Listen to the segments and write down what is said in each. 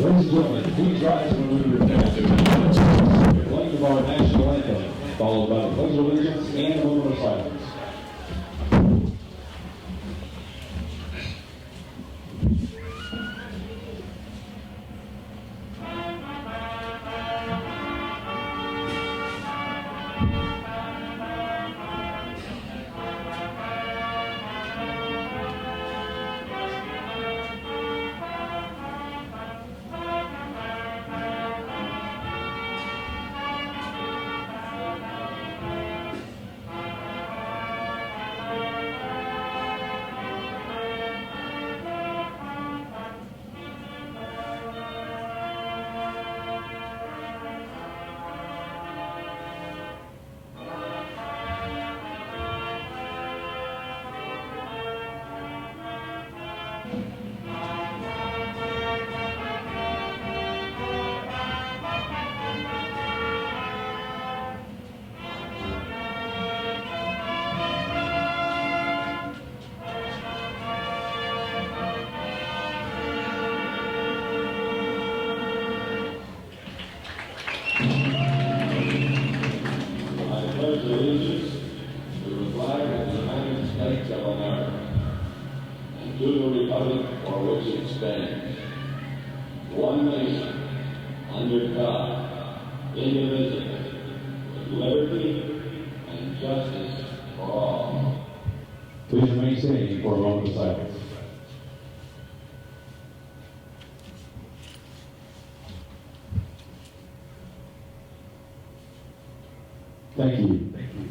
Ladies and gentlemen, please rise and remove your attendance. The playing of our national anthem, followed by the Pledge of Allegiance and a moment of silence. One nation, under God, indivisible, with liberty and justice for all. Please remain standing for a moment of silence. Thank you. Thank you.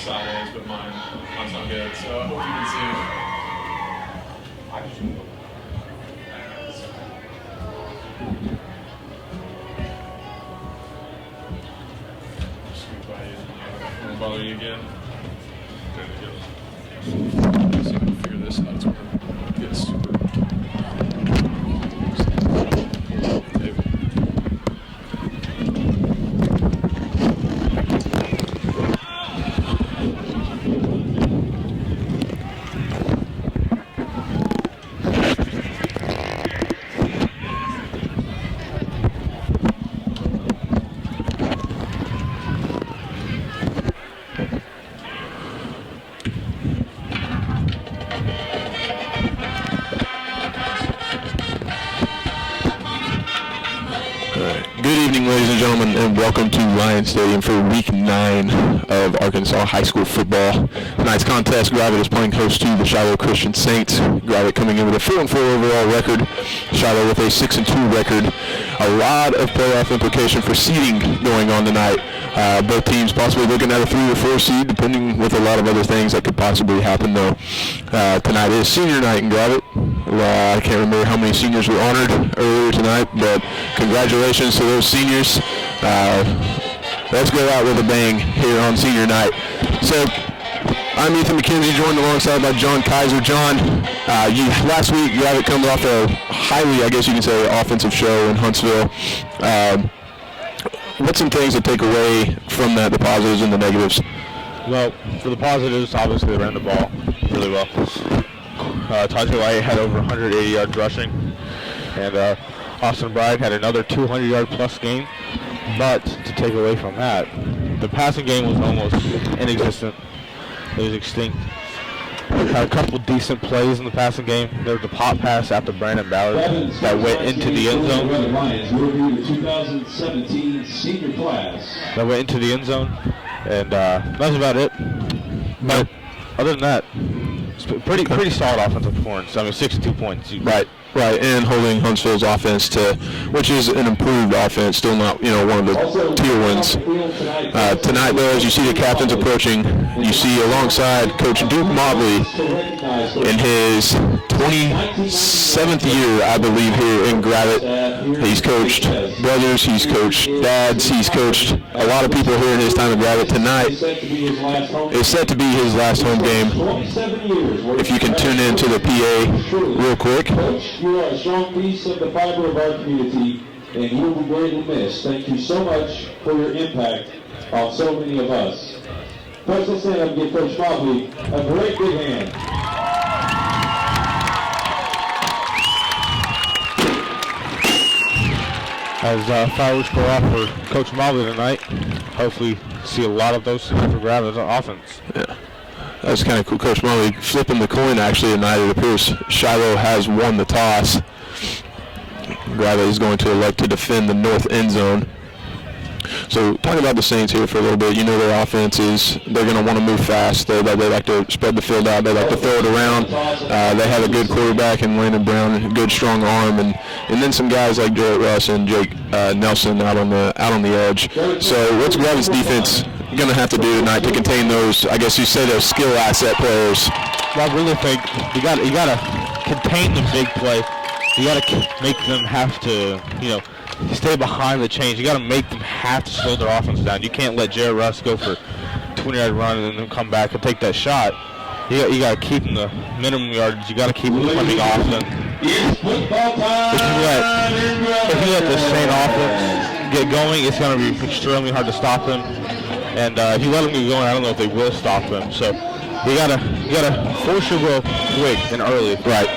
style is, but mine's not good. So I hope you can see. I can shoot. Scoot by you. I won't bother you again. There we go. Let's see if I can figure this out. It's going to get super. Ladies and gentlemen, and welcome to Ryan Stadium for Week 9 of Arkansas High School football. Tonight's contest, Gravett is playing host to the Shiloh Christian Saints. Gravett coming in with a 4-4 overall record. Shiloh with a 6-2 record. A lot of playoff implication for seeding going on tonight. Both teams possibly looking at a 3 or 4 seed, depending with a lot of other things that could possibly happen, though. Tonight is senior night in Gravett. I can't remember how many seniors were honored earlier tonight, but congratulations to those seniors. Let's go out with a bang here on senior night. So I'm Ethan McKenzie, joined alongside by John Kaiser. John, last week you had it come off a highly, I guess you can say, offensive show in Huntsville. What's some things to take away from that, the positives and the negatives? Well, for the positives, obviously they ran the ball really well. Tajay White had over 180 yards rushing, and Austin Bragg had another 200-yard plus game. But to take away from that, the passing game was almost inexistent. It was extinct. Had a couple decent plays in the passing game. There was a pop pass after Brandon Ballard that went into the end zone. That went into the end zone, and that's about it. But other than that, it's pretty solid offensive performance. I mean, 62 points. Right, and holding Huntsville's offense to, which is an improved offense, still not, one of the tier ones. Tonight, though, as you see the captains approaching, you see alongside Coach Duke Mobley in his 27th year, I believe, here in Gravett. He's coached brothers, he's coached dads, he's coached a lot of people here in his time at Gravett. Tonight is set to be his last home game. If you can tune in to the PA real quick. You are a strong piece of the fiber of our community, and you will be greatly missed. Thank you so much for your impact on so many of us. First, let's stand up and give Coach Mobley a great big hand. As fireworks go off for Coach Mobley tonight, hopefully see a lot of those for Gravett's offense. Yeah. That's kind of cool. Coach Mobley flipping the coin actually tonight. It appears Shiloh has won the toss. Gravett is going to elect to defend the north end zone. So talking about the Saints here for a little bit, their offense is, they're going to want to move fast. They like to spread the field out. They like to throw it around. They have a good quarterback in Landon Brown, a good strong arm, and then some guys like Jarrett Russ and Jake Nelson out on the edge. So what's Gravett's defense going to have to do tonight to contain those, I guess you say, those skill asset players? Well, I really think you got to contain the big play. You got to make them have to, stay behind the chains. You got to make them have to slow their offense down. You can't let Jared Russ go for 20-yard run and then come back and take that shot. You got to keep them the minimum yardage. You got to keep them coming off them. If you let the Saint offense get going, it's going to be extremely hard to stop them. And if you let them get going, I don't know if they will stop them. So you gotta force your will quick and early. Right.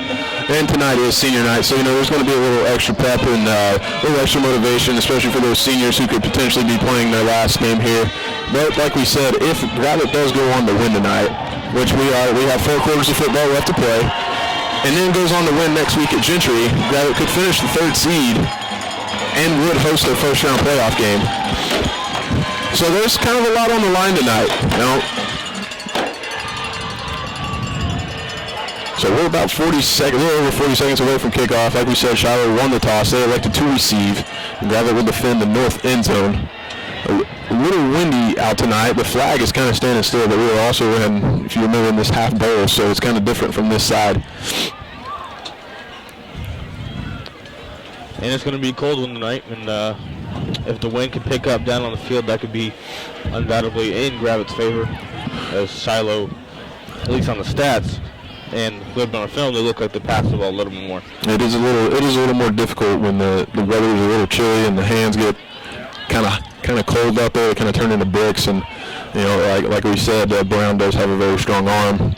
And tonight is senior night, so there's going to be a little extra pep and a little extra motivation, especially for those seniors who could potentially be playing their last game here. But like we said, if Gravett does go on to win tonight, which we have 4 quarters of football left to play, and then goes on to win next week at Gentry, Gravett could finish the 3rd seed and would host their first-round playoff game. So there's kind of a lot on the line tonight. So we're about 40 seconds, a little over 40 seconds away from kickoff. Like we said, Shiloh won the toss. They elected to receive. And Gravett will defend the north end zone. a little windy out tonight. The flag is kind of standing still, but we were also in, if you remember, in this half bowl, so it's kind of different from this side. And it's going to be a cold one tonight, and if the wind can pick up down on the field, that could be undoubtedly in Gravett's favor, as Shiloh, at least on the stats, and lived on a film, they look like they pass the ball a little bit more. It is a little more difficult when the weather is a little chilly and the hands get kind of cold out there. They kind of turn into bricks, and like we said, Brown does have a very strong arm.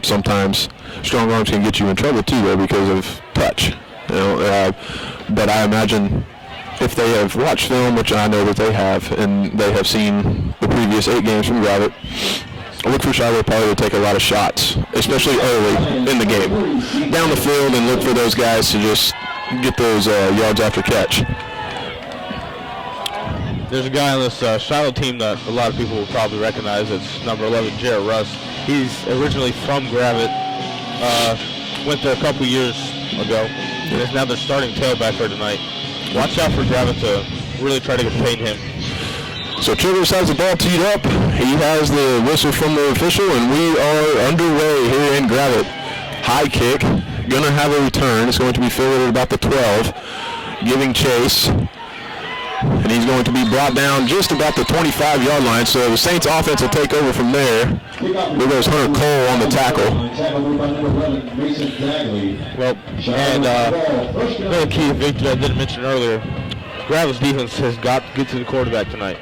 Sometimes strong arms can get you in trouble too, though, because of touch. But I imagine if they have watched film, which I know that they have, and they have seen the previous 8 games from Gravett, look for Shiloh probably to take a lot of shots, especially early in the game, down the field, and look for those guys to just get those yards after catch. There's a guy on this Shiloh team that a lot of people will probably recognize. It's number 11, Jared Russ. He's originally from Gravett, went there a couple years ago, and is now their starting tailback for tonight. Watch out for Gravett to really try to contain him. So Childress has the ball teed up. He has the whistle from the official, and we are underway here in Gravett. High kick, going to have a return. It's going to be fielded at about the 12, giving chase. And he's going to be brought down just about the 25-yard line. So the Saints offense will take over from there. There goes Hunter Cole on the tackle. Well, and another key victory I didn't mention earlier, Gravett's defense has got to get to the quarterback tonight.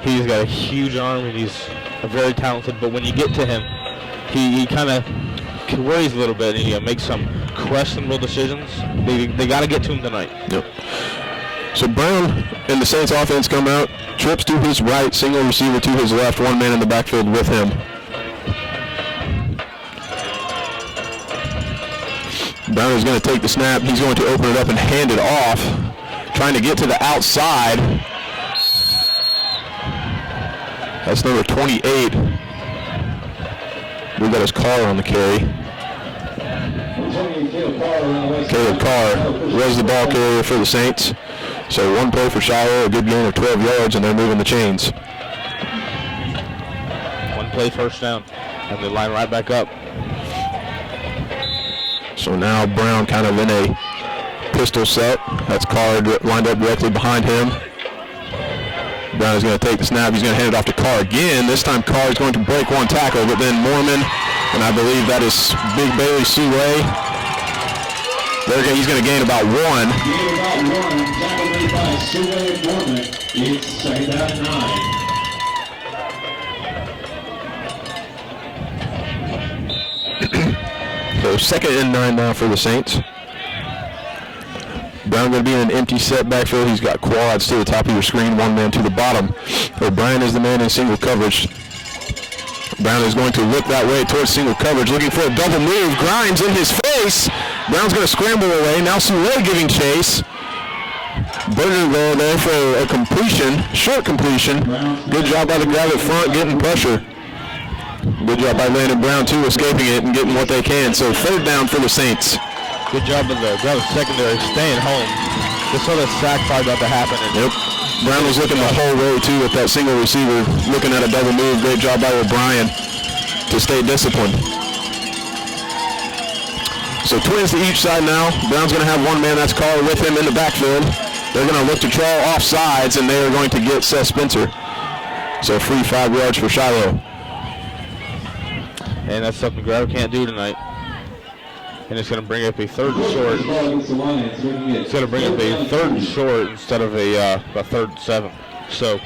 He's got a huge arm, and he's very talented, but when you get to him, he kind of worries a little bit, and he makes some questionable decisions. They got to get to him tonight. Yep. So Brown and the Saints offense come out, trips to his right, single receiver to his left, one man in the backfield with him. Brown is going to take the snap. He's going to open it up and hand it off, trying to get to the outside. That's number 28. We got his car on the carry. Caleb Carr was the ball carrier for the Saints. So one play for Shiloh, a good gain of 12 yards, and they're moving the chains. One play, first down, and they line right back up. So now Brown kind of in a pistol set. That's Carr lined up directly behind him. Brown is going to take the snap. He's going to hand it off to Carr again. This time Carr is going to break one tackle, but then Mormon, and I believe that is Big Bailey Suway. He's going to gain about 1. Gain about 1. Tackle made by Suway and Mormon. It's second down 9. So second and 9 now for the Saints. Brown going to be in an empty set backfield. He's got quads to the top of your screen, one man to the bottom. O'Brien is the man in single coverage. Brown is going to look that way towards single coverage, looking for a double move. Grimes in his face. Brown's going to scramble away. Now Soule giving chase. Berger there for a completion, short completion. Good job by the Gravett front getting pressure. Good job by Landon Brown, too, escaping it and getting what they can. So third down for the Saints. Good job of the Gravett secondary staying home. Just saw that sack probably about to happen. Yep. Brown was looking the whole way, too, with that single receiver, looking at a double move. Great job by O'Brien to stay disciplined. So twins to each side now. Brown's going to have one man, that's Carr, with him in the backfield. They're going to look to draw off sides, and they are going to get Seth Spencer. So free 5 yards for Shiloh. And that's something Gravett can't do tonight. And it's going to bring up a third and short. It's going to bring up a third and short instead of a third and 7. So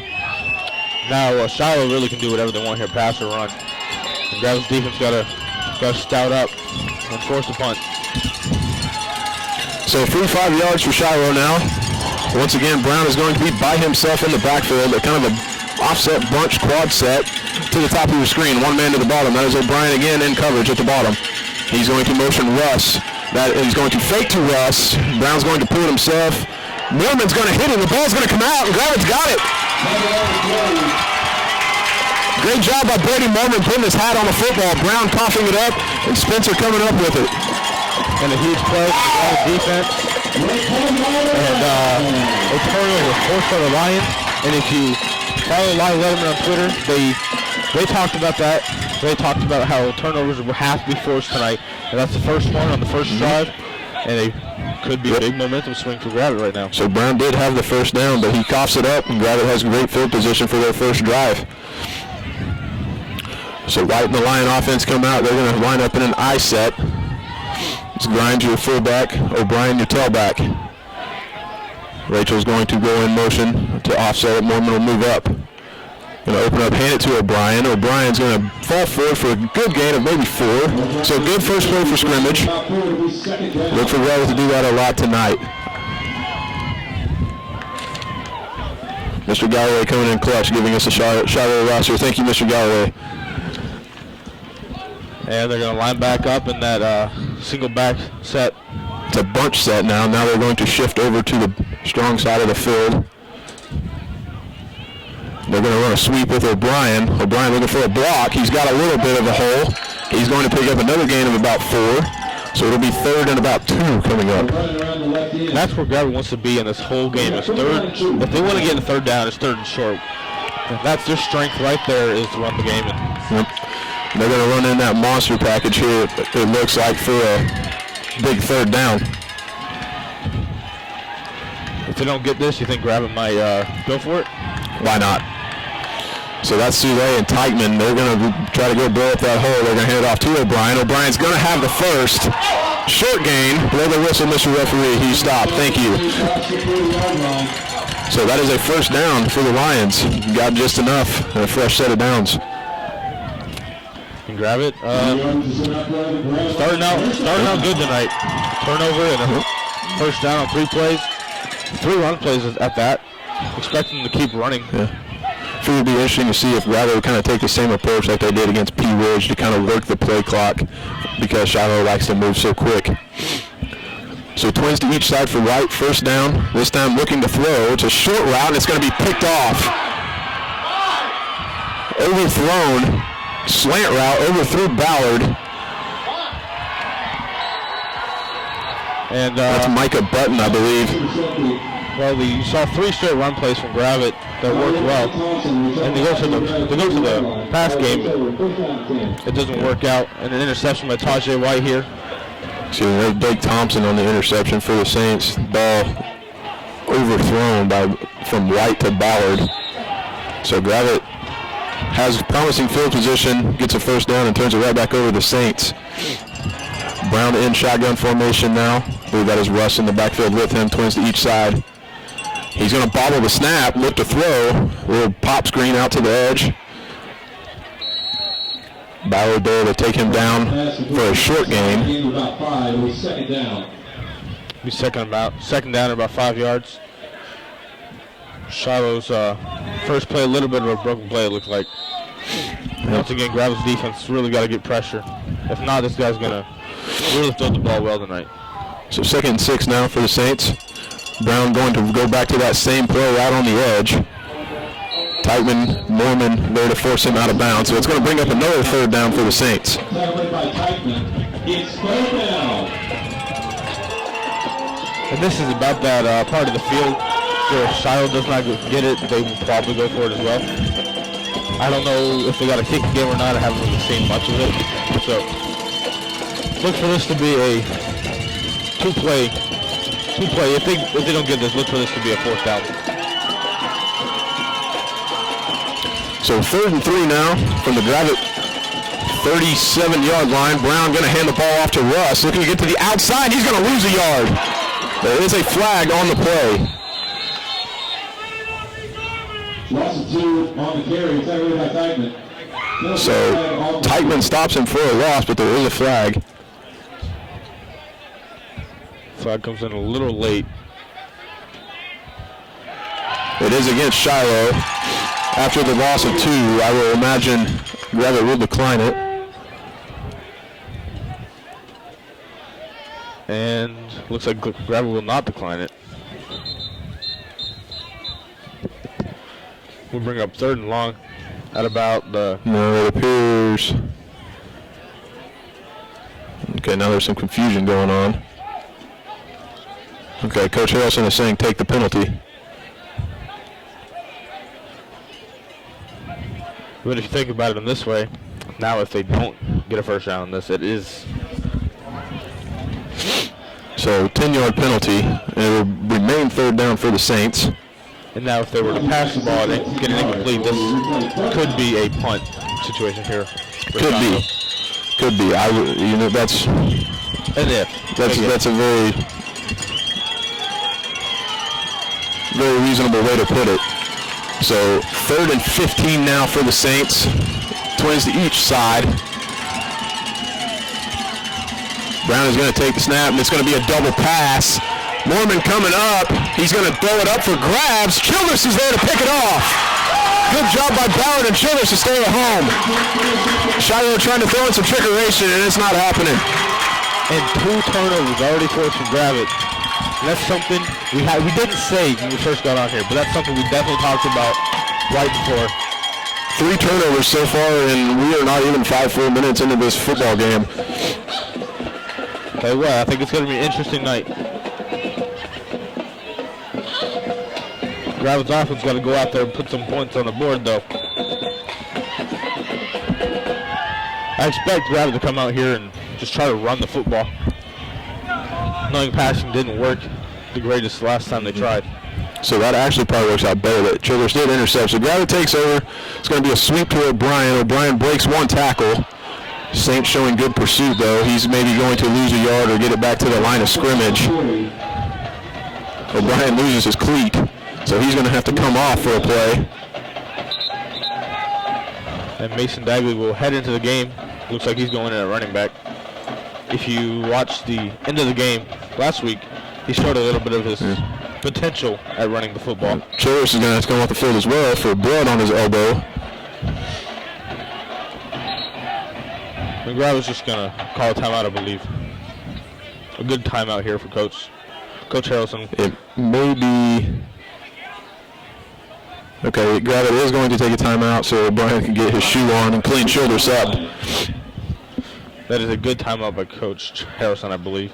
now Shiloh really can do whatever they want here, pass or run. And Gravett's defense got to stout up and force the punt. So free 5 yards for Shiloh now. Once again, Brown is going to be by himself in the backfield, a kind of an offset bunch quad set to the top of your screen. One man to the bottom. That is O'Brien again in coverage at the bottom. He's going to motion Russ. He's going to fake to Russ. Brown's going to pull it himself. Mormon's going to hit him. The ball's going to come out, and Gravett's got it. Great job by Brady Mormon putting his hat on the football. Brown coughing it up, and Spencer coming up with it. And a huge play for the defense. And a turnover forced by the Lions. And if you follow Live Letterman on Twitter. They talked about that. They talked about how turnovers will have to be forced tonight, and that's the first one on the first drive, and it could be a big momentum swing for Gravett right now. So Brown did have the first down, but he coughs it up, and Gravett has great field position for their first drive. So White and the Lion offense come out. They're going to line up in an I set. It's Grimes your fullback, O'Brien your tailback. Rachel's going to go in motion to offset it. Mormon will move up. Going to open up, hand it to O'Brien. O'Brien's going to fall forward for a good gain of maybe 4. So good first play for scrimmage. Look for Gravett to do that a lot tonight. Mr. Galloway coming in clutch, giving us a shot of the roster. Thank you, Mr. Galloway. And they're going to line back up in that single back set. It's a bunch set now. Now they're going to shift over to the strong side of the field. They're going to run a sweep with O'Brien. O'Brien looking for a block. He's got a little bit of a hole. He's going to pick up another gain of about 4. So it'll be 3rd and about 2 coming up. That's where Gravett wants to be in this whole game. It's 3rd. If they want to get in 3rd down, it's 3rd and short. That's their strength right there, is to run the game. Yep. They're going to run in that monster package here, it looks like, for a big 3rd down. If they don't get this, you think Gravett might go for it? Why not? So that's Sule and Teichman. They're going to try to go blow up that hole. They're going to hand it off to O'Brien. O'Brien's going to have the first. Short gain. Blow the whistle, Mr. Referee. He stopped. Thank you. So that is a first down for the Lions. Got just enough and a fresh set of downs. And Gravett starting out good tonight. Turnover and a first down on 3 plays. 3 run plays at that. Expecting them to keep running. Yeah. I think it would be interesting to see if Gravett would kind of take the same approach like they did against P. Ridge to kind of work the play clock, because Shiloh likes to move so quick. So twins to each side for White. First down. This time looking to throw. It's a short route, and it's going to be picked off. Overthrown. Slant route. Overthrew Ballard. And that's Micah Button, I believe. Well, you saw 3 straight run plays from Gravett that worked well, and they go to the pass game. It doesn't work out, and an interception by Tajay White here. See, there's Blake Thompson on the interception for the Saints. Ball overthrown from White to Ballard. So Gravett has promising field position, gets a first down, and turns it right back over to the Saints. Brown in shotgun formation now. I believe that is Russ in the backfield with him. Twins to each side. He's going to bobble the snap, look to throw. Little pop screen out to the edge. Ballard there to take him down for a short gain. Be second down about 5 yards. Shiloh's first play, a little bit of a broken play, it looks like. Once again, Gravett's defense really got to get pressure. If not, this guy's going to really throw the ball well tonight. So 2nd and 6 now for the Saints. Brown going to go back to that same play out on the edge. Teichman, Mormon there to force him out of bounds. So it's going to bring up another 3rd down for the Saints. It's 3rd down. And this is about that part of the field where if Shiloh does not get it, they will probably go for it as well. I don't know if they got a kicking game or not. I haven't really seen much of it. So look for this to be a two-play. If they don't get this, look for this to be a 4th down. So 3rd and 3 now from the Gravett 37-yard line. Brown going to hand the ball off to Russ. Looking to get to the outside. He's going to lose a yard. There is a flag on the play. Loss of 2 on the carry. It's away by Teichman. So Teichman stops him for a loss, but there is a flag. Flag comes in a little late. It is against Shiloh. After the loss of 2, I will imagine Gravett will decline it. And looks like Gravett will not decline it. We'll bring up 3rd and long at about the... No, it appears... Okay, now there's some confusion going on. Okay, Coach Harrelson is saying take the penalty. But if you think about it in this way, now if they don't get a first down on this, it is. So 10-yard penalty, and it will remain third down for the Saints. And now if they were to pass the ball and get it incomplete, this could be a punt situation here. Could be. Could be. That's a very reasonable way to put it. So 3rd and 15 now for the Saints. Twins to each side. Brown is going to take the snap, and it's going to be a double pass. Mormon coming up. He's going to throw it up for grabs. Childress is there to pick it off. Good job by Ballard and Childress to stay at home. Shiloh trying to throw in some trickeration, and it's not happening. And 2 turnovers already forced from Gravett. That's something we didn't say when we first got on here, but that's something we definitely talked about right before. 3 turnovers so far, and we are not even 5 full minutes into this football game. Tell you what, I think it's going to be an interesting night. Gravett's offense got to go out there and put some points on the board, though. I expect Gravett to come out here and just try to run the football. Knowing passing didn't work the greatest last time they tried. So that actually probably works out better. That Childress did intercept. So Gravett takes over. It's going to be a sweep to O'Brien. O'Brien breaks 1 tackle. Saints showing good pursuit, though. He's maybe going to lose a yard or get it back to the line of scrimmage. O'Brien loses his cleat, so he's going to have to come off for a play. And Mason Dagley will head into the game. Looks like he's going in at running back. If you watch the end of the game last week, he showed a little bit of his potential at running the football. Childress is going to have to come off the field as well for blood on his elbow. McGrath was just going to call a timeout, I believe. A good timeout here for Coach Harrelson. It may be. Okay, Gravett is going to take a timeout so O'Brien can get his shoe on and clean Childress up. That is a good timeout by Coach Harrelson, I believe.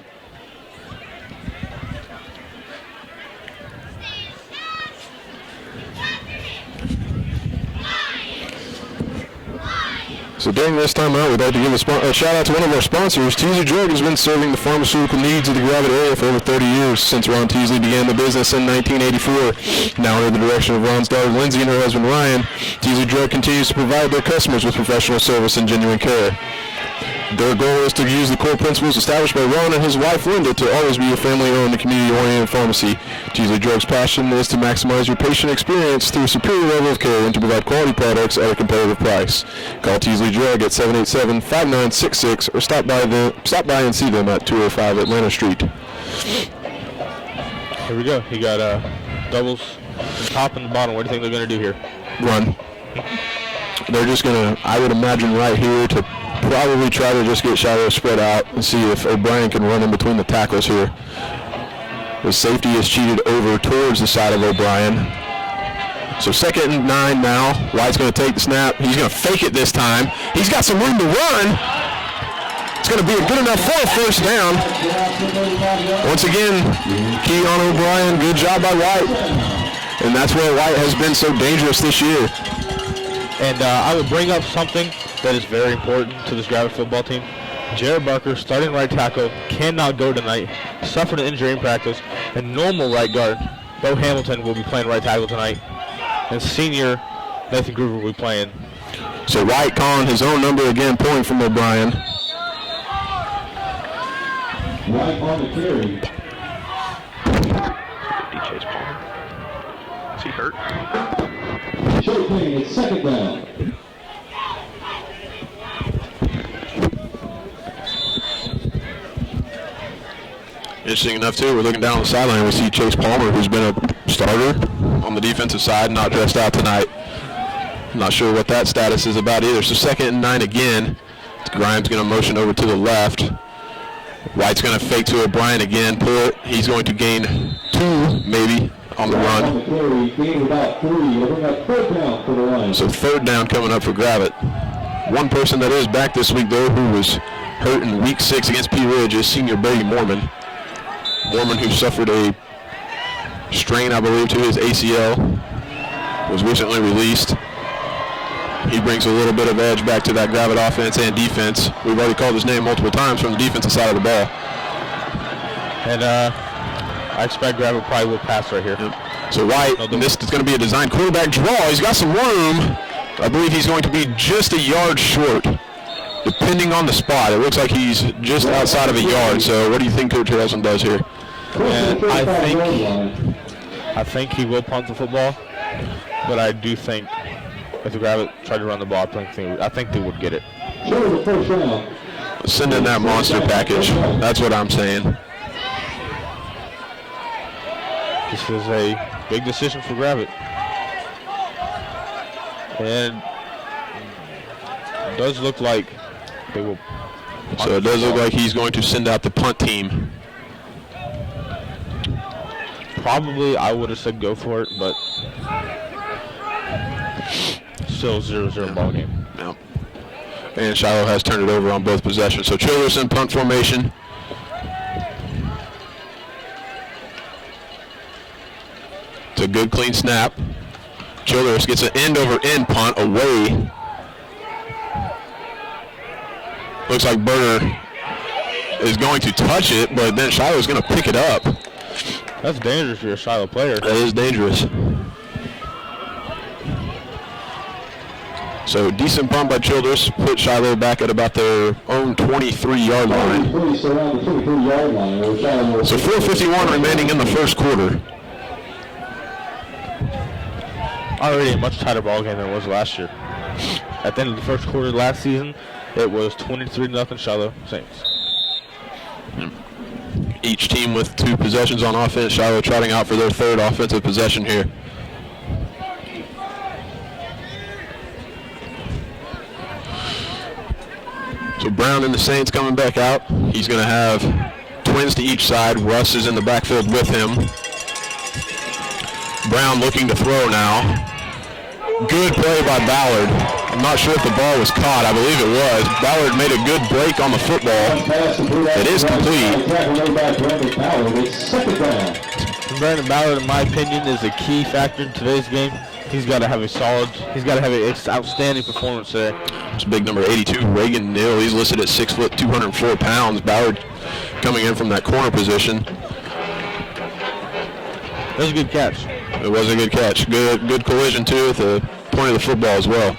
So during this timeout, we'd like to give a shout out to one of our sponsors. Teasley Drug has been serving the pharmaceutical needs of the Gravett area for over 30 years since Ron Teasley began the business in 1984. Now under the direction of Ron's daughter Lindsay and her husband Ryan, Teasley Drug continues to provide their customers with professional service and genuine care. Their goal is to use the core principles established by Ron and his wife Linda to always be a family-owned and community-oriented pharmacy. Teasley Drug's passion is to maximize your patient experience through a superior level of care and to provide quality products at a competitive price. Call Teasley Drug at 787-5966 or stop by and see them at 205 Atlanta Street. Here we go. You got doubles, the top and the bottom. What do you think they're going to do here? Run. They're just going to, I would imagine, right here to probably try to just get Shiloh spread out and see if O'Brien can run in between the tackles here. The safety is cheated over towards the side of O'Brien. So 2nd and 9 now. White's going to take the snap. He's going to fake it this time. He's got some room to run. It's going to be good enough for a first down. Once again, key on O'Brien. Good job by White. And that's where White has been so dangerous this year. And I would bring up something that is very important to this Gravett football team. Jared Barker, starting right tackle, cannot go tonight. Suffered an injury in practice. And normal right guard, Bo Hamilton, will be playing right tackle tonight. And senior Nathan Groover will be playing. So White calling his own number again, pulling from O'Brien. White on the carry. Chase Palmer. Is he hurt? Showing it's 2nd down. Interesting enough, too, we're looking down the sideline. We see Chase Palmer, who's been a starter on the defensive side, not dressed out tonight. Not sure what that status is about either. So 2nd and 9 again. Grimes going to motion over to the left. White's going to fake to O'Brien again, pull it. He's going to gain 2, maybe, on the run. On the carry, gain about 3. We'll bring up 3rd down for the line. So 3rd down coming up for Gravett. One person that is back this week, though, who was hurt in week 6 against Pea Ridge is senior Brady Mormon. Mormon, who suffered a strain, I believe, to his ACL, was recently released. He brings a little bit of edge back to that Gravett offense and defense. We've already called his name multiple times from the defensive side of the ball. And I expect Gravett probably will pass right here. Yep. So White, this is going to be a design quarterback draw. He's got some room. I believe he's going to be just a yard short, depending on the spot. It looks like he's just outside of a yard. So what do you think Coach Harrelson does here? And I think he will punt the football, but I do think if the Gravett tried to run the ball, I think they would get it. Send in that monster package. That's what I'm saying. This is a big decision for Gravett. And it does look like they will. So it does look like he's going to send out the punt team. Probably I would have said go for it, but still 0-0 ball game. Yep. And Shiloh has turned it over on both possessions. So Childress in punt formation. It's a good clean snap. Childress gets an end over end punt away. Looks like Berger is going to touch it, but then Shiloh is going to pick it up. That's dangerous for a Shiloh player. That is dangerous. So decent punt by Childress. Put Shiloh back at about their own 23-yard line. So 4:51 remaining in the first quarter. Already a much tighter ball game than it was last year. At the end of the first quarter last season, it was 23-0 Shiloh Saints. Each team with 2 possessions on offense. Shiloh trotting out for their 3rd offensive possession here. So Brown and the Saints coming back out. He's going to have twins to each side. Russ is in the backfield with him. Brown looking to throw now. Good play by Ballard. I'm not sure if the ball was caught. I believe it was. Ballard made a good break on the football. It is complete. Brandon Ballard, in my opinion, is a key factor in today's game. He's got to have an outstanding performance there. It's big number 82, Reagan Neal. He's listed at 6 foot, 204 pounds. Ballard coming in from that corner position. That was a good catch. It was a good catch. Good collision, too, at the point of the football as well.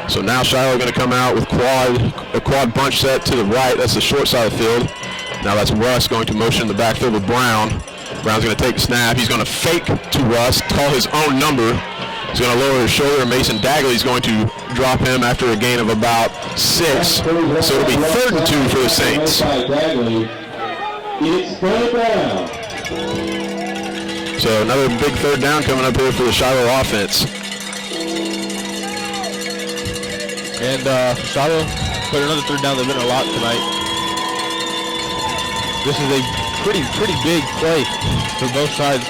So now Shiloh going to come out with a quad bunch set to the right. That's the short side of the field. Now that's Russ going to motion the backfield with Brown. Brown's going to take the snap. He's going to fake to Russ, call his own number. He's going to lower his shoulder, and Mason Dagley's going to drop him after a gain of about 6. So it'll be 3rd and 2 for the Saints. So another big 3rd down coming up here for the Shiloh offense. And Shiloh put another 3rd down. They've been a lot tonight. This is a pretty big play for both sides.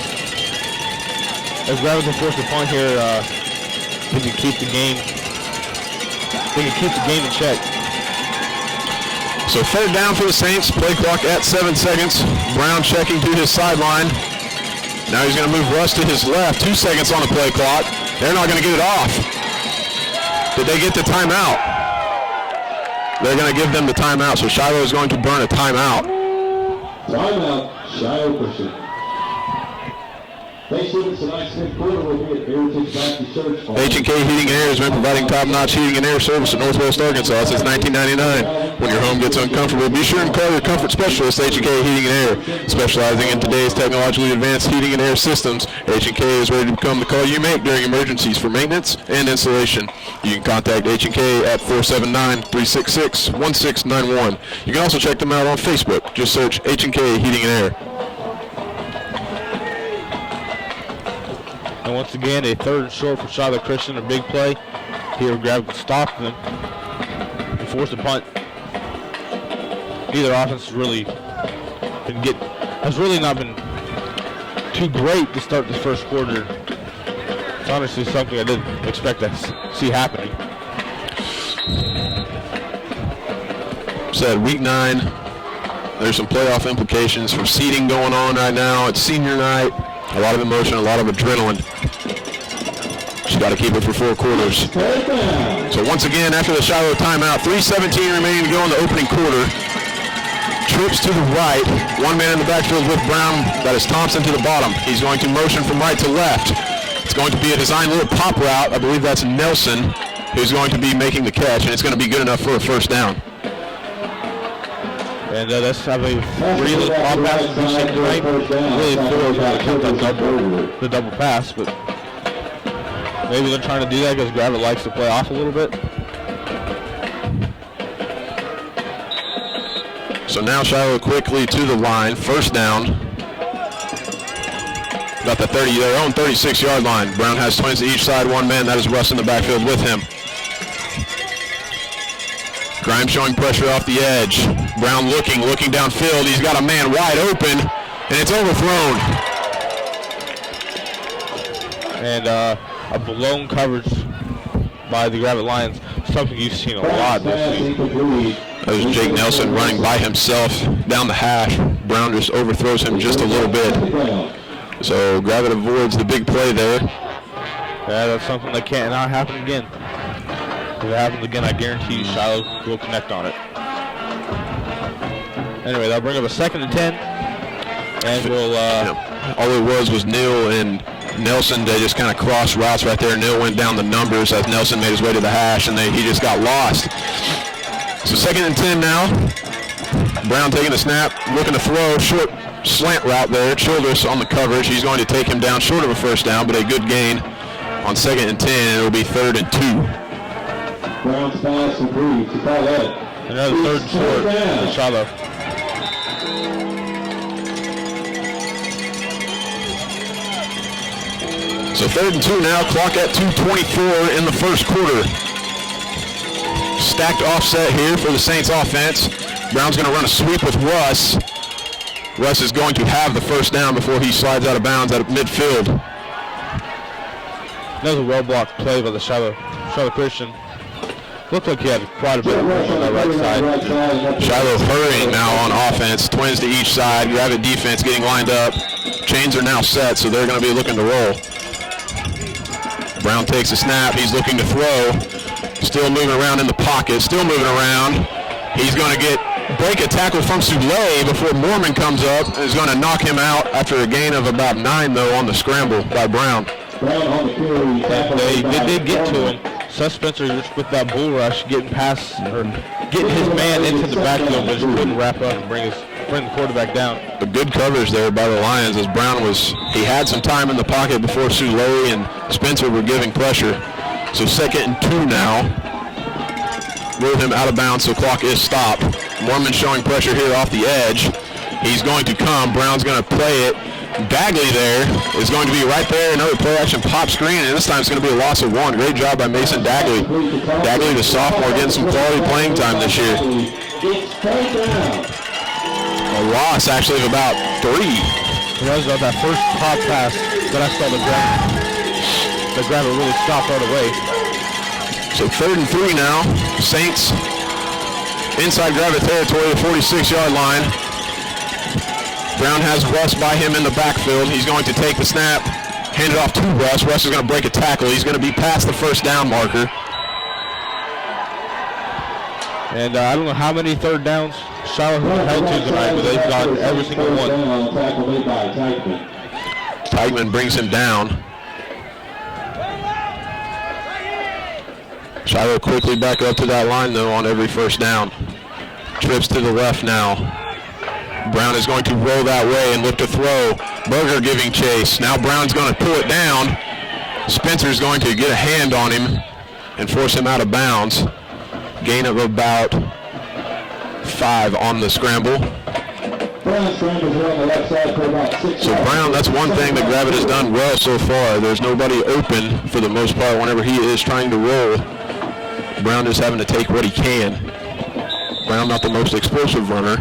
If Gravett can force a punt here, they can keep the game. They can keep the game in check. So 3rd down for the Saints. Play clock at 7 seconds. Brown checking to his sideline. Now he's going to move Russ to his left. 2 seconds on the play clock. They're not going to get it off. Did they get the timeout? They're going to give them the timeout. So Shiloh is going to burn a timeout. Timeout, Shiloh Christian. Thanksgiving tonight's 5th quarter will be at Heritage Baptist Church. H&K Heating and Air has been providing top-notch heating and air service in Northwest Arkansas since 1999. When your home gets uncomfortable, be sure and call your comfort specialist, H&K Heating and Air. Specializing in today's technologically advanced heating and air systems, H&K is ready to become the call you make during emergencies for maintenance and installation. You can contact H&K at 479-366-1691. You can also check them out on Facebook. Just search H&K Heating and Air. And once again, a 3rd and short for Shiloh Christian, a big play. Here, Gravett can stop them and force a punt. Neither offense has really not been too great to start the first quarter. It's honestly something I didn't expect to see happening. Said week 9, there's some playoff implications for seeding going on right now. It's senior night. A lot of emotion, a lot of adrenaline. Just got to keep it for 4 quarters. So once again, after the Shiloh timeout, 3:17 remaining to go in the opening quarter. Trips to the right. One man in the backfield with Brown. That is Thompson to the bottom. He's going to motion from right to left. It's going to be a designed little pop route. I believe that's Nelson who's going to be making the catch, and it's going to be good enough for a first down. And that's a really long pass tonight. Really forward to attempt the double pass, but maybe they're trying to do that because Gravett likes to play off a little bit. So now Shiloh quickly to the line, first down. About the 30, their own 36-yard line. Brown has twins to each side, one man. That is Russ in the backfield with him. Grimes showing pressure off the edge. Brown looking downfield. He's got a man wide open, and it's overthrown. And a blown coverage by the Gravett Lions, something you've seen a lot this week. That was Jake Nelson running by himself down the hash. Brown just overthrows him just a little bit. So Gravett avoids the big play there. Yeah, that's something that cannot happen again. If it happens again, I guarantee you Shiloh will connect on it. Anyway, that'll bring up a 2nd and 10. And we'll... all it was Neal and Nelson. They just kind of crossed routes right there. Neal went down the numbers as Nelson made his way to the hash, and he just got lost. So 2nd and 10 now. Brown taking the snap, looking to throw. Short slant route there. Childress on the coverage. He's going to take him down short of a first down, but a good gain on 2nd and 10. And it'll be 3rd and 2. Brown's pass agreed to Gravett. Another 3rd and short for Shiloh. So 3rd and 2 now. Clock at 2:24 in the first quarter. Stacked offset here for the Saints offense. Brown's going to run a sweep with Russ. Russ is going to have the first down before he slides out of bounds at midfield. That was a well-blocked play by the Shiloh Christian. Looked like he had quite a bit of pressure on that right side. Shiloh hurrying now on offense. Twins to each side. Gravett defense getting lined up. Chains are now set, so they're going to be looking to roll. Brown takes a snap. He's looking to throw. Still moving around in the pocket. Still moving around. He's going to break a tackle from Soulé before Mormon comes up. Is going to knock him out after a gain of about 9, though, on the scramble by Brown. They did get to him. Spencer just with that bull rush getting past or getting his man into the backfield, but just couldn't wrap up and bring the quarterback down. A good coverage there by the Lions as Brown he had some time in the pocket before Soulé and Spencer were giving pressure. So 2nd and 2 now. With him out of bounds, so clock is stopped. Mormon showing pressure here off the edge. He's going to come. Brown's going to play it. Bagley there is going to be right there. Another play action pop screen, and this time it's going to be a loss of 1. Great job by Mason Dagley. Dagley, the sophomore, getting some quality playing time this year. A loss, actually, of about 3. That was about that first pop pass that I saw the Gravett really stopped right away. So 3rd and 3 now. Saints inside Gravett territory, the 46-yard line. Brown has Russ by him in the backfield. He's going to take the snap, hand it off to Russ. Russ is going to break a tackle. He's going to be past the first down marker. And I don't know how many 3rd downs Shiloh held to tonight, but they've got every single one. Teigman brings him down. Shiloh quickly back up to that line, though, on every first down. Trips to the left now. Brown is going to roll that way and look to throw. Berger giving chase. Now Brown's going to pull it down. Spencer's going to get a hand on him and force him out of bounds. Gain of about 5 on the scramble. So Brown, that's one thing that Gravett has done well so far. There's nobody open for the most part whenever he is trying to roll. Brown is having to take what he can. Brown not the most explosive runner,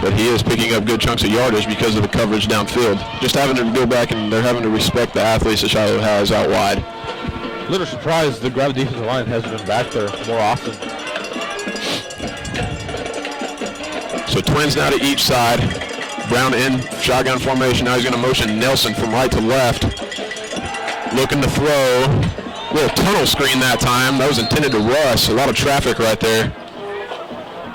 but he is picking up good chunks of yardage because of the coverage downfield. Just having to go back and they're having to respect the athletes that Shiloh has out wide. A little surprised the Gravett defensive line hasn't been back there more often. So twins now to each side. Brown in shotgun formation. Now he's going to motion Nelson from right to left. Looking to throw. little tunnel screen that time. That was intended to Russ. A lot of traffic right there.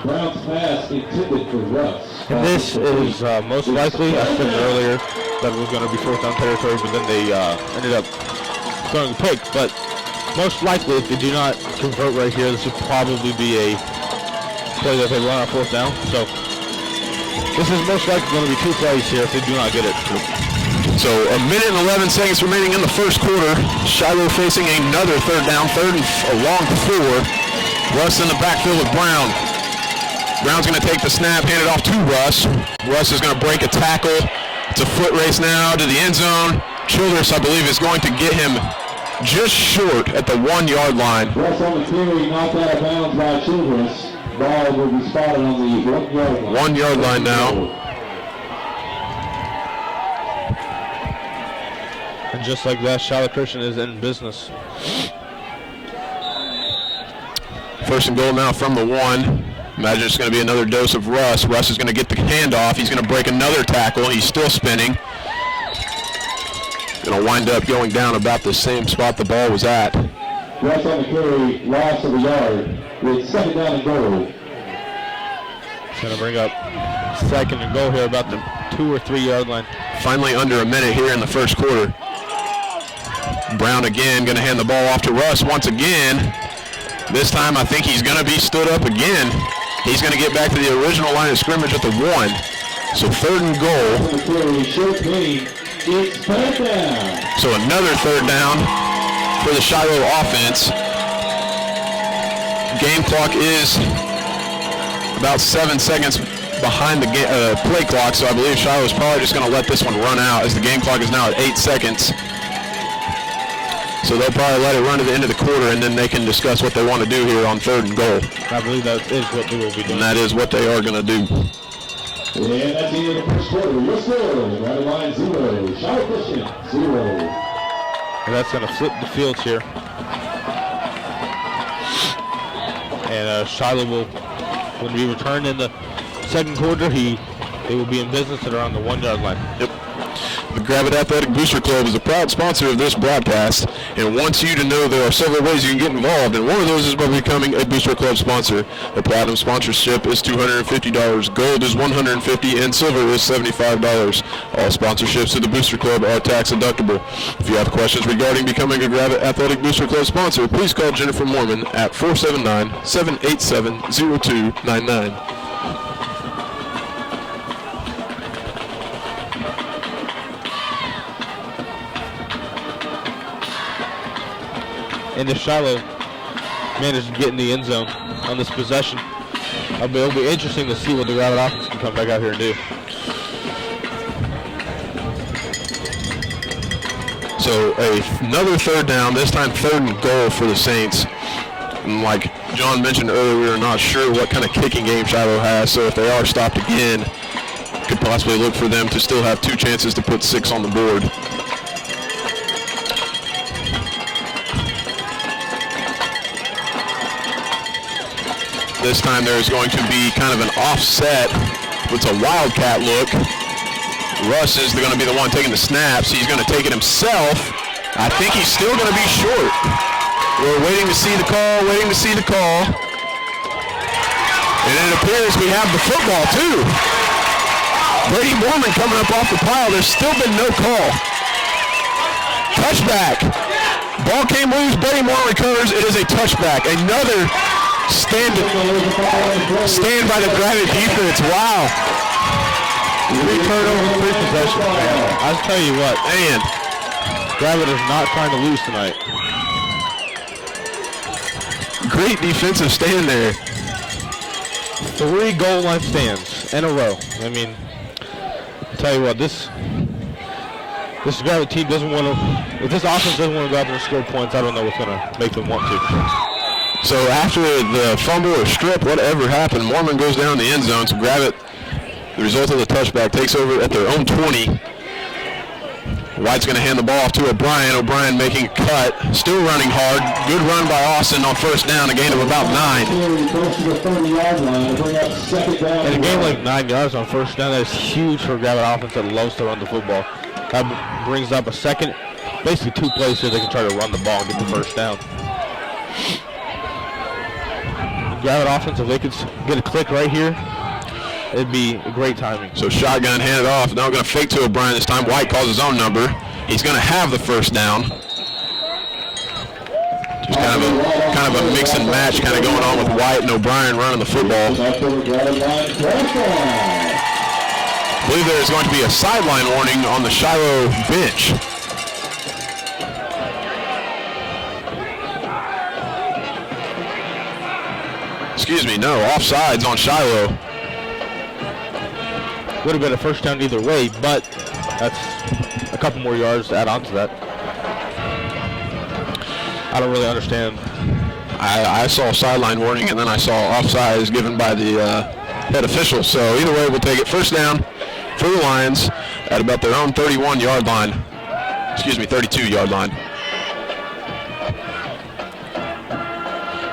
Brown's pass intended for Russ. And this is most likely, I said earlier that it was going to be fourth down territory, but then they ended up throwing a pick. But most likely, if they do not convert right here, this would probably be a play that they run on fourth down. So this is most likely going to be two plays here if they do not get it. So a minute and 11 seconds remaining in the first quarter. Shiloh facing another third down, third and a long 4. Russ in the backfield with Brown. Brown's going to take the snap, hand it off to Russ. Russ is going to break a tackle. It's a foot race now to the end zone. Childress, I believe, is going to get him just short at the 1 yard line. Russ on the carry, knocked out of bounds by Childress. Ball will be spotted on the 1 yard line. 1 yard line now. And just like that, Shiloh Christian is in business. First and goal now from the 1. Imagine it's going to be another dose of Russ. Russ is going to get the handoff. He's going to break another tackle. He's still spinning. Going to wind up going down about the same spot the ball was at. Russ on the carry, loss of a yard with second down and goal. It's going to bring up second and goal here about the 2 or 3 yard line. Finally under a minute here in the first quarter. Brown again going to hand the ball off to Russ once again. This time I think he's going to be stood up again. He's going to get back to the original line of scrimmage at the 1. So third and goal. So another third down for the Shiloh offense. Game clock is about 7 seconds behind the play clock, so I believe Shiloh is probably just going to let this one run out as the game clock is now at 8 seconds. So they'll probably let it run to the end of the quarter, and then they can discuss what they want to do here on third and goal. I believe that is what they will be doing. And that is what they are going to do. And that's the end of the first quarter. Your score, right line 0. Shiloh Christian 0. And that's going to flip the field here. And Shiloh will, when we return in the second quarter, they will be in business at around the 1 yard line. Yep. The Gravett Athletic Booster Club is a proud sponsor of this broadcast and wants you to know there are several ways you can get involved, and one of those is by becoming a Booster Club sponsor. The Platinum sponsorship is $250, Gold is $150, and Silver is $75. All sponsorships of the Booster Club are tax deductible. If you have questions regarding becoming a Gravett Athletic Booster Club sponsor, please call Jennifer Mormon at 479-787-0299. And if Shiloh manages to get in the end zone on this possession, it'll be interesting to see what the Gravett offense can come back out here and do. So another third down, this time third and goal for the Saints. And like John mentioned earlier, we are not sure what kind of kicking game Shiloh has, so if they are stopped again, could possibly look for them to still have 2 chances to put 6 on the board. This time there's going to be kind of an offset. It's a wildcat look. Russ is going to be the one taking the snaps. He's going to take it himself. I think he's still going to be short. We're waiting to see the call, And it appears we have the football too. Brady Mormon coming up off the pile. There's still been no call. Touchback. Ball came loose. Brady Mormon recovers. It is a touchback. Another stand by the Gravett defense. Wow. 3 turnovers, 3 possessions, man. I'll tell you what, Man. Gravett is not trying to lose tonight. Great defensive stand there. 3 goal line stands in a row. I mean, I'll tell you what, this Gravett team doesn't want to, if this offense doesn't want to go out there and score points, I don't know what's going to make them want to. So after the fumble or strip, whatever happened, Mormon goes down the end zone. So Gravett, the result of the touchback, takes over at their own 20. White's going to hand the ball off to O'Brien. O'Brien making a cut, still running hard. Good run by Austin on first down, a gain of about 9. And a game like 9 yards on first down, that is huge for a Gravett offense that loves to run the football. That brings up a second basically 2 plays here they can try to run the ball and get the first down. Gravett offense, if they could get a click right here, it'd be a great timing. So shotgun handed off. Now going to fake to O'Brien this time. White calls his own number. He's going to have the first down. Just kind of a mix and match kind of going on with White and O'Brien running the football. I believe there is going to be a sideline warning on the Shiloh bench. Excuse me, no, offsides on Shiloh. Would have been a first down either way, but that's a couple more yards to add on to that. I don't really understand. I saw a sideline warning, and then I saw offsides given by the head official. So either way, we'll take it. First down for the Lions at about their own 31-yard line. Excuse me, 32-yard line.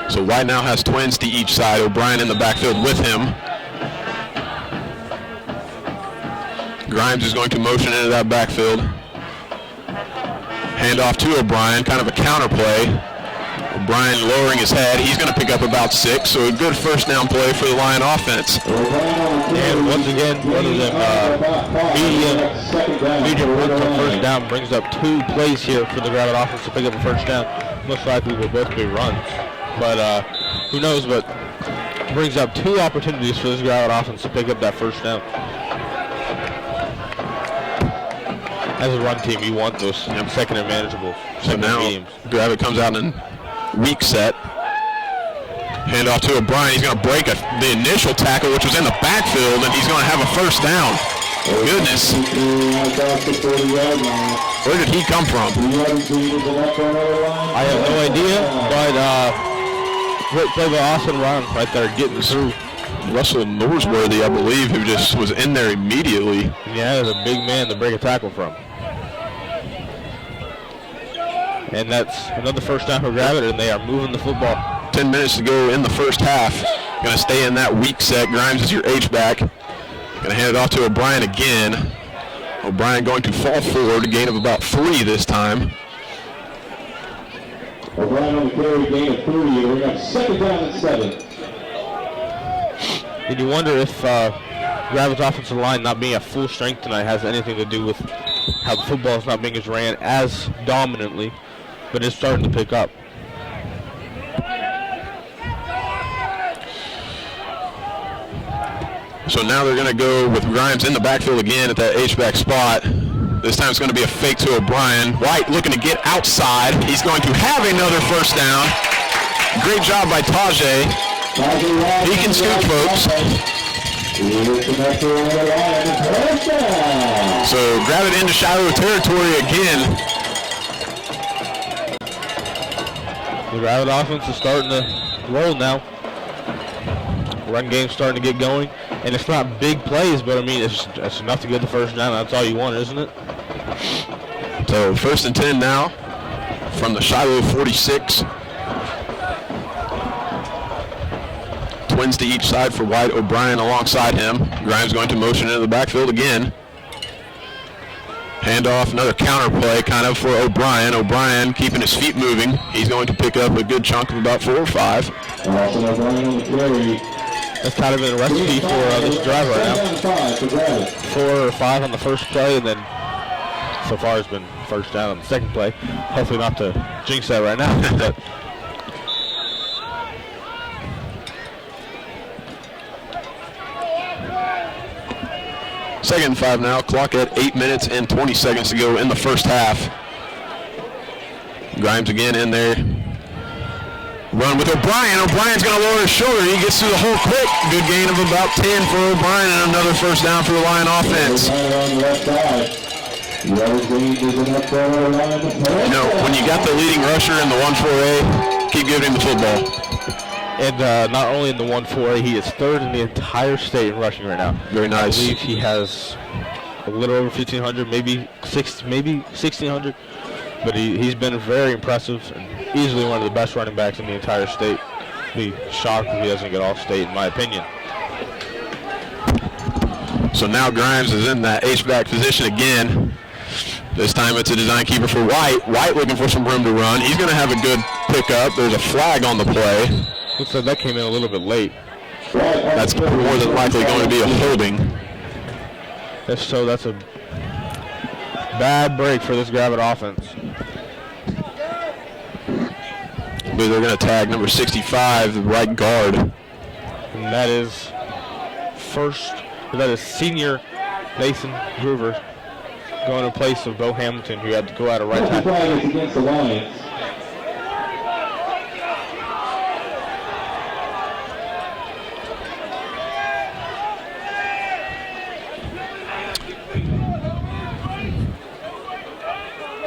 So White now has twins to each side. O'Brien in the backfield with him. Grimes is going to motion into that backfield. Handoff to O'Brien, kind of a counter play. O'Brien lowering his head. He's going to pick up about 6, so a good first down play for the Lion offense. And once again, rather than medium run for first down, brings up 2 plays here for the Gravett offense to pick up a first down. Most likely will both be runs, but who knows, but brings up 2 opportunities for this Gravett offense to pick up that first down. As a run team, you want those second and manageable. So now Gravett comes out in weak set. Handoff to O'Brien. He's going to break the initial tackle, which was in the backfield, and he's going to have a first down. Goodness. Where did he come from? I have no idea, but great play by Austin Ryan right there getting through. Russell Norsworthy, I believe, who just was in there immediately. Yeah, there's a big man to break a tackle from. And that's another first down for Gravett, and they are moving the football. 10 minutes to go in the first half. Going to stay in that weak set. Grimes is your H-back. Going to hand it off to O'Brien again. O'Brien going to fall forward, a gain of about 3 this time. O'Brien on the carry, gain of 3. We're going to second down and 7. And you wonder if Gravett's offensive line not being at full strength tonight has anything to do with how the football is not being ran as dominantly, but it's starting to pick up. So now they're going to go with Grimes in the backfield again at that H-back spot. This time it's going to be a fake to O'Brien. White looking to get outside. He's going to have another first down. Great job by Tajay. He can scoop, folks. So Gravett into Shiloh territory again. The Gravett offense is starting to roll now. Run game's starting to get going, and it's not big plays, but I mean it's enough to get the first down. That's all you want, isn't it? So 1st and 10 now from the Shiloh 46. Twins to each side for White. O'Brien alongside him. Grimes going to motion into the backfield again. Handoff, another counter play kind of for O'Brien. O'Brien keeping his feet moving. He's going to pick up a good chunk of about 4 or 5. That's kind of been a recipe for this drive right now. 4 or 5 on the first play, and then so far it's been first down on the second play. Hopefully not to jinx that right now. But Second and 5 now. Clock at 8 minutes and 20 seconds to go in the first half. Grimes again in there. Run with O'Brien. O'Brien's going to lower his shoulder. He gets through the hole quick. Good gain of about 10 for O'Brien and another first down for the Lion offense. You know, when you got the leading rusher in the 1-4A, keep giving him the football. And not only in the 1-4A, he is 3rd in the entire state in rushing right now. Very nice. I believe he has a little over 1,500, maybe 1,600. But he's been very impressive and easily one of the best running backs in the entire state. Be shocked if he doesn't get all state, in my opinion. So now Grimes is in that H-back position again. This time it's a design keeper for White. White looking for some room to run. He's going to have a good pickup. There's a flag on the play. Looks like that came in a little bit late. That's more than likely going to be a holding. If so, that's a bad break for this Gravett offense. But they're going to tag number 65, the right guard. And that is senior Nathan Groover going in place of Bo Hamilton, who had to go out of right tackle. Flag is against the Lions.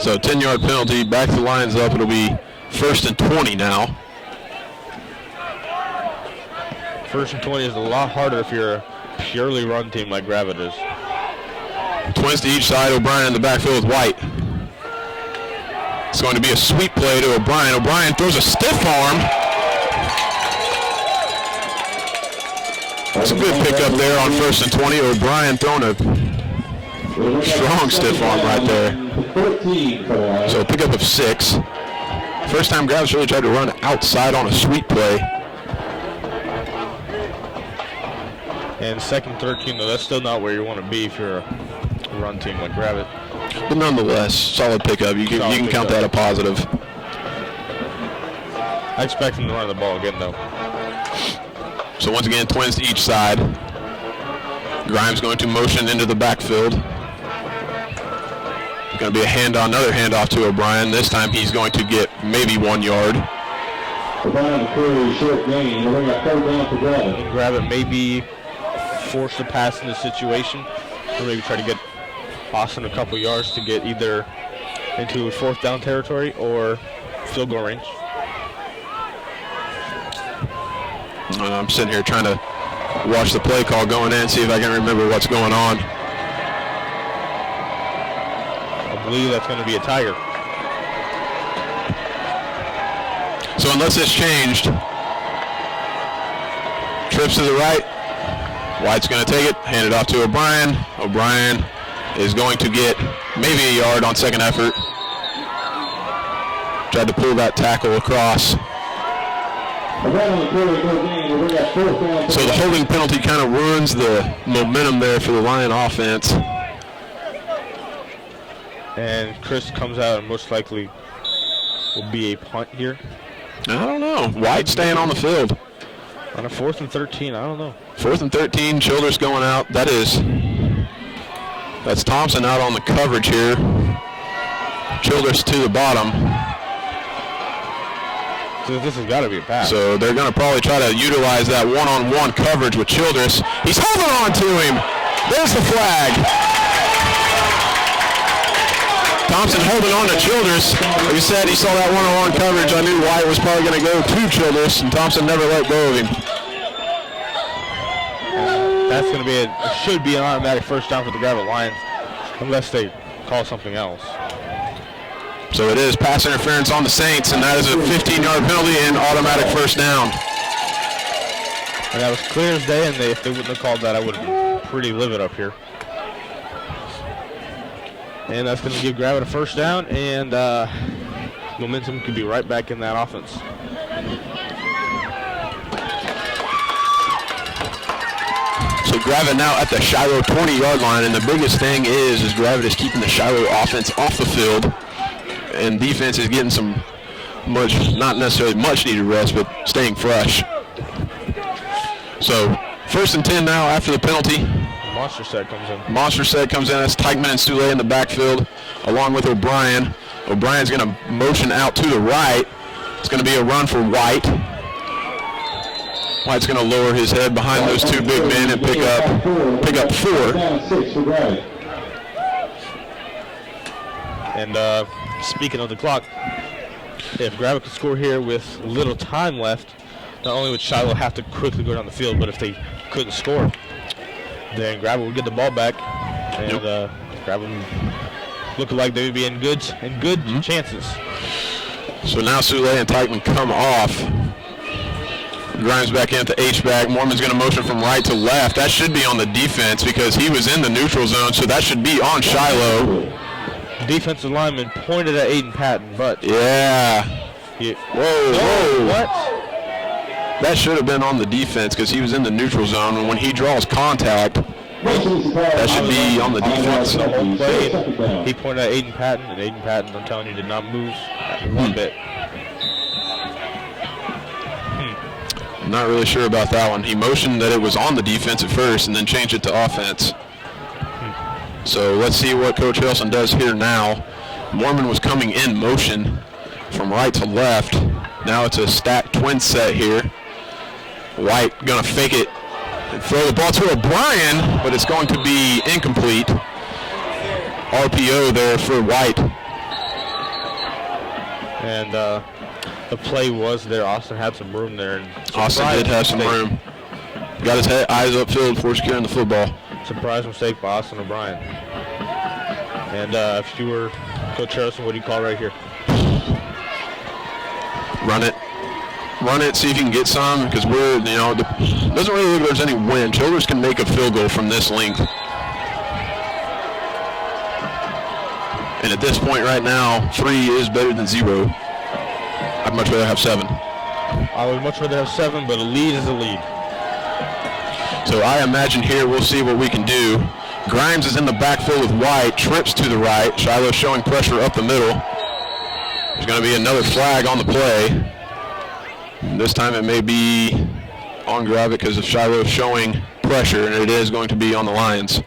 So 10-yard penalty, back the Lions up. It'll be 1st and 20 now. 1st and 20 is a lot harder if you're a purely run team like Gravett is. Twins to each side. O'Brien in the backfield with White. It's going to be a sweep play to O'Brien. O'Brien throws a stiff arm. That's a good pickup there on 1st and 20. O'Brien throwing a strong stiff arm right there. So a pickup of 6. First time Gravett's really tried to run outside on a sweep play. And 2nd, 13, though, that's still not where you want to be if you're a run team like Gravett. But nonetheless, solid pickup. You can count that a positive. I expect him to run the ball again, though. So once again, Twins to each side. Grimes going to motion into the backfield. Going to be another handoff to O'Brien. This time he's going to get maybe 1 yard. O'Brien carry short gain. We're going to 3rd down for Gravett. Gravett maybe force the pass in the situation, or maybe try to get Austin a couple yards to get either into 4th down territory or field goal range. I'm sitting here trying to watch the play call going in, see if I can remember what's going on. I believe that's going to be a Tiger. So unless it's changed, trips to the right. White's going to take it, hand it off to O'Brien. O'Brien is going to get maybe a yard on 2nd effort. Tried to pull that tackle across. So the holding penalty kind of ruins the momentum there for the Lion offense. And Chris comes out and most likely will be a punt here. I don't know. White staying on the field. On a 4th and 13, I don't know. 4th and 13, Childress going out. That's Thompson out on the coverage here. Childress to the bottom. So this has got to be a pass. So they're going to probably try to utilize that one-on-one coverage with Childress. He's holding on to him. There's the flag. Thompson holding on to Childress. Like you said, he saw that one-on-one coverage. I knew White was probably going to go to Childress, and Thompson never let go of him. That's going to be should be an automatic 1st down for the Gravett Lions, unless they call something else. So it is pass interference on the Saints, and that is a 15-yard penalty and automatic 1st down. And that was clear as day, and if they wouldn't have called that, I would have been pretty livid up here. And that's going to give Gravett a 1st down, and momentum could be right back in that offense. So Gravett now at the Shiloh 20-yard line, and the biggest thing is Gravett is keeping the Shiloh offense off the field, and defense is getting some not necessarily much needed rest, but staying fresh. So 1st and 10 now after the penalty. Monster set comes in. Monster set comes in. That's Teichman and Sule in the backfield, along with O'Brien. O'Brien's going to motion out to the right. It's going to be a run for White. White's going to lower his head behind those 2 big men and pick up 4. And speaking of the clock, if Gravett could score here with little time left, not only would Shiloh have to quickly go down the field, but if they couldn't score, then Gravett would get the ball back, and Gravett looking like they would be in good chances. So now Sule and Teichman come off. Grimes back in at the H-back. Mormon's going to motion from right to left. That should be on the defense because he was in the neutral zone, so that should be on Shiloh. defensive lineman pointed at Aiden Patton, but Yeah. Whoa. what? That should have been on the defense because he was in the neutral zone. And when he draws contact, that should be on the defense. The whole play. He pointed at Aiden Patton, and Aiden Patton, I'm telling you, did not move one bit. I'm not really sure about that one. He motioned that it was on the defense at first and then changed it to offense. So let's see what Coach Harrelson does here now. Mormon was coming in motion from right to left. Now it's a stacked twin set here. White gonna fake it and throw the ball to O'Brien, but it's going to be incomplete. RPO there for White. And the play was there. Austin had some room there. And Austin did have some room. Got his eyes upfield before securing the football. Surprise mistake by Austin O'Brien. And if you were Coach Harrison, what do you call right here? Run it. Run it, see if you can get some, because we're, it doesn't really look like there's any wind. Childers can make a field goal from this length. And at this point right now, 3 is better than 0. I'd much rather have 7. I would much rather have 7, but a lead is a lead. So I imagine here we'll see what we can do. Grimes is in the backfield with White, trips to the right. Shiloh showing pressure up the middle. There's going to be another flag on the play. This time it may be on Gravett because of Shiloh showing pressure, and it is going to be on the Lions.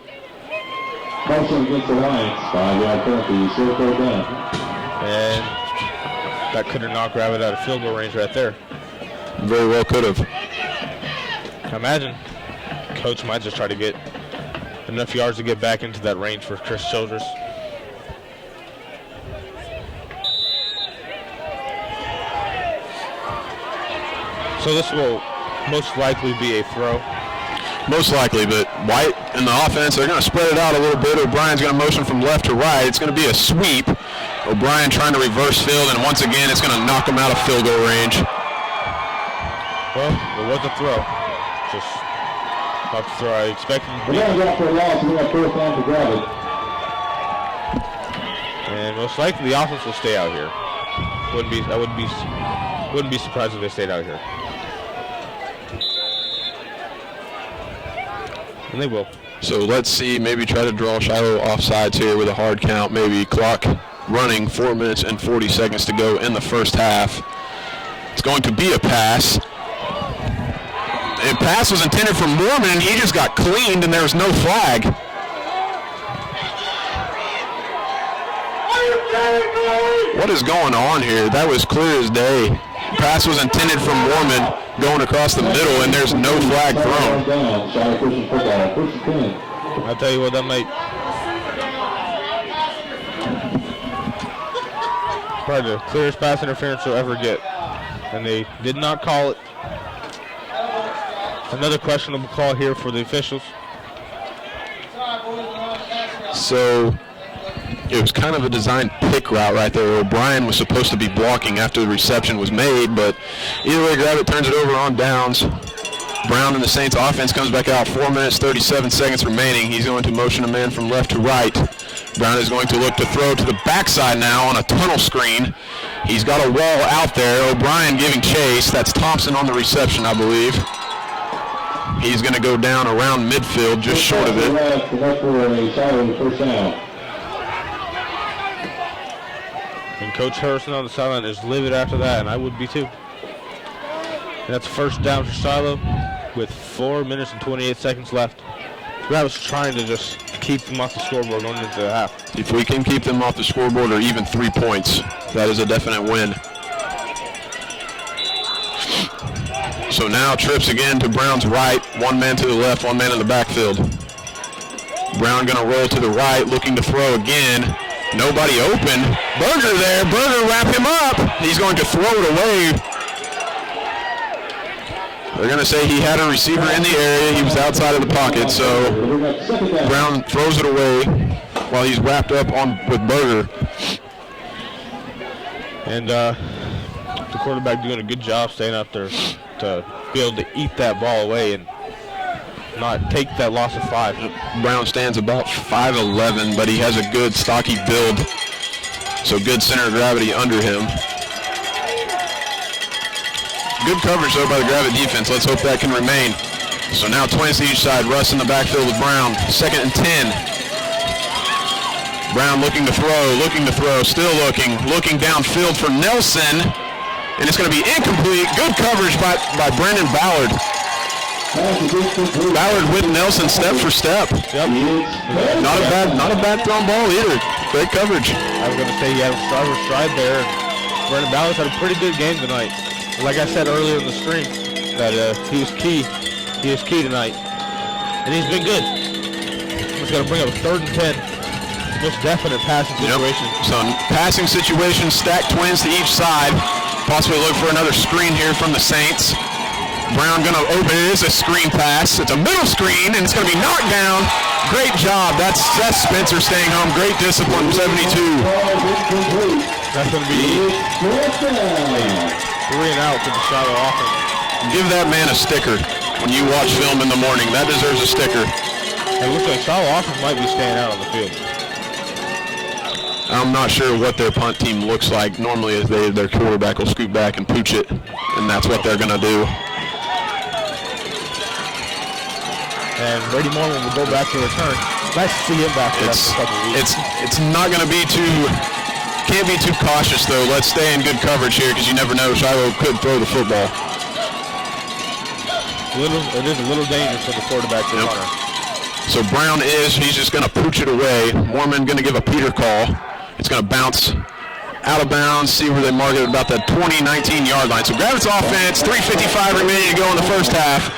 Caution against the Lions. 5-yard penalty. Short goal down. And that could have knocked Gravett out of field goal range right there. Very well could have. Imagine Coach might just try to get enough yards to get back into that range for Chris Childress. So this will most likely be a throw. Most likely, but White and the offense, they're going to spread it out a little bit. O'Brien's going to motion from left to right. It's going to be a sweep. O'Brien trying to reverse field, and once again, it's going to knock him out of field goal range. Well, it was a throw. Just not the throw I expected. We're going to go for a loss. We're going to first down to Gravett. And most likely the offense will stay out here. Wouldn't be surprised if they stayed out here. And they will. So let's see, maybe try to draw Shiloh offsides here with a hard count, maybe clock running, 4 minutes and 40 seconds to go in the first half. It's going to be a pass. And pass was intended for Mormon, and he just got cleaned, and there was no flag. What is going on here? That was clear as day. Pass was intended for Mormon going across the middle, and there's no flag thrown. I'll tell you what, that might probably the clearest pass interference you'll ever get. And they did not call it. Another questionable call here for the officials. So it was kind of a designed pick route right there. O'Brien was supposed to be blocking after the reception was made, but either way, Gravett turns it over on downs. Brown and the Saints offense comes back out, 4 minutes, 37 seconds remaining. He's going to motion a man from left to right. Brown is going to look to throw to the backside now on a tunnel screen. He's got a wall out there. O'Brien giving chase. That's Thompson on the reception, I believe. He's going to go down around midfield, just short of it. And Coach Harrison on the sideline is livid after that, and I would be too. And that's first down for Shiloh with 4 minutes and 28 seconds left. I was trying to just keep them off the scoreboard going into the half. If we can keep them off the scoreboard or even 3 points, that is a definite win. So now trips again to Brown's right. 1 man to the left, 1 man in the backfield. Brown going to roll to the right, looking to throw again. Nobody open. Berger there. Berger wrap him up. He's going to throw it away. They're going to say he had a receiver in the area. He was outside of the pocket, so Brown throws it away while he's wrapped up with Berger. And the quarterback doing a good job staying up there to be able to eat that ball away and not take that loss of 5. Brown stands about 5'11", but he has a good stocky build. So good center of gravity under him. Good coverage, though, by the Gravett defense. Let's hope that can remain. So now twins to each side. Russ in the backfield with Brown. 2nd and 10. Brown looking to throw, still looking downfield for Nelson. And it's going to be incomplete. Good coverage by Brendan Ballard. Ballard with Nelson step for step. Yep. Not a bad thrown ball either. Great coverage. I was going to say he had a stride there. Brendan Ballard's had a pretty good game tonight. Like I said earlier in the stream, that he was key. He was key tonight, and he's been good. He's going to bring up a 3rd and 10. Most definite passing situation. Yep. So passing situation, stacked twins to each side. Possibly look for another screen here from the Saints. Brown going to open. It is a screen pass. It's a middle screen, and it's going to be knocked down. Great job. That's Spencer staying home. Great discipline, 72. That's going to be 3 and out to the Shiloh offense. Give that man a sticker when you watch film in the morning. That deserves a sticker. It looks like Shiloh offense might be staying out on the field. I'm not sure what their punt team looks like. Normally, their quarterback will scoot back and pooch it, and that's what they're going to do. And Brady Mormon will go back to return. Nice to see him back there after a couple of weeks. It's not going to be can't be too cautious, though. Let's stay in good coverage here because you never know. Shiloh could throw the football. It is a little dangerous for the quarterback to runner. So Brown he's just going to pooch it away. Mormon going to give a Peter call. It's going to bounce out of bounds, see where they mark it at about that 20-19 yard line. So Gravett's offense, 3:55 remaining to go in the first half.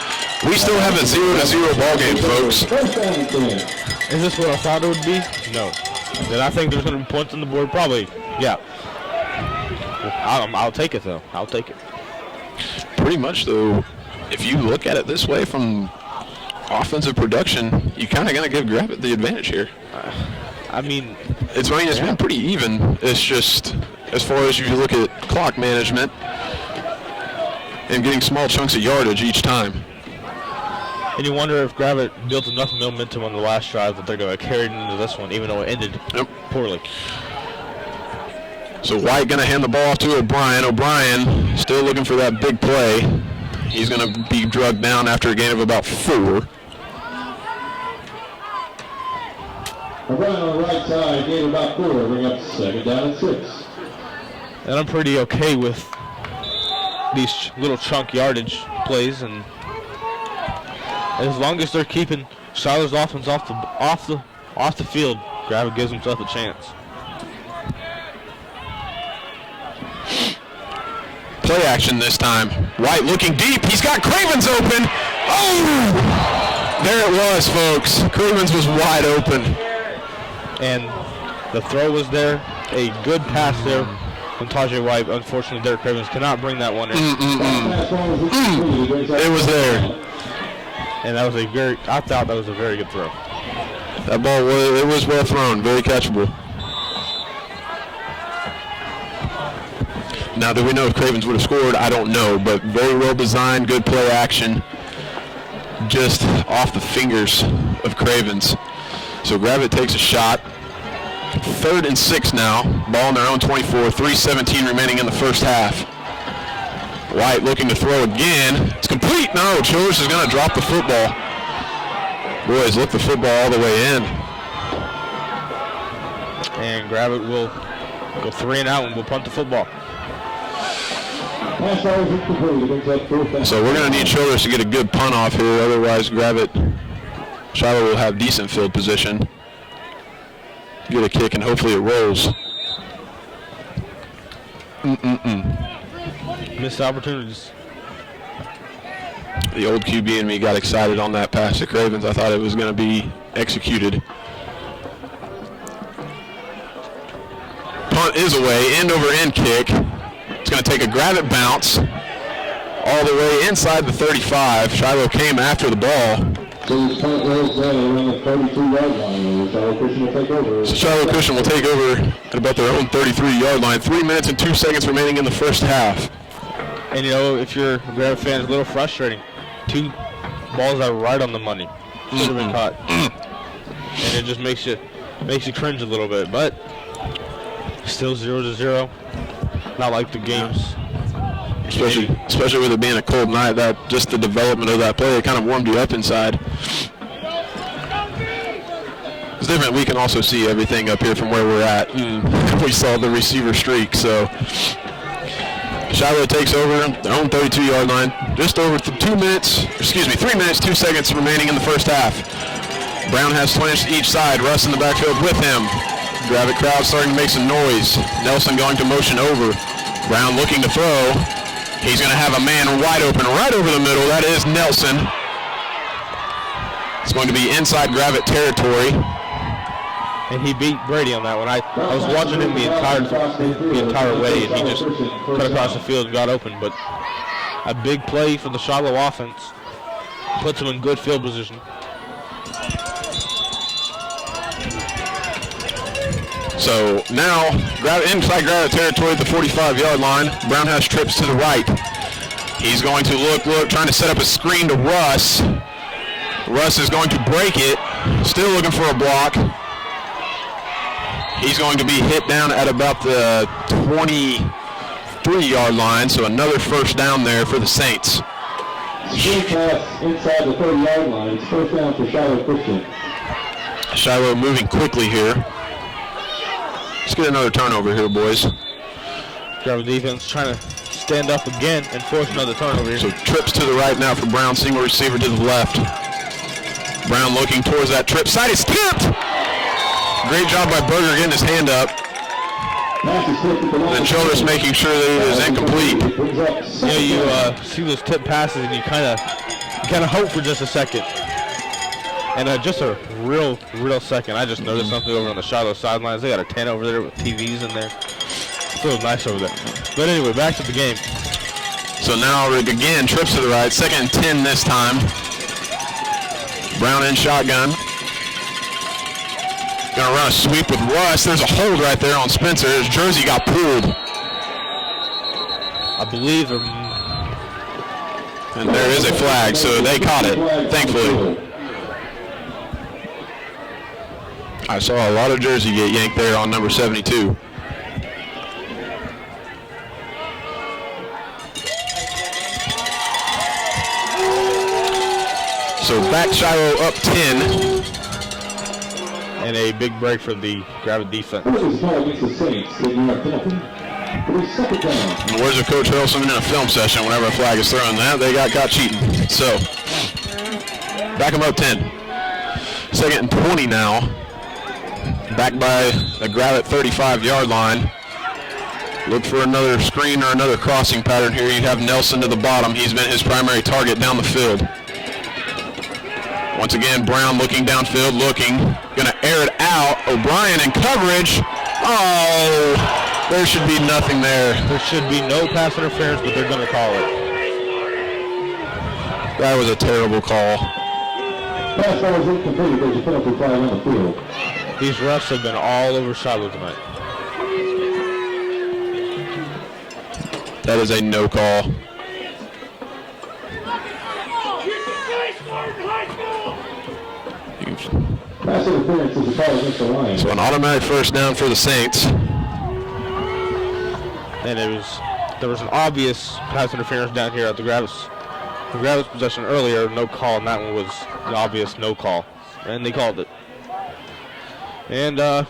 We still have a 0-0 ball game, folks. Is this what I thought it would be? No. Did I think there's going to be points on the board? Probably, yeah. I'll take it, though. I'll take it. Pretty much, though, if you look at it this way from offensive production, you kind of going to give Gravett the advantage here. It's been pretty even. It's just, as far as you look at clock management and getting small chunks of yardage each time. And you wonder if Gravett built enough momentum on the last drive that they're going to carry it into this one, even though it ended poorly. So White going to hand the ball off to O'Brien. O'Brien still looking for that big play. He's going to be drugged down after a gain of about 4. O'Brien on the right side, gain about 4. Bring up 2nd down and 6. And I'm pretty okay with these little chunk yardage plays, and as long as they're keeping Shiloh's offense off the field, Gravett gives himself a chance. Play action this time. White looking deep. He's got Cravens open. Oh! There it was, folks. Cravens was wide open. And the throw was there. A good pass there from Tajay White. Unfortunately, Derek Cravens cannot bring that one in. It was there. And that was I thought that was a very good throw. That ball was well thrown. Very catchable. Now, do we know if Cravens would have scored? I don't know, but very well designed, good play action. Just off the fingers of Cravens. So Gravett takes a shot. 3rd and 6 now. Ball on their own 24. 3:17 remaining in the first half. White looking to throw again. It's complete. No, Childress is going to drop the football. Boys, look the football all the way in. And Gravett will go 3 and out and we'll punt the football. So we're going to need Childress to get a good punt off here. Otherwise, Shiloh will have decent field position. Get a kick and hopefully it rolls. Missed opportunities. The old QB in me got excited on that pass to Cravens. I thought it was going to be executed. Punt is away, end over end kick. It's going to take a Gravett bounce all the way inside the 35. Shiloh came after the ball. So this punt rolls around the 32-yard line. Shiloh Christian will take over. So Shiloh Christian will take over at about their own 33-yard line. 3 minutes and 2 seconds remaining in the first half. And you know, if you're a Gravett fan, it's a little frustrating. 2 balls that are right on the money. Should have been caught. And it just makes you cringe a little bit. But Still 0-0. Not like the games. Especially with it being a cold night, that just the development of that play, it kind of warmed you up inside. It's different. We can also see everything up here from where we're at. We saw the receiver streak, so Shiloh takes over their own 32-yard line. Just over 3 minutes, 2 seconds remaining in the first half. Brown has 20 each side. Russ in the backfield with him. Gravett crowd starting to make some noise. Nelson going to motion over. Brown looking to throw. He's going to have a man wide open right over the middle. That is Nelson. It's going to be inside Gravett territory. And he beat Brady on that one. I was watching him the entire way, and he just cut across the field and got open. But a big play for the Shiloh offense puts him in good field position. So now, inside Gravett territory at the 45-yard line. Brown has trips to the right. He's going to look, trying to set up a screen to Russ. Russ is going to break it, still looking for a block. He's going to be hit down at about the 23-yard line, so another first down there for the Saints. Screen pass inside the 30-yard line. It's first down for Shiloh Christian. Shiloh moving quickly here. Let's get another turnover here, boys. Gravett defense trying to stand up again and force another turnover here. So trips to the right now for Brown, single receiver to the left. Brown looking towards that trip. Side is tipped! Great job by Berger getting his hand up. And Childress making sure that it is incomplete. You see those tip passes and you kind of hope for just a second. And just a real second. I just noticed something over on the Shiloh sidelines. They got a tent over there with TVs in there. Feels nice over there. But anyway, back to the game. So now again, trips to the right. 2nd and 10 this time. Brown in shotgun. Gonna run a sweep with Russ. There's a hold right there on Spencer. His jersey got pulled. I believe and there is a flag, so they caught it, thankfully. I saw a lot of jersey get yanked there on number 72. So back Shiloh up 10. And a big break for the Gravett defense. And where's the Coach Harrelson in a film session whenever a flag is thrown? That they got caught cheating. So back them up 10. 2nd and 20 now. Back by the Gravett 35-yard line. Look for another screen or another crossing pattern here. You have Nelson to the bottom. He's been his primary target down the field. Once again, Brown looking downfield, going to air it out. O'Brien in coverage. Oh, there should be nothing there. There should be no pass interference, but they're going to call it. That was a terrible call. Pass ball is incomplete. There's a penalty flag on the field. These refs have been all over Shiloh tonight. That is a no call. Pass interference is a call against the line. So an automatic first down for the Saints. And there was an obvious pass interference down here at the Gravett's possession earlier. No call, and that one was an obvious no call. And they called it. And, well,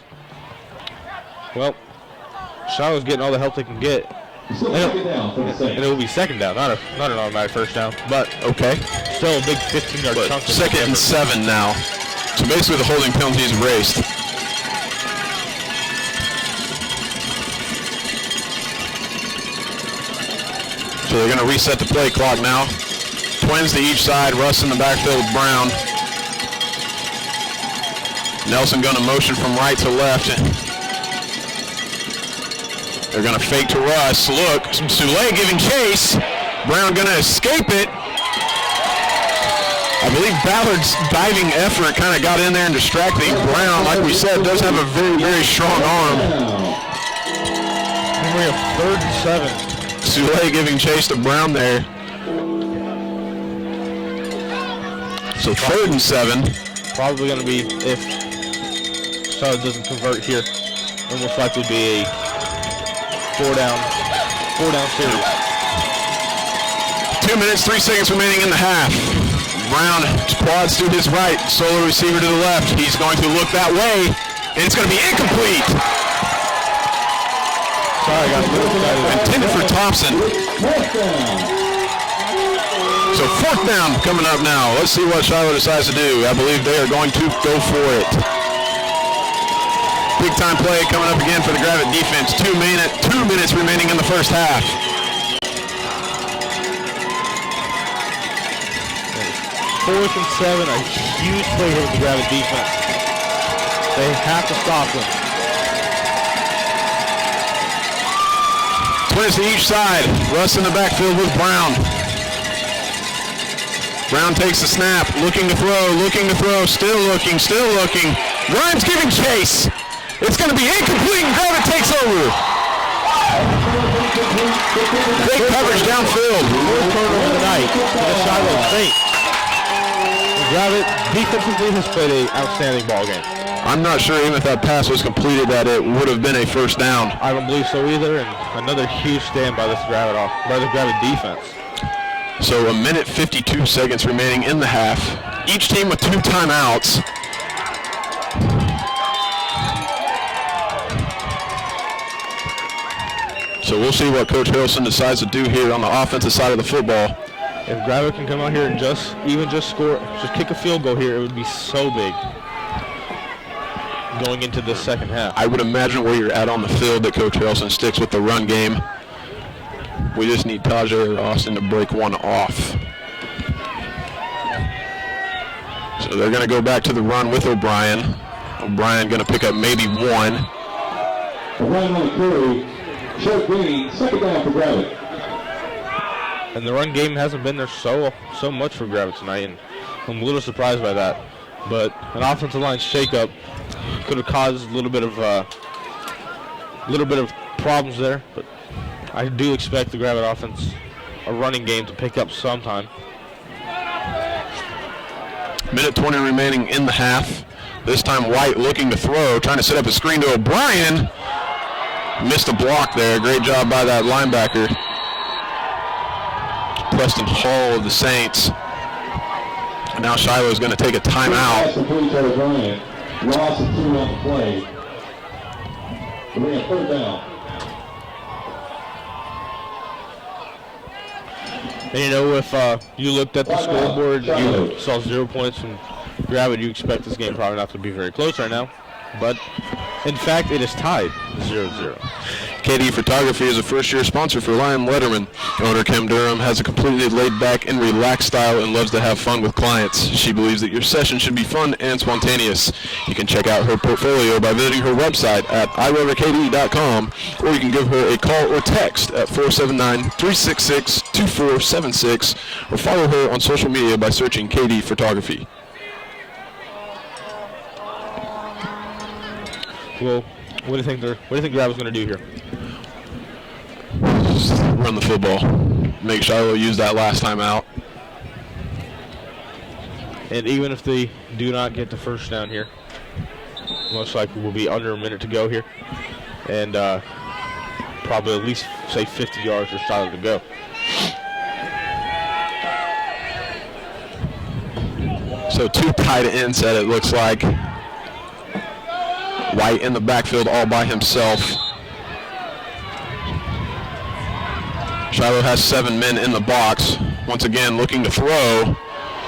Shiloh's getting all the help they can get. And it will be 2nd down, not an automatic first down, but okay. Still a big 15-yard chunk. 2nd and 7 now. So basically the holding penalty is erased. So they're going to reset the play clock now. Twins to each side. Russ in the backfield with Brown. Nelson going to motion from right to left. They're going to fake to Russ. Look, Soule giving chase. Brown going to escape it. I believe Ballard's diving effort kind of got in there and distracting Brown. Like we said, does have a very, very strong arm. And we have 3rd and 7. Soule giving chase to Brown there. So 3rd and 7. Probably going to be, if Shiloh doesn't convert here, it'll most likely be a 4-down series. 2 minutes, 3 seconds remaining in the half. Brown quads to his right, solo receiver to the left. He's going to look that way, and it's going to be incomplete. Sorry, I got a little excited. Intended for Thompson. So 4th down coming up now. Let's see what Shiloh decides to do. I believe they are going to go for it. Big time play coming up again for the Gravett defense. 2 minutes remaining in the first half. 4th and 7, a huge play here with the Gravett defense. They have to stop them. Twins to each side. Russ in the backfield with Brown. Brown takes the snap, looking to throw, still looking. Grimes giving chase. It's going to be incomplete, and Gravett takes over. Great coverage downfield. Fourth turnover of the night for the Shiloh Saints. Gravett defensively has played an outstanding ball game. I'm not sure even if that pass was completed that it would have been a first down. I don't believe so either, and another huge stand by the Gravett defense. So 1 minute 52 seconds remaining in the half. Each team with 2 timeouts. So we'll see what Coach Harrelson decides to do here on the offensive side of the football. If Gravett can come out here and just kick a field goal here, it would be so big going into the second half. I would imagine where you're at on the field that Coach Harrelson sticks with the run game. We just need Tajay or Austin to break one off. So they're going to go back to the run with O'Brien. O'Brien going to pick up maybe 1. O'Brien on the carry. Short gain, 2nd down for Gravett. And the run game hasn't been there so much for Gravett tonight, and I'm a little surprised by that. But an offensive line shakeup could have caused a little bit of problems there. But I do expect the Gravett offense, a running game, to pick up sometime. Minute 20 remaining in the half. This time White looking to throw, trying to set up a screen to O'Brien. Missed a block there. Great job by that linebacker. Preston Hall of the Saints. And now Shiloh is going to take a timeout. Loss of 2 on the play. We're going to 3rd down. And you know, if you looked at the scoreboard, you saw 0 points from Gravett, you expect this game probably not to be very close right now. But in fact, it is tied 0-0. KD Photography is a first-year sponsor for Lion Letterman. Owner Kim Durham has a completely laid-back and relaxed style and loves to have fun with clients. She believes that your session should be fun and spontaneous. You can check out her portfolio by visiting her website at iweatherkd.com, or you can give her a call or text at 479-366-2476, or follow her on social media by searching KD Photography. Well, what do you think Gravett's going to do here? Run the football. Make Shiloh use that last time out. And even if they do not get the first down here, most likely will be under a minute to go here, and probably at least say 50 yards for Shiloh to go. So 2 tight ends that it looks like. White in the backfield all by himself. Shiloh has 7 men in the box. Once again, looking to throw.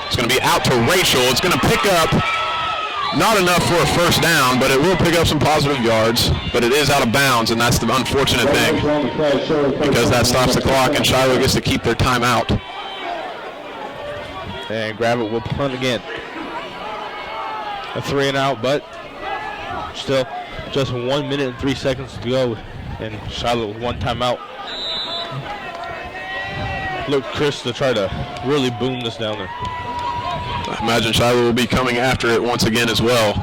It's going to be out to Rachel. It's going to pick up not enough for a first down, but it will pick up some positive yards. But it is out of bounds, and that's the unfortunate thing, because that stops the clock, and Shiloh gets to keep their timeout. And Gravett will punt again. A 3-and-out, but still just 1 minute and 3 seconds to go, and Shiloh with 1 timeout. Look, Chris, to try to really boom this down there. I imagine Shiloh will be coming after it once again as well.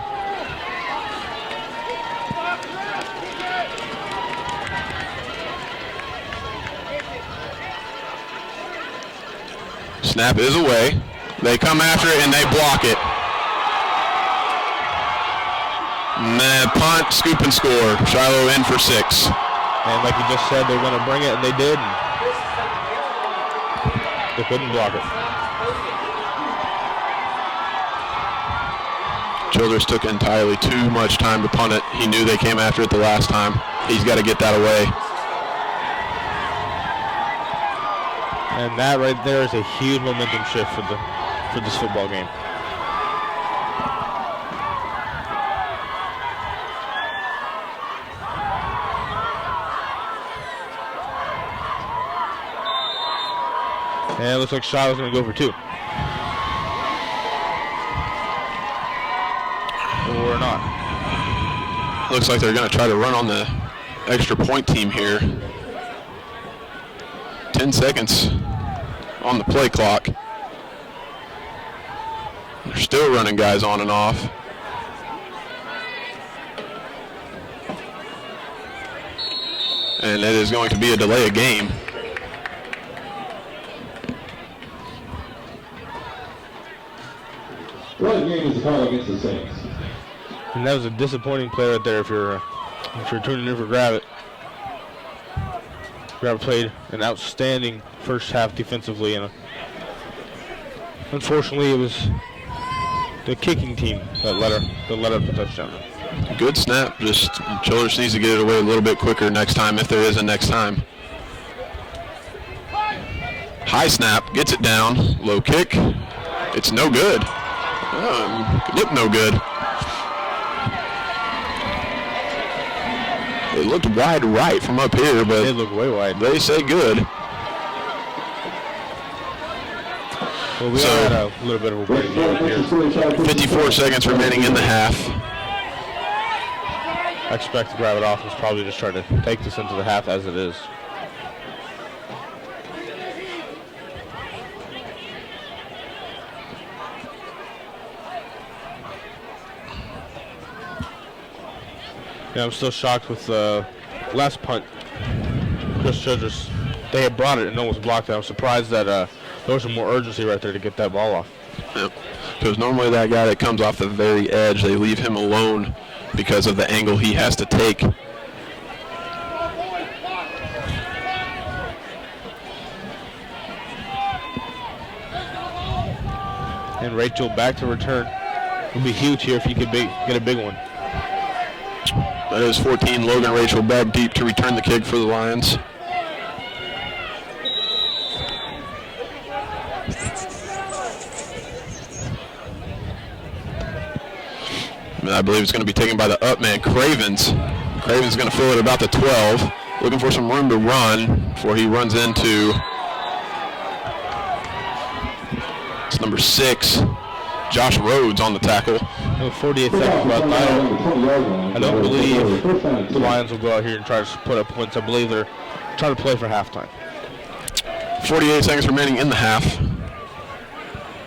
Snap is away. They come after it and they block it. And then punt, scoop, and score. Shiloh in for 6. And like you just said, they're going to bring it, and they did. They couldn't block it. Childress took entirely too much time to punt it. He knew they came after it the last time. He's got to get that away. And that right there is a huge momentum shift for this football game. And it looks like Shiloh's going to go for 2. Or not. Looks like they're going to try to run on the extra point team here. 10 seconds on the play clock. They're still running guys on and off. And it is going to be a delay of game. Delay game is a call against the Saints. And that was a disappointing play right there if you're tuning in for Gravett. Gravett played an outstanding first half defensively, and unfortunately it was the kicking team that led up the touchdown. Good snap. Just Childress needs to get it away a little bit quicker next time, if there is a next time. High snap, gets it down. Low kick. It's no good. Looked no good. It looked wide right from up here, but it looked way wide. They say good. Well, we had a little bit of a break here. 54 seconds remaining in the half. I expect the Gravett offense probably just try to take this into the half as it is. Yeah, I'm still shocked with the last punt. Chris Childress, they had brought it and almost blocked it. I'm surprised that there was some more urgency right there to get that ball off. Yep. Because normally that guy that comes off the very edge, they leave him alone because of the angle he has to take. And Rachel back to return. It would be huge here if you could get a big one. That is 14. Logan Rachel back deep to return the kick for the Lions. I believe it's going to be taken by the up man, Cravens. Cravens going to fill it about the 12. Looking for some room to run before he runs into, it's number 6, Josh Rhodes on the tackle. 48 seconds left. I don't believe the Lions will go out here and try to put up points. I believe they're trying to play for halftime. 48 seconds remaining in the half.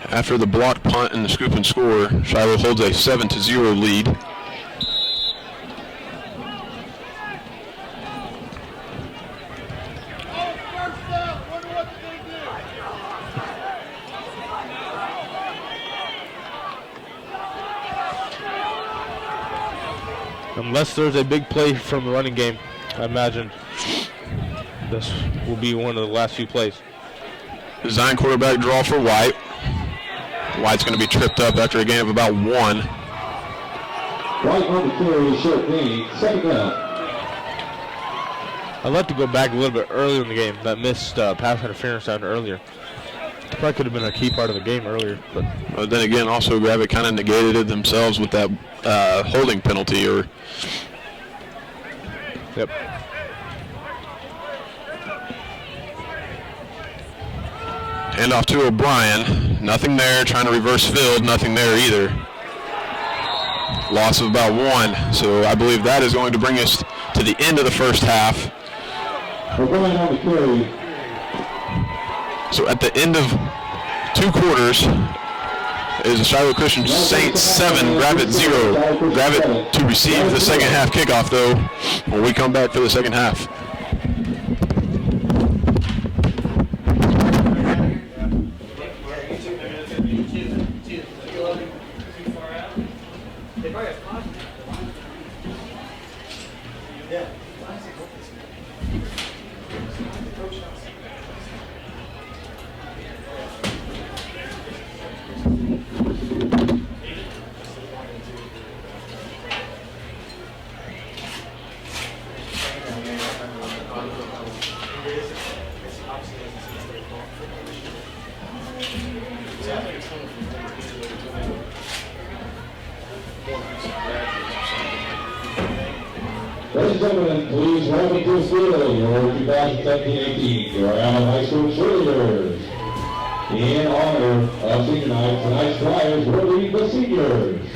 After the blocked punt and the scoop and score, Shiloh holds a 7-0 lead. Unless there's a big play from the running game, I imagine this will be one of the last few plays. Design quarterback draw for White. White's going to be tripped up after a gain of about 1. White on the carry, short gain, second down. I'd like to go back a little bit earlier in the game. That missed pass interference down earlier. Probably could have been a key part of the game earlier. But then again, also Gravett kind of negated it themselves with that holding penalty. Yep. Handoff to O'Brien. Nothing there. Trying to reverse field. Nothing there either. Loss of about 1. So I believe that is going to bring us to the end of the first half. O'Brien on the carry. So at the end of 2 quarters, it is the Shiloh Christian Saints 7, Gravett 0. Gravett to receive the second half kickoff, though, when we come back for the second half. and gentlemen, please welcome to the field your 2017-18 Gravette High School cheerleaders. In honor of senior night, tonight's flyers will be the seniors.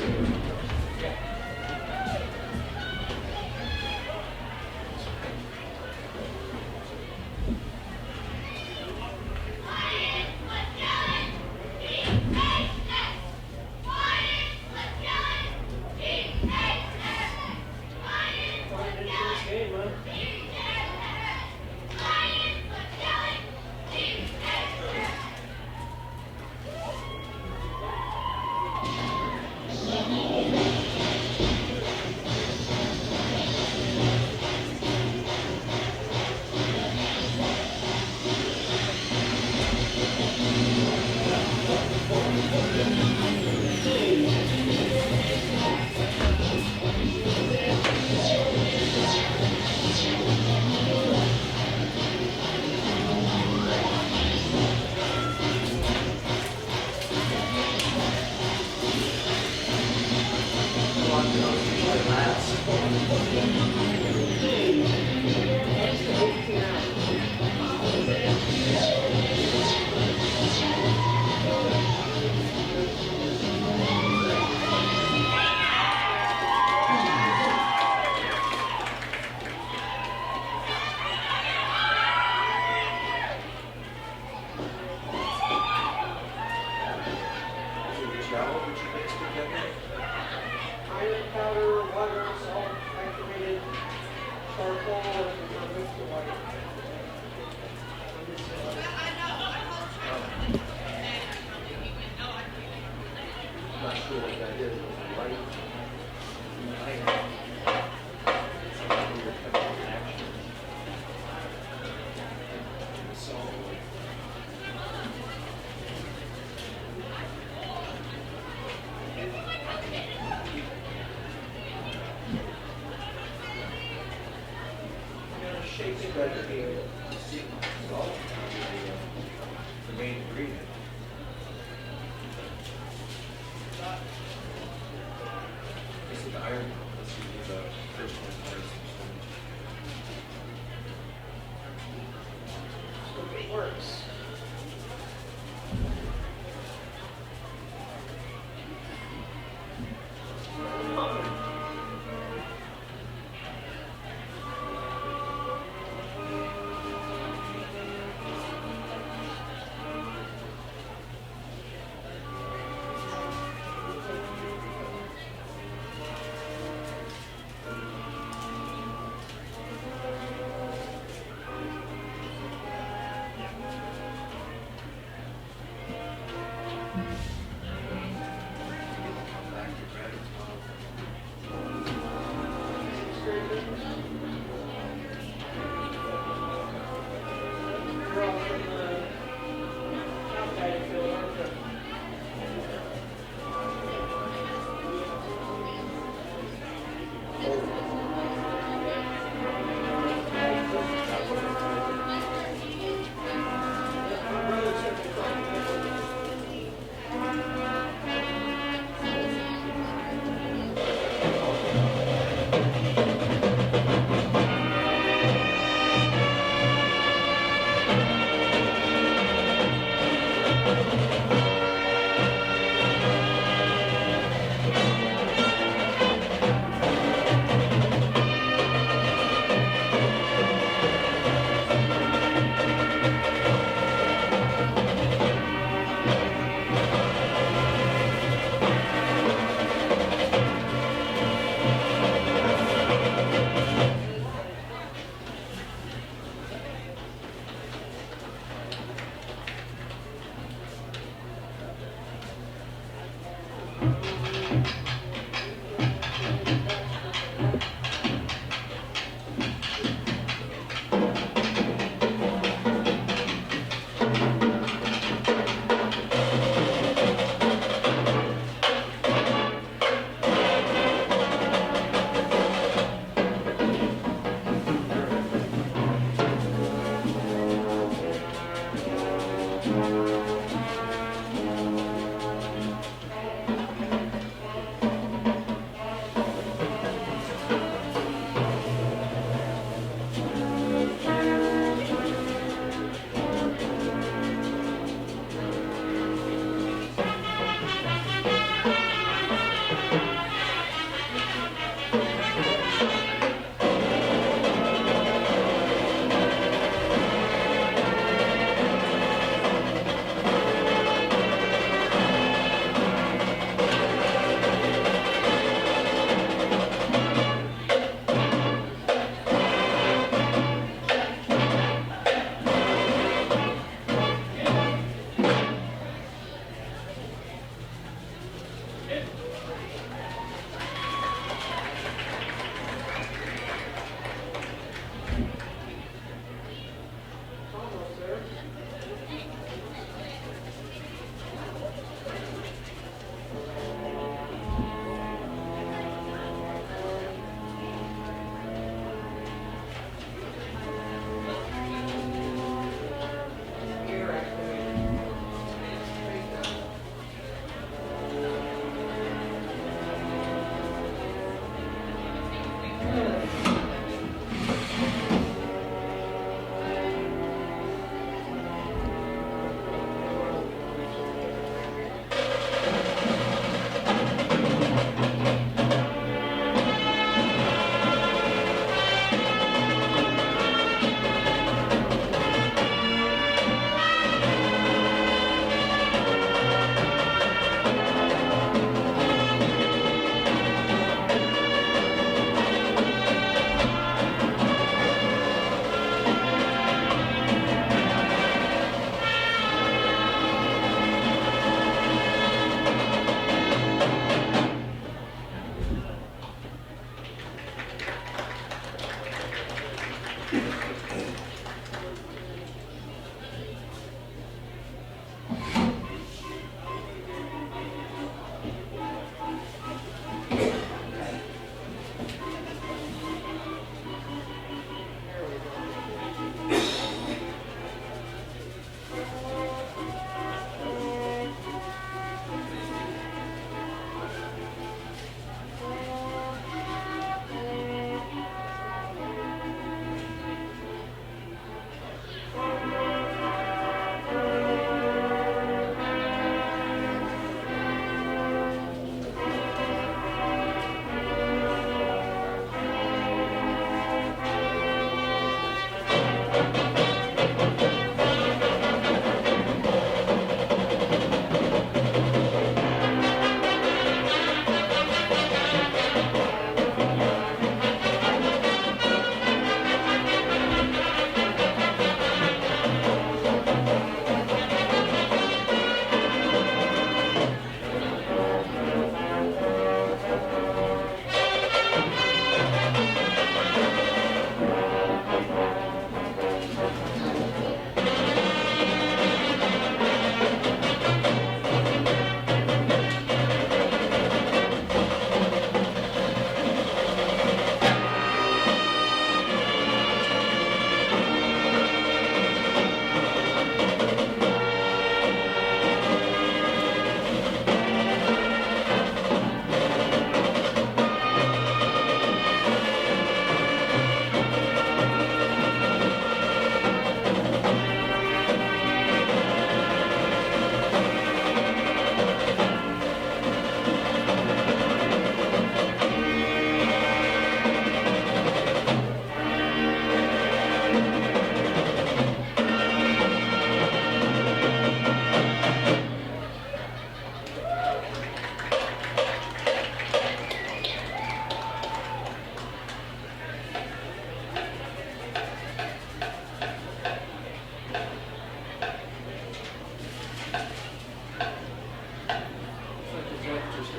The main ingredient. This is the iron. This is the first one. So it works.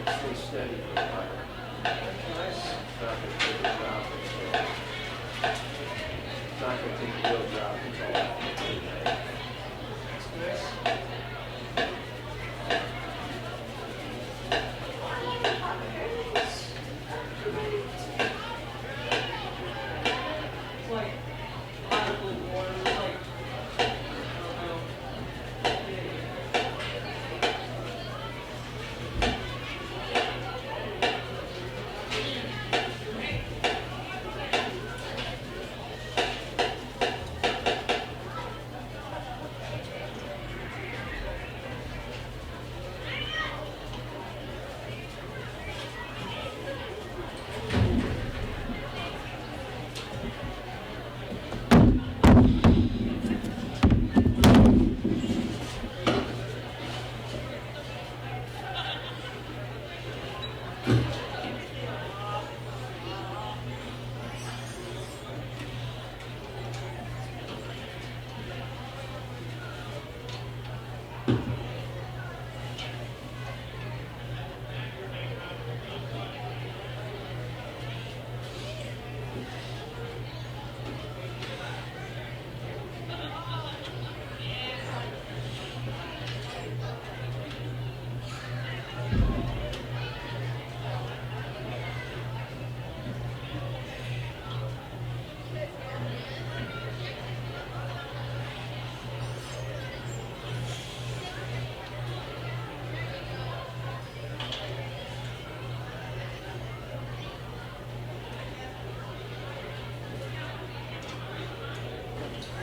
stay steady for a while. Nice. Not going to take a drop until. Not going to take a real drop until. That's nice.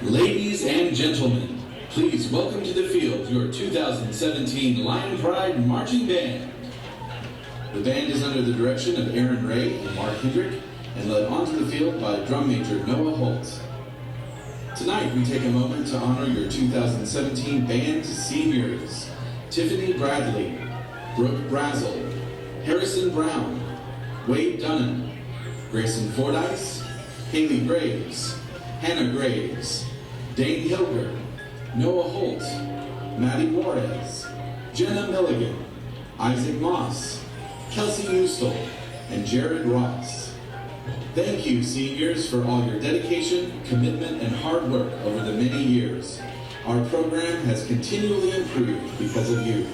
Ladies and gentlemen, please welcome to the field your 2017 Lion Pride Marching Band. The band is under the direction of Aaron Ray and Mark Hendrick and led onto the field by drum major Noah Holt. Tonight we take a moment to honor your 2017 band seniors: Tiffany Bradley, Brooke Brazel, Harrison Brown, Wade Dunnan, Grayson Fordyce, Haley Graves, Hannah Graves, Dane Hilger, Noah Holt, Maddie Juarez, Jenna Milligan, Isaac Moss, Kelsey Eustel, and Jared Ross. Thank you, seniors, for all your dedication, commitment, and hard work over the many years. Our program has continually improved because of you.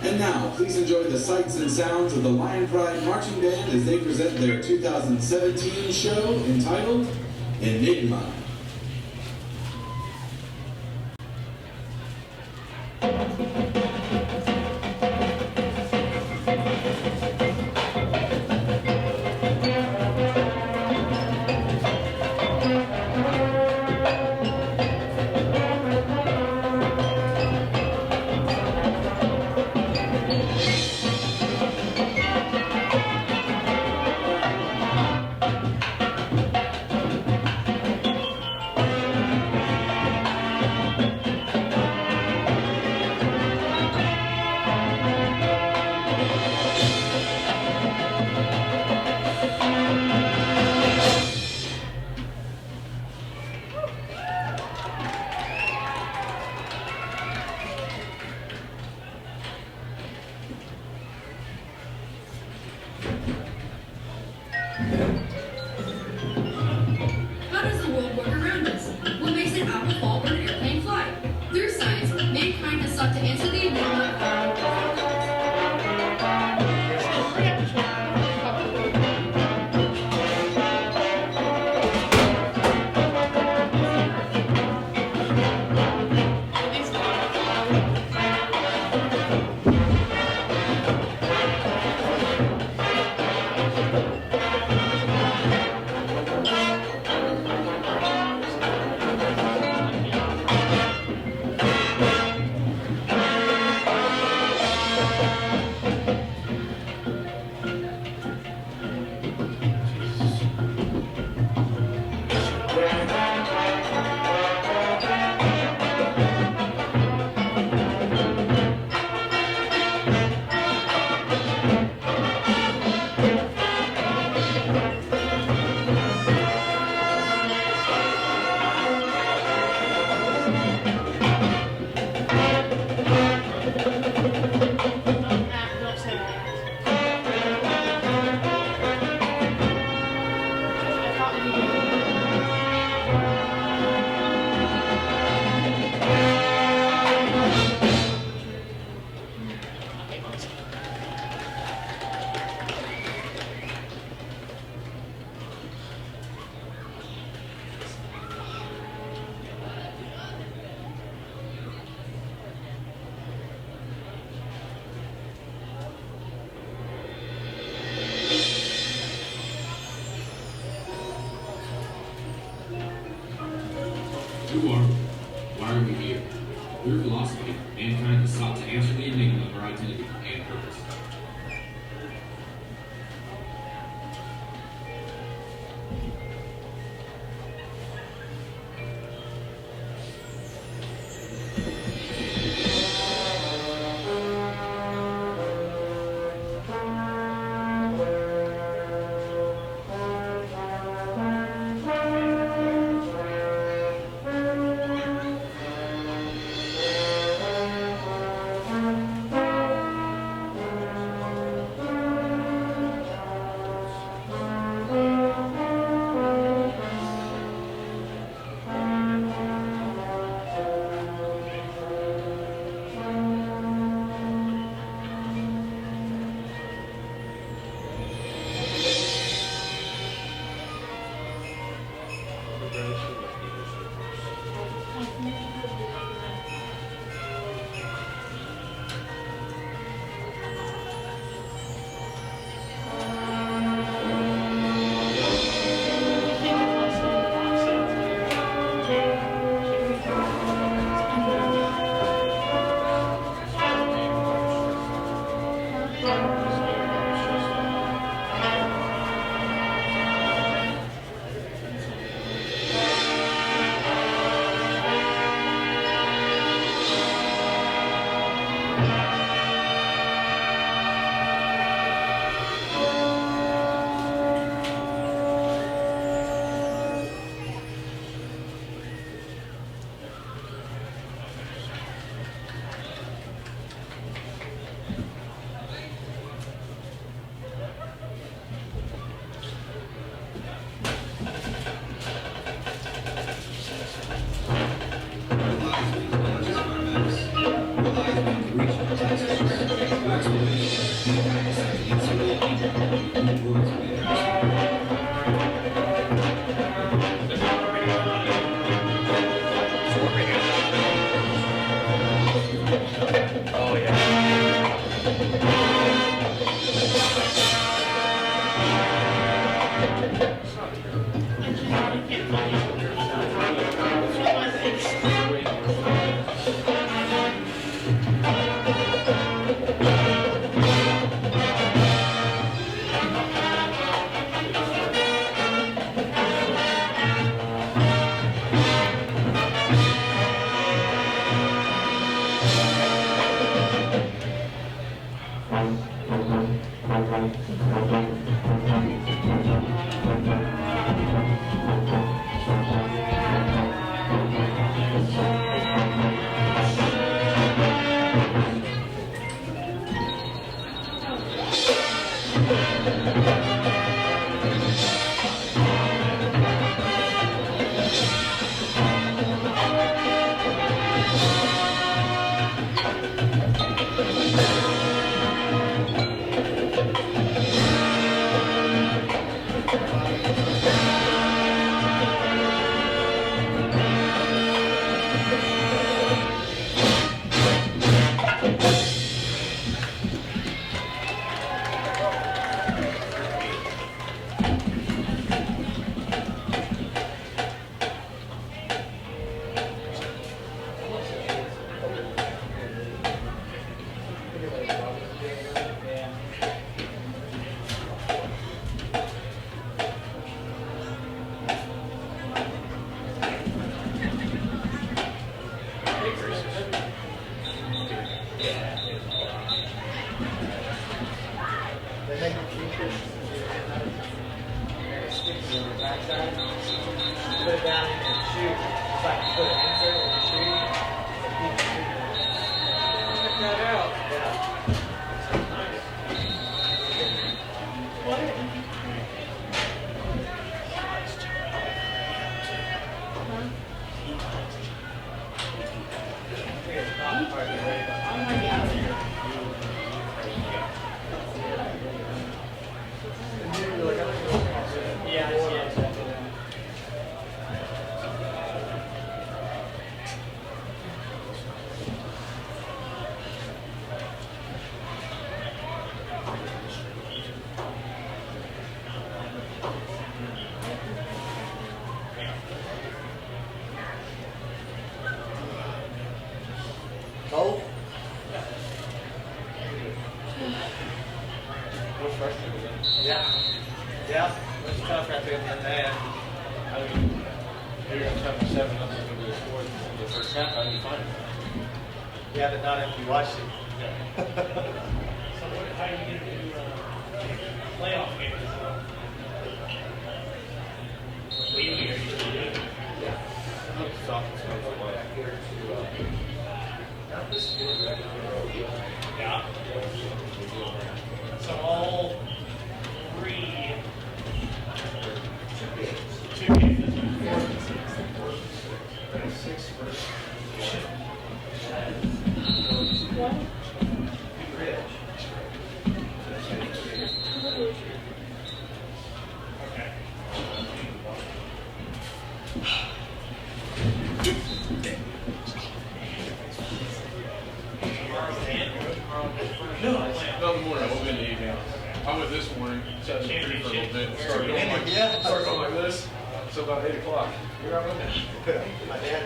And now, please enjoy the sights and sounds of the Lion Pride Marching Band as they present their 2017 show entitled Enigma. How does the world work around us? What makes it apple fall when an airplane fly? Through science, mankind has sought to answer the enigma. Who are we? Why are we here? Through philosophy, mankind has sought to answer the enigma of our identity and purpose. Yeah. Yeah. It's tough right there at the end. I mean, you're going to try for 7 nothing to the score in the first half. I'd be fine. Yeah, but not if you watched it. So how are you going to do playoff games? Yeah. So all 3, 2 games. 6 first. Okay. No, not in the morning. I won't be in the evening. I went this morning, set the tree for a little bit. Started going like this. So about 8 o'clock. You're out with it. My dad.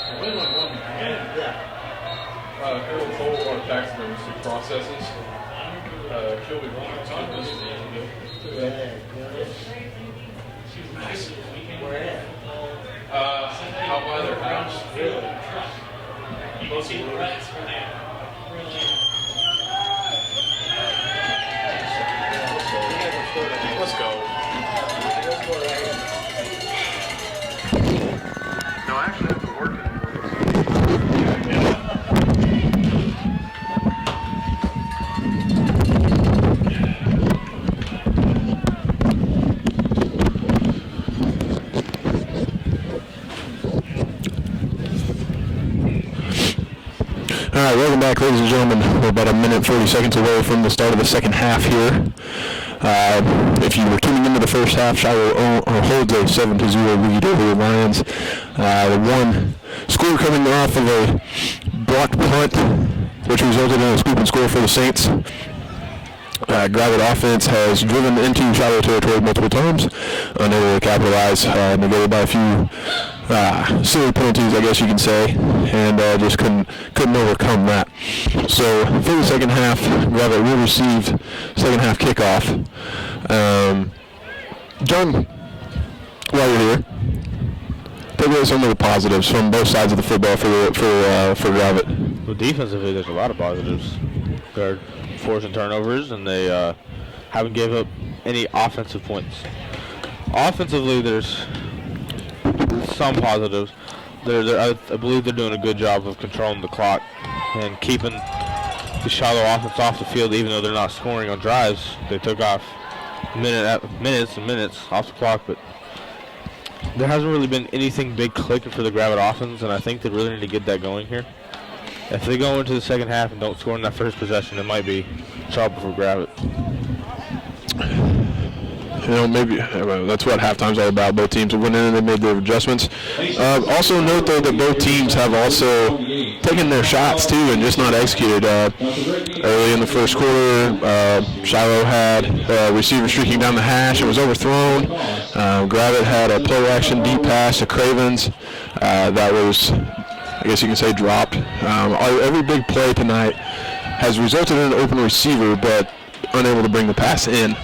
I went like one weekend. Yeah. Harold Cole on tax emergency processes. Kilby Ron time this Where at? out by their house. You can see the ruts from there. Let's go. No, I actually have to work All right, welcome back, ladies and gentlemen. We're about a minute 40 seconds away from the start of the second half here. If you were tuning into the first half, Shiloh holds a 7-0 lead over the Lions. The one score coming off of a blocked punt, which resulted in a scoop and score for the Saints. Gravett offense has driven into Shiloh territory multiple times, unable to capitalize, negated by a few silly penalties, I guess you can say, and just couldn't overcome that. So for the second half, Gravett will receive second half kickoff. John, while you're here, take away some of the positives from both sides of the football for Gravett. Well, defensively, there's a lot of positives. They're forcing turnovers, and they haven't gave up any offensive points. Offensively, there's some positives. I believe they're doing a good job of controlling the clock and keeping the Shiloh offense off the field, even though they're not scoring on drives. They took off minutes and minutes off the clock, but there hasn't really been anything big clicking for the Gravett offense, and I think they really need to get that going here. If they go into the second half and don't score in that first possession, it might be trouble for Gravett. You know, maybe that's what halftime's all about. Both teams have went in and they made their adjustments. Also note, though, that both teams have also taken their shots, too, and just not executed. Early in the first quarter, Shiloh had a receiver streaking down the hash and was overthrown. Gravett had a play-action deep pass to Cravens that was, I guess you can say, dropped. Every big play tonight has resulted in an open receiver, but unable to bring the pass in.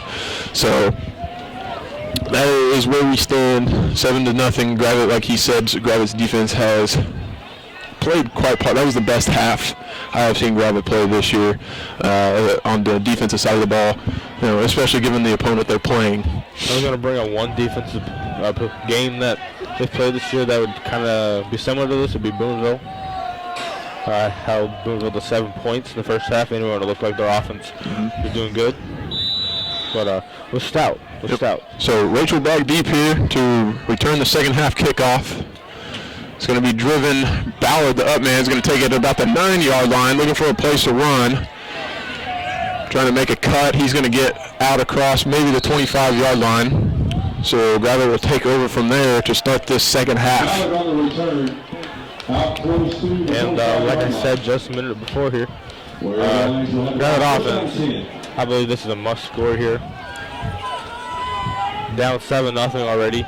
So that is where we stand, 7-0. Gravett, like he said, Gravett's defense has played quite part. That was the best half I have seen Gravett play this year on the defensive side of the ball. You know, especially given the opponent they're playing. I was going to bring up one defensive game that they played this year that would kind of be similar to this. Would be Boonville. Held Boonville to 7 points in the first half. Anyone to look like their offense was doing good, but was stout. So Rachel back deep here to return the second half kickoff. It's going to be driven. Ballard, the up man, is going to take it about the 9-yard line, looking for a place to run. Trying to make a cut. He's going to get out across maybe the 25-yard line. So Gravett will take over from there to start this second half. And like I said just a minute before here, Gravett offense, I believe this is a must score here. Down 7-0 already.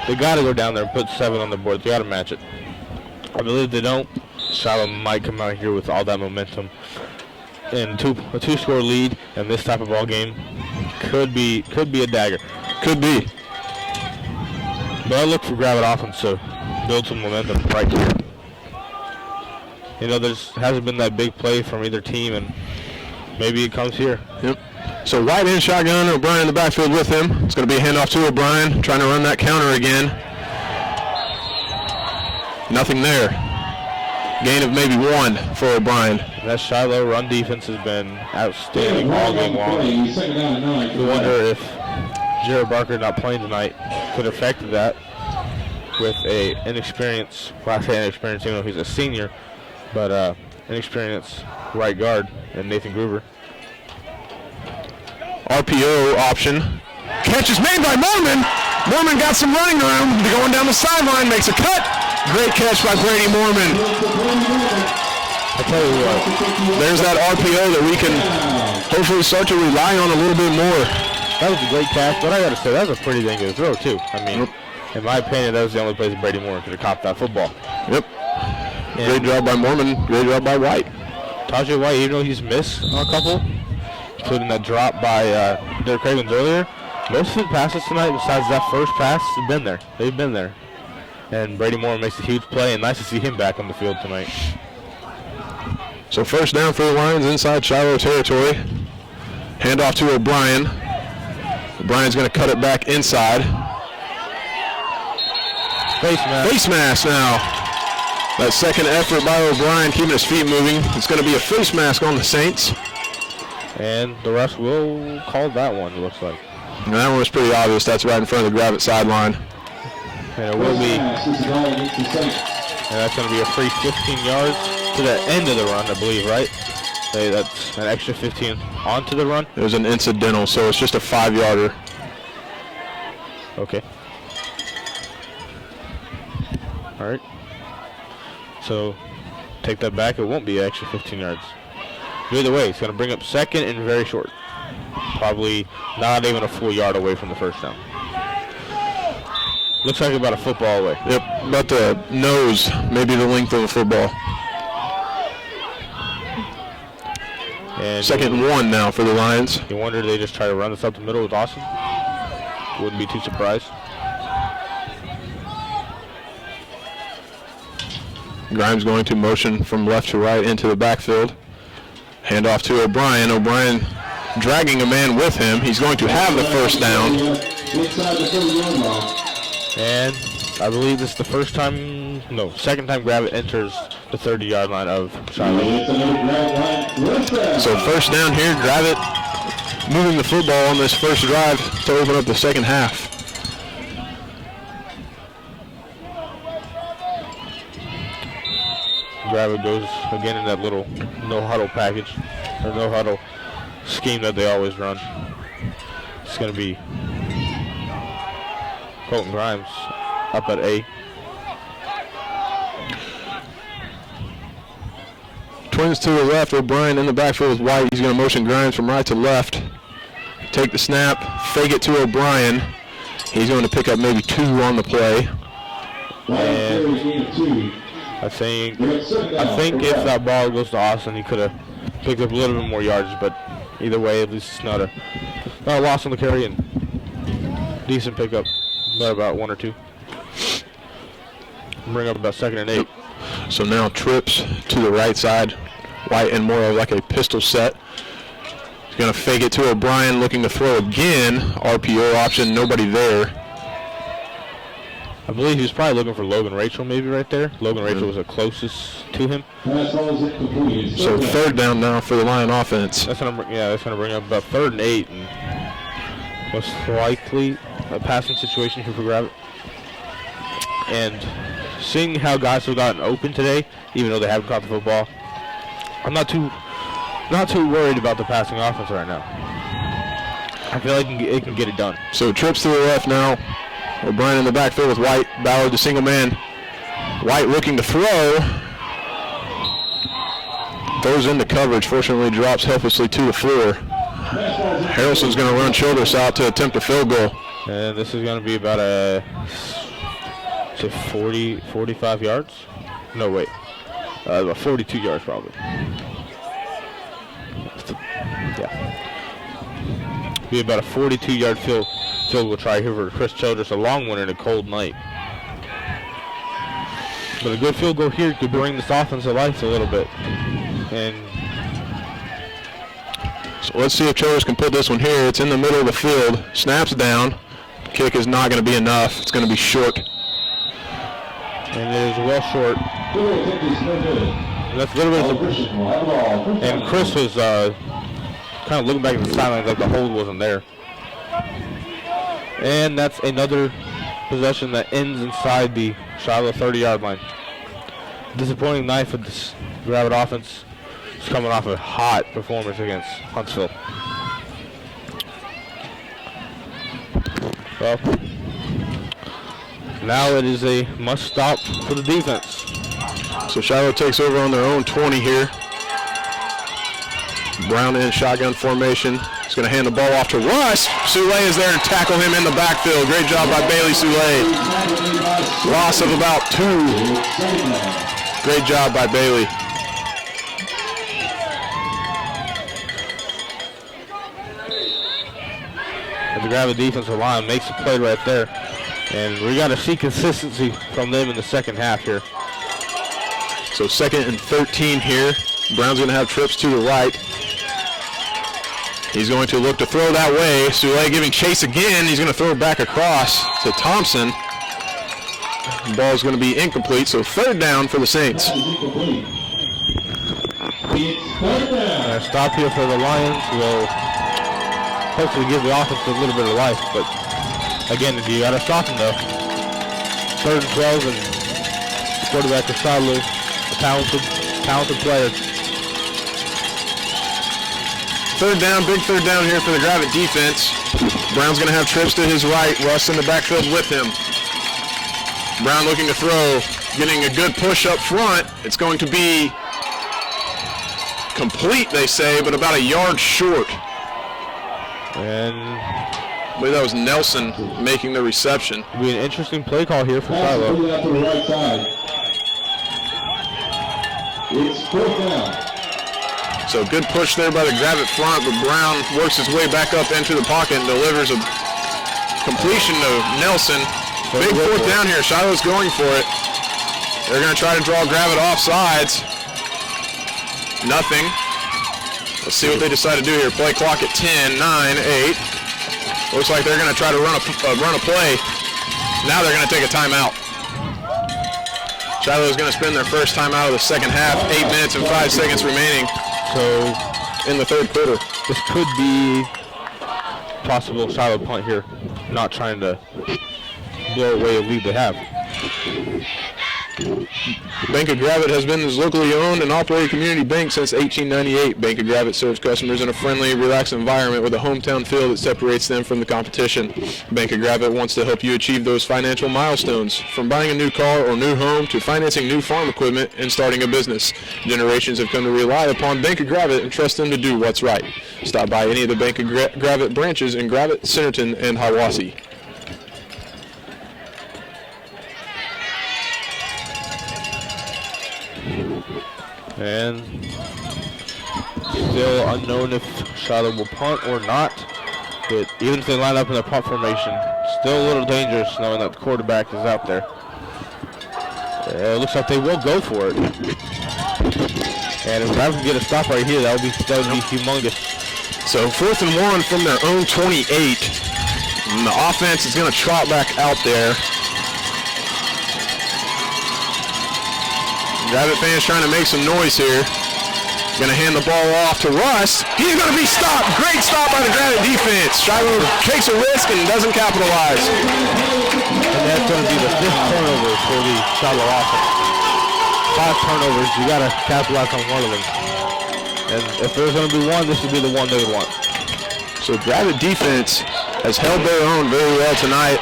They got to go down there and put 7 on the board. They got to match it. I believe they don't. Shiloh might come out here with all that momentum. And a two-score lead in this type of ball game could be a dagger. Could be. But I look for Gravett offense to build some momentum right here. You know, there hasn't been that big play from either team, and maybe it comes here. Yep. So White in shotgun, O'Brien in the backfield with him. It's going to be a handoff to O'Brien, trying to run that counter again. Nothing there. Gain of maybe 1 for O'Brien. That Shiloh run defense has been outstanding all game long. You wonder if Jared Barker not playing tonight could have affected that with a inexperienced, well, I say inexperienced, even though he's a senior, but inexperienced right guard in Nathan Gruber. RPO option. Catch is made by Mormon. Mormon got some running room. Going down the sideline, makes a cut. Great catch by Brady Mormon. I tell you what, there's that RPO that we can hopefully start to rely on a little bit more. that was a great catch, but I got to say, that was a pretty dang good throw, too. I mean, in my opinion, that was the only place that Brady Mormon could have copped that football. Yep. And great job by Mormon. Great job by White. Tajay White, even though he's missed a couple, including that drop by Derek Cravens earlier, most of his passes tonight, besides that first pass, have been there. They've been there. And Brady Moore makes a huge play, and nice to see him back on the field tonight. So first down for the Lions inside Shiloh territory. Handoff to O'Brien. O'Brien's going to cut it back inside. Face mask. Face mask now. That second effort by O'Brien, keeping his feet moving. It's going to be a face mask on the Saints. And the refs will call that one, it looks like. And that one was pretty obvious. That's right in front of the Gravett sideline. And it will be, and that's going to be a free 15 yards to the end of the run, I believe, right? That's an extra 15 onto the run. It was an incidental, so it's just a 5-yarder. Okay. All right. So take that back. It won't be an extra 15 yards. Either way, it's going to bring up second and very short. Probably not even a full yard away from the first down. Looks like about a football away. Yep, about the nose, maybe the length of a football. And second and 1 now for the Lions. You wonder if they just try to run this up the middle with Austin? Wouldn't be too surprised. Grimes going to motion from left to right into the backfield. Handoff to O'Brien. O'Brien dragging a man with him. He's going to have the first down. And I believe this is the second time Gravett enters the 30-yard line of Shiloh. So first down here, Gravett moving the football on this first drive to open up the second half. Gravett goes again in that little no-huddle package, or no-huddle scheme that they always run. It's going to be Colton Grimes up at A. Twins to the left, O'Brien in the backfield with White. He's going to motion Grimes from right to left. Take the snap, fake it to O'Brien. He's going to pick up maybe 2 on the play. And I think if that ball goes to Austin, he could have picked up a little bit more yards, but either way, at least it's not a loss on the carry and decent pickup. About 1 or 2. Bring up about second and 8. So now trips to the right side. White and more like a pistol set. He's going to fake it to O'Brien, looking to throw again. RPO option, nobody there. I believe he was probably looking for Logan Rachel maybe right there. Logan Rachel was the closest to him. So third down now for the Lion offense. That's going to bring up about 3rd and 8. And most likely a passing situation here for Gravett. And seeing how guys have gotten open today, even though they haven't caught the football, I'm not too worried about the passing offense right now. I feel like it can get it done. So trips to the left now. O'Brien in the backfield with White. Ballard to single man. White looking to throw. Throws into coverage. Fortunately drops helplessly to the floor. Harrelson's going to run shoulders out to attempt a field goal. And this is going to be about 45 yards. No, wait. About 42 yards probably. Yeah. Be about a 42-yard field goal try here for Chris Childress, a long one in a cold night. But a good field goal here could bring this offense to life a little bit. And so let's see if Childress can put this one here. It's in the middle of the field. Snaps down. Kick is not going to be enough. It's going to be short. And it is well short. And that's a little bit of and Chris was kind of looking back at the sidelines like the hold wasn't there. And that's another possession that ends inside the Shiloh 30-yard line. Disappointing night for this Gravett offense. It's coming off a hot performance against Huntsville. Well, now it is a must stop for the defense. So Shiloh takes over on their own 20 here. Brown in shotgun formation. He's going to hand the ball off to Russ. Soule is there to tackle him in the backfield. Great job by Bailey Soule. Loss of about 2. Great job by Bailey. And the Gravett defensive line makes a play right there. And we got to see consistency from them in the second half here. So 2nd and 13 here. Brown's going to have trips to the right. He's going to look to throw that way. Soule giving chase again. He's going to throw it back across to Thompson. The ball is going to be incomplete, so 3rd down for the Saints. A stop here for the Lions will hopefully give the offense a little bit of life, but again, you got to stop them though. 3rd and 12, and the quarterback is Shiloh, a talented player. 3rd down, big 3rd down here for the Gravett defense. Brown's going to have trips to his right. Russ in the backfield with him. Brown looking to throw, getting a good push up front. It's going to be complete, they say, but about a yard short. And I believe that was Nelson making the reception. It'll be an interesting play call here for Shiloh. To the right side. It's 4th down. So good push there by the Gravett front, but Brown works his way back up into the pocket and delivers a completion to Nelson. Big 4th down here. Shiloh's going for it. They're going to try to draw Gravett off sides. Nothing. Let's see what they decide to do here. Play clock at 10, 9, 8. Looks like they're going to try to run a play. Now they're going to take a timeout. Shiloh is going to spend their first timeout of the second half. 8 minutes and 5 seconds remaining. So in the 3rd quarter. This could be possible Shiloh punt here. Not trying to blow away a lead they have. Bank of Gravett has been this locally owned and operated community bank since 1898. Bank of Gravett serves customers in a friendly, relaxed environment with a hometown feel that separates them from the competition. Bank of Gravett wants to help you achieve those financial milestones, from buying a new car or new home to financing new farm equipment and starting a business. Generations have come to rely upon Bank of Gravett and trust them to do what's right. Stop by any of the Bank of Gravett branches in Gravett, Centerton, and Hiwassee. And still unknown if Shiloh will punt or not. But even if they line up in their punt formation, still a little dangerous knowing that the quarterback is out there. It looks like they will go for it. And if Gravett can get a stop right here, that would be humongous. So 4th and 1 from their own 28. And the offense is going to trot back out there. Gravett fans trying to make some noise here. Going to hand the ball off to Russ. He's going to be stopped. Great stop by the Gravett defense. Shiloh takes a risk and doesn't capitalize. And that's going to be the 5th turnover for the Shiloh offense. 5 turnovers. You got to capitalize on one of them. And if there's going to be one, this would be the one they would want. So Gravett defense has held their own very well tonight.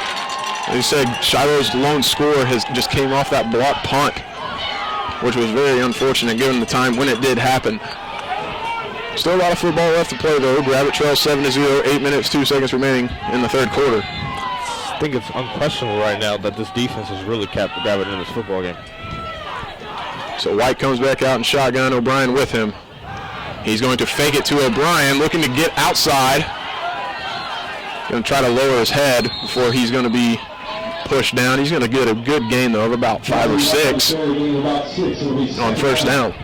As you said, Shiloh's lone score just came off that block punt, which was very unfortunate given the time when it did happen. Still a lot of football left to play though. Gravett trails 7-0, 8 minutes, 2 seconds remaining in the 3rd quarter. I think it's unquestionable right now that this defense has really kept Gravett in this football game. So White comes back out in shotgun, O'Brien with him. He's going to fake it to O'Brien, looking to get outside. Going to try to lower his head before he's going to be pushed down. He's going to get a good gain, though, of about 5 or 6 on first down.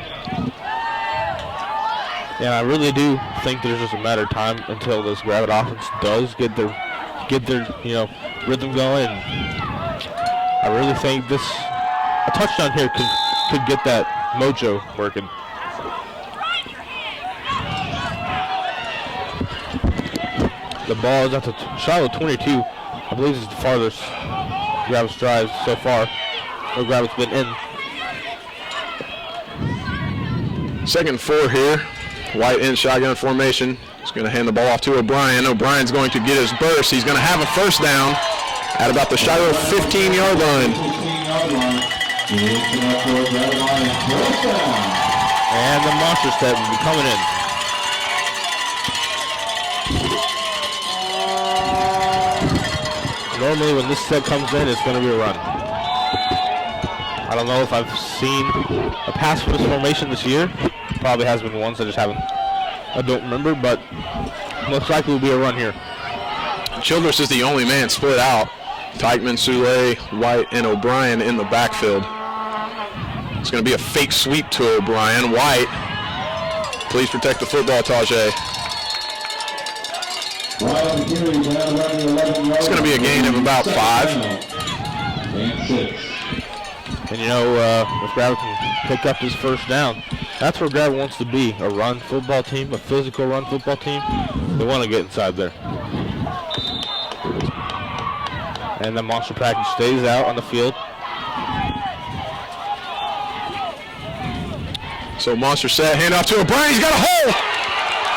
Yeah, I really do think there's just a matter of time until this Gravett offense does get their rhythm going. And I really think a touchdown here could get that mojo working. The ball is at the Shiloh 22. I believe this is the farthest Gravett's drive so far. Or Gravett's been in. 2nd and 4 here. White in shotgun formation. He's going to hand the ball off to O'Brien. O'Brien's going to get his burst. He's going to have a first down at about the Shiloh 15-yard line. And the monster step will be coming in. Normally when this set comes in, it's going to be a run. I don't know if I've seen a pass for this formation this year. Probably has been once, I don't remember, but most likely will be a run here. Childress is the only man split out. Teichman, Soule, White, and O'Brien in the backfield. It's going to be a fake sweep to O'Brien. White, please protect the football, Tajay. It's going to be a gain of about 5. And if Gravett can pick up his first down, that's where Gravett wants to be, a run football team, a physical run football team. They want to get inside there. And the monster package stays out on the field. So monster set, hand off to O'Brien. He's got a hole.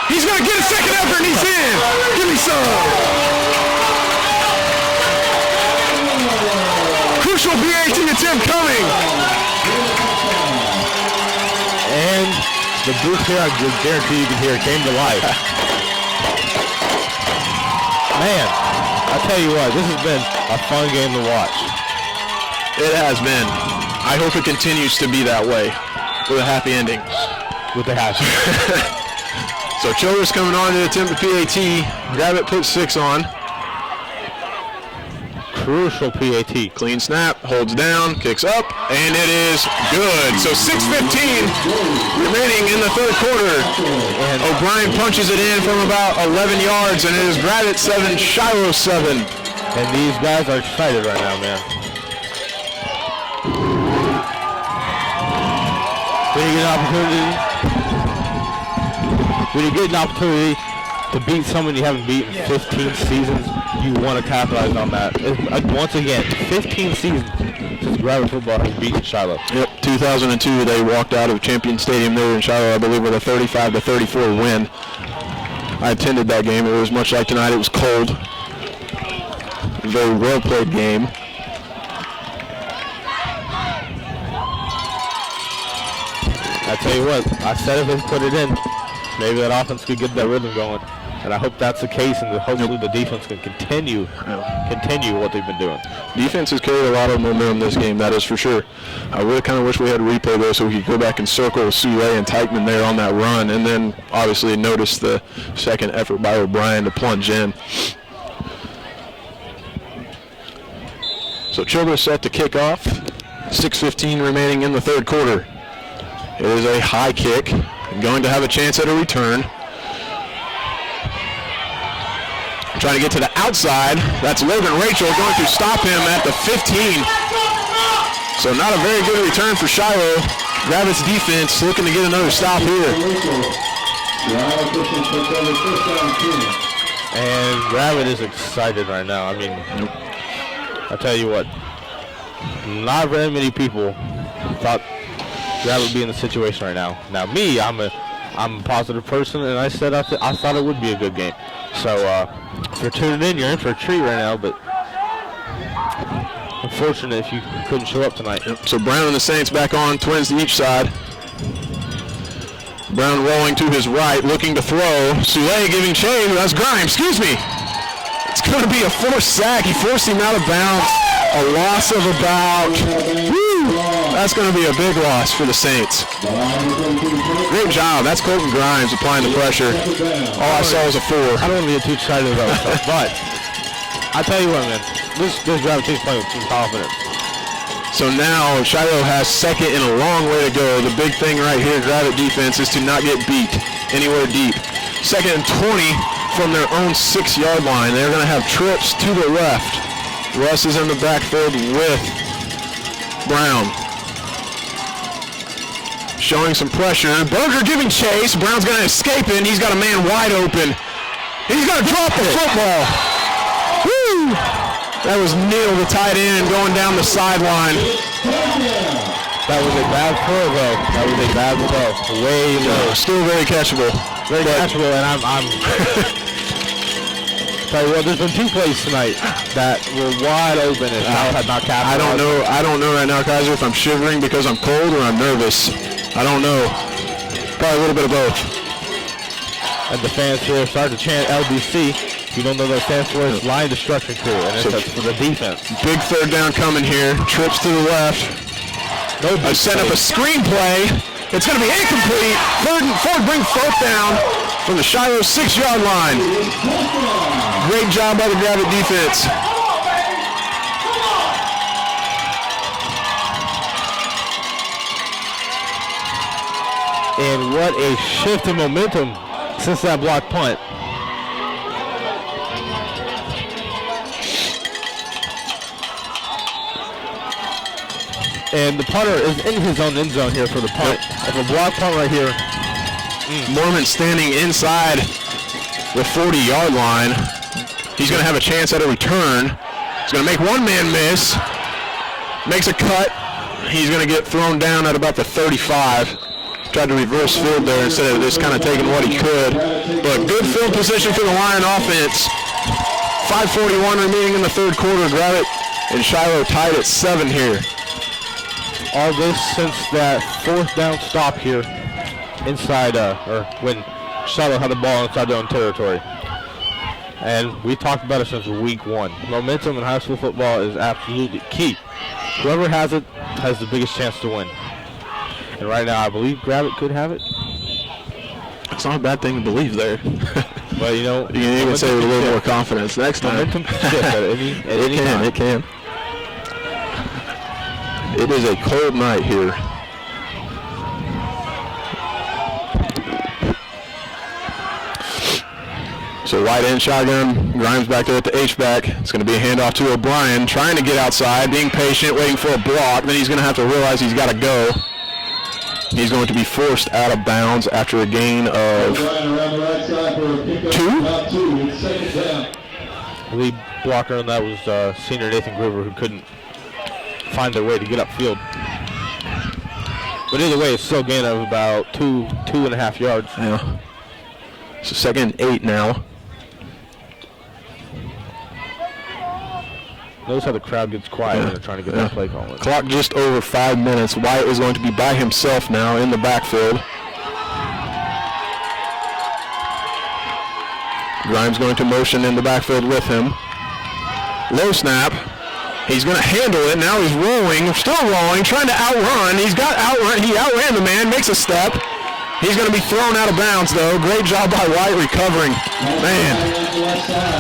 He's going to get a second effort, and he's in. Give me some. Crucial BAT attempt coming. And the booth here, I guarantee you can hear it, came to life. Man, I tell you what, this has been a fun game to watch. It has been. I hope it continues to be that way with a happy ending. With the happy. So Childress coming on to attempt the PAT. Gravett puts 6 on. Crucial PAT. Clean snap, holds down, kicks up, and it is good. So 6:15 remaining in the 3rd quarter. And O'Brien punches it in from about 11 yards, and it is Gravett 7, Shiloh 7. And these guys are excited right now, man. When you get an opportunity to beat someone you haven't beaten 15 seasons, you want to capitalize on that. Once again, 15 seasons since Gravett football has beaten Shiloh. Yep, 2002 they walked out of Champion Stadium there in Shiloh, I believe, with a 35-34 win. I attended that game. It was much like tonight. It was cold. A very well played game. I tell you what, I said if they put it in, maybe that offense could get that rhythm going. And I hope that's the case, and hopefully the defense can continue what they've been doing. Defense has carried a lot of momentum this game, that is for sure. I really kind of wish we had a replay though, so we could go back and circle Soule and Teichman there on that run, and then obviously notice the second effort by O'Brien to plunge in. So Childress set to kick off. 6:15 remaining in the 3rd quarter. It is a high kick, going to have a chance at a return. Trying to get to the outside. That's Logan Rachel going to stop him at the 15. So not a very good return for Shiloh. Gravett's defense looking to get another stop here. And Gravett is excited right now. I mean, I tell you what, not very many people thought Gravett would be in the situation right now. Now me, I'm a positive person, and I said I thought it would be a good game. So if you're tuning in, you're in for a treat right now, but unfortunate if you couldn't show up tonight. Yep. So Brown and the Saints back on, twins to each side. Brown rolling to his right, looking to throw. Soule giving chase. That's Grimes, excuse me. It's going to be a forced sack. He forced him out of bounds. A loss of about That's going to be a big loss for the Saints. Great job. That's Colton Grimes applying the pressure. All I saw was a 4. I don't want to get too excited about stuff, but I tell you what, man, this Gravett team's playing with some confidence. So now Shiloh has second and a long way to go. The big thing right here, Gravett defense, is to not get beat anywhere deep. Second and 20 from their own 6-yard line. They're going to have trips to the left. Russ is in the backfield with Brown. Showing some pressure. Berger giving chase. Brown's going to escape it, and he's got a man wide open. He's going to drop the football. Woo! That was Neal, the tight end, going down the sideline. That was a bad throw, though. That was a bad throw. Way low. Still very catchable. Very catchable, and I'm tell you what, there's been 2 plays tonight that were wide open and Shiloh had not captured. I don't know right now, Kaiser, if I'm shivering because I'm cold or I'm nervous. I don't know. Probably a little bit of both. And the fans here start to chant LDC. If you don't know what that stands for, it's Line Destruction Crew, and it's for the defense. Big third down coming here. Trips to the left. I set up a screenplay. It's going to be incomplete. Ford brings 4th down from the Shiloh 6-yard line. Great job by the Gravett defense. And what a shift in momentum since that block punt. And the punter is in his own end zone here for the punt. If a block punt right here. Mormon standing inside the 40-yard line. He's going to have a chance at a return. He's going to make one man miss. Makes a cut. He's going to get thrown down at about the 35. Tried to reverse field there instead of just kind of taking what he could. But good field position for the Lion offense. 5:41 remaining in the third quarter. Gravett and Shiloh tied at 7 here. All this since that 4th down stop here inside, or when Shiloh had the ball inside their own territory. And we talked about it since week 1. Momentum in high school football is absolutely key. Whoever has it has the biggest chance to win. And right now, I believe Gravett could have it. It's not a bad thing to believe there. But, you know, you can even say with a little more confidence next time. Momentum can shift at any time. It can. It is a cold night here. So wide end shotgun, Grimes back there at the H-back. It's going to be a handoff to O'Brien, trying to get outside, being patient, waiting for a block. Then he's going to have to realize he's got to go. He's going to be forced out of bounds after a gain of 2. The lead blocker on that was senior Nathan Gruber, who couldn't find their way to get upfield. But either way, it's still a gain of about 2.5 yards. Yeah. So 2nd and 8 now. Notice how the crowd gets quiet when they're trying to get that play call in. Clock just over 5 minutes. Wyatt is going to be by himself now in the backfield. Grimes going to motion in the backfield with him. Low snap. He's going to handle it. Now he's rolling, still rolling, trying to outrun. He outran the man, makes a step. He's going to be thrown out of bounds, though. Great job by White recovering. Man.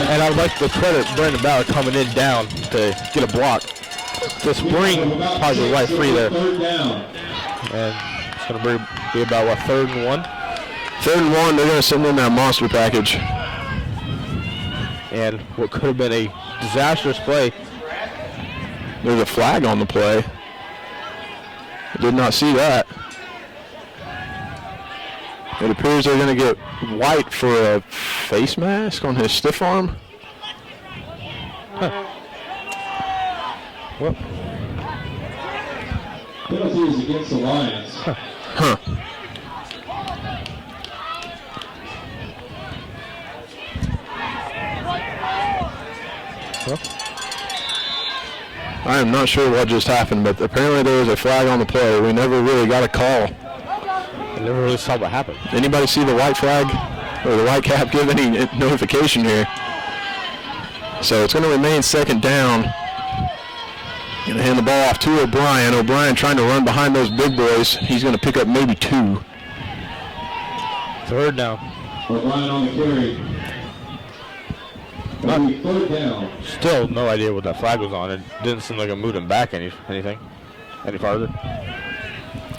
And I would like to credit Brandon Bauer coming in down to get a block. To spring Project White free there. And it's going to be about, what, 3rd and 1? 3rd and 1, they're going to send in that monster package. And what could have been a disastrous play. There's a flag on the play. I did not see that. It appears they're going to get White for a face mask on his stiff arm. Huh. Well. Penalties against the Lions. Huh. Well. I am not sure what just happened, but apparently there was a flag on the play. We never really got a call. I never really saw what happened. Anybody see the white flag or the white cap give any notification here? So it's going to remain 2nd down. Going to hand the ball off to O'Brien. O'Brien trying to run behind those big boys. He's going to pick up maybe 2. Third down. O'Brien on the carry. Third down. Still no idea what that flag was on. It didn't seem like it moved him back any farther.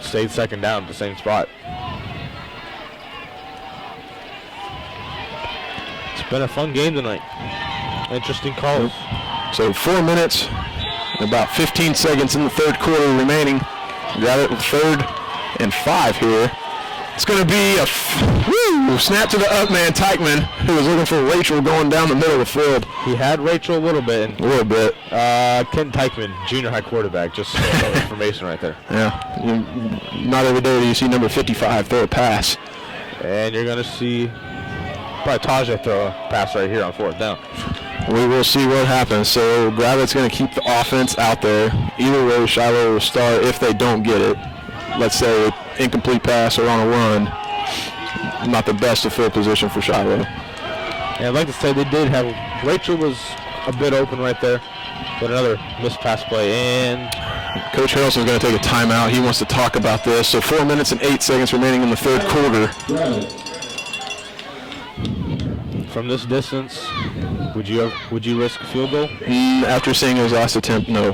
Stayed second down at the same spot. It's been a fun game tonight. Interesting calls. So 4 minutes and about 15 seconds in the third quarter remaining. Gravett with 3rd and 5 here. It's going to be a snap to the up man, Teichman, who was looking for Rachel going down the middle of the field. He had Rachel a little bit. Ken Teichman, junior high quarterback, just some information right there. Yeah, not every day do you see number 55 throw a pass. And you're going to see probably Tajay throw a pass right here on 4th down. We will see what happens. So Gravett's going to keep the offense out there. Either way, Shiloh will start if they don't get it. Let's say incomplete pass or on a run. Not the best of field position for Shiloh. And I'd like to say they did have, Rachel was a bit open right there, but another missed pass play. And Coach Harrelson's going to take a timeout. He wants to talk about this. So 4 minutes and 8 seconds remaining in the third quarter. From this distance, would you risk a field goal? After seeing his last attempt, no.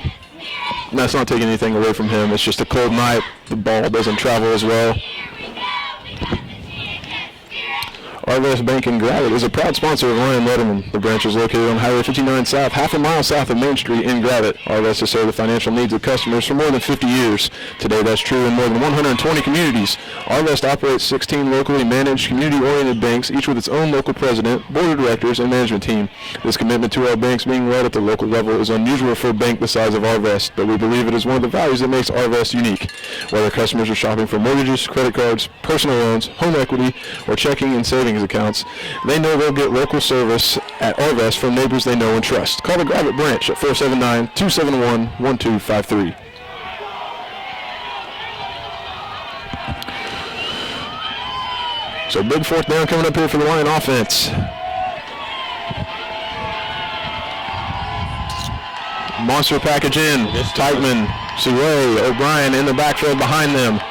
That's not taking anything away from him. It's just a cold night. The ball doesn't travel as well. RVS Bank in Gravett is a proud sponsor of Ryan Letterman. The branch is located on Highway 59 South, half a mile south of Main Street in Gravett. RVS has served the financial needs of customers for more than 50 years. Today, that's true in more than 120 communities. RVS operates 16 locally managed, community-oriented banks, each with its own local president, board of directors, and management team. This commitment to our banks being led at the local level is unusual for a bank the size of RVS, but we believe it is one of the values that makes RVS unique. Whether customers are shopping for mortgages, credit cards, personal loans, home equity, or checking and savings accounts, they know they'll get local service at RVS from neighbors they know and trust. Call the Gravett branch at 479-271-1253. So big 4th down coming up here for the Lion offense. Monster package in. Teichman, Suway, O'Brien in the backfield behind them.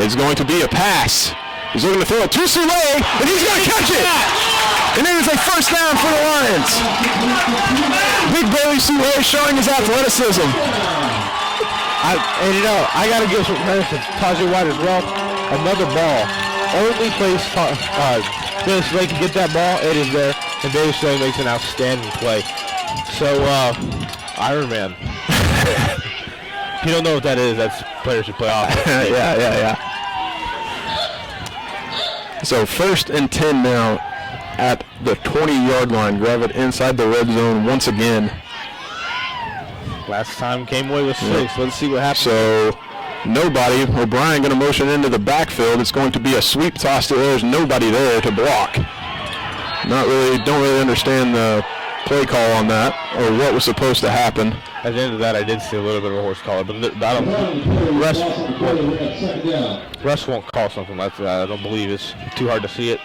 It's going to be a pass. He's looking to throw it to Soulé, and he's going to catch it! And it is a first down for the Lions. Big Billy Soulé showing his athleticism. I got to give some credit to Tajay White as well. Another ball. Only place Billy Soulé can get that ball, it is there. And Billy Soulé makes an outstanding play. So, Iron Man. If you don't know what that is, that's players who play off. Yeah. So 1st and 10 now at the 20-yard line. Gravett inside the red zone once again. Last time came away with 6. Let's see what happens. So nobody. O'Brien going to motion into the backfield. It's going to be a sweep toss to there's nobody there to block. Don't really understand the play call on that or what was supposed to happen. At the end of that, I did see a little bit of a horse collar, but Russ won't call something like that. I don't believe it's too hard to see it.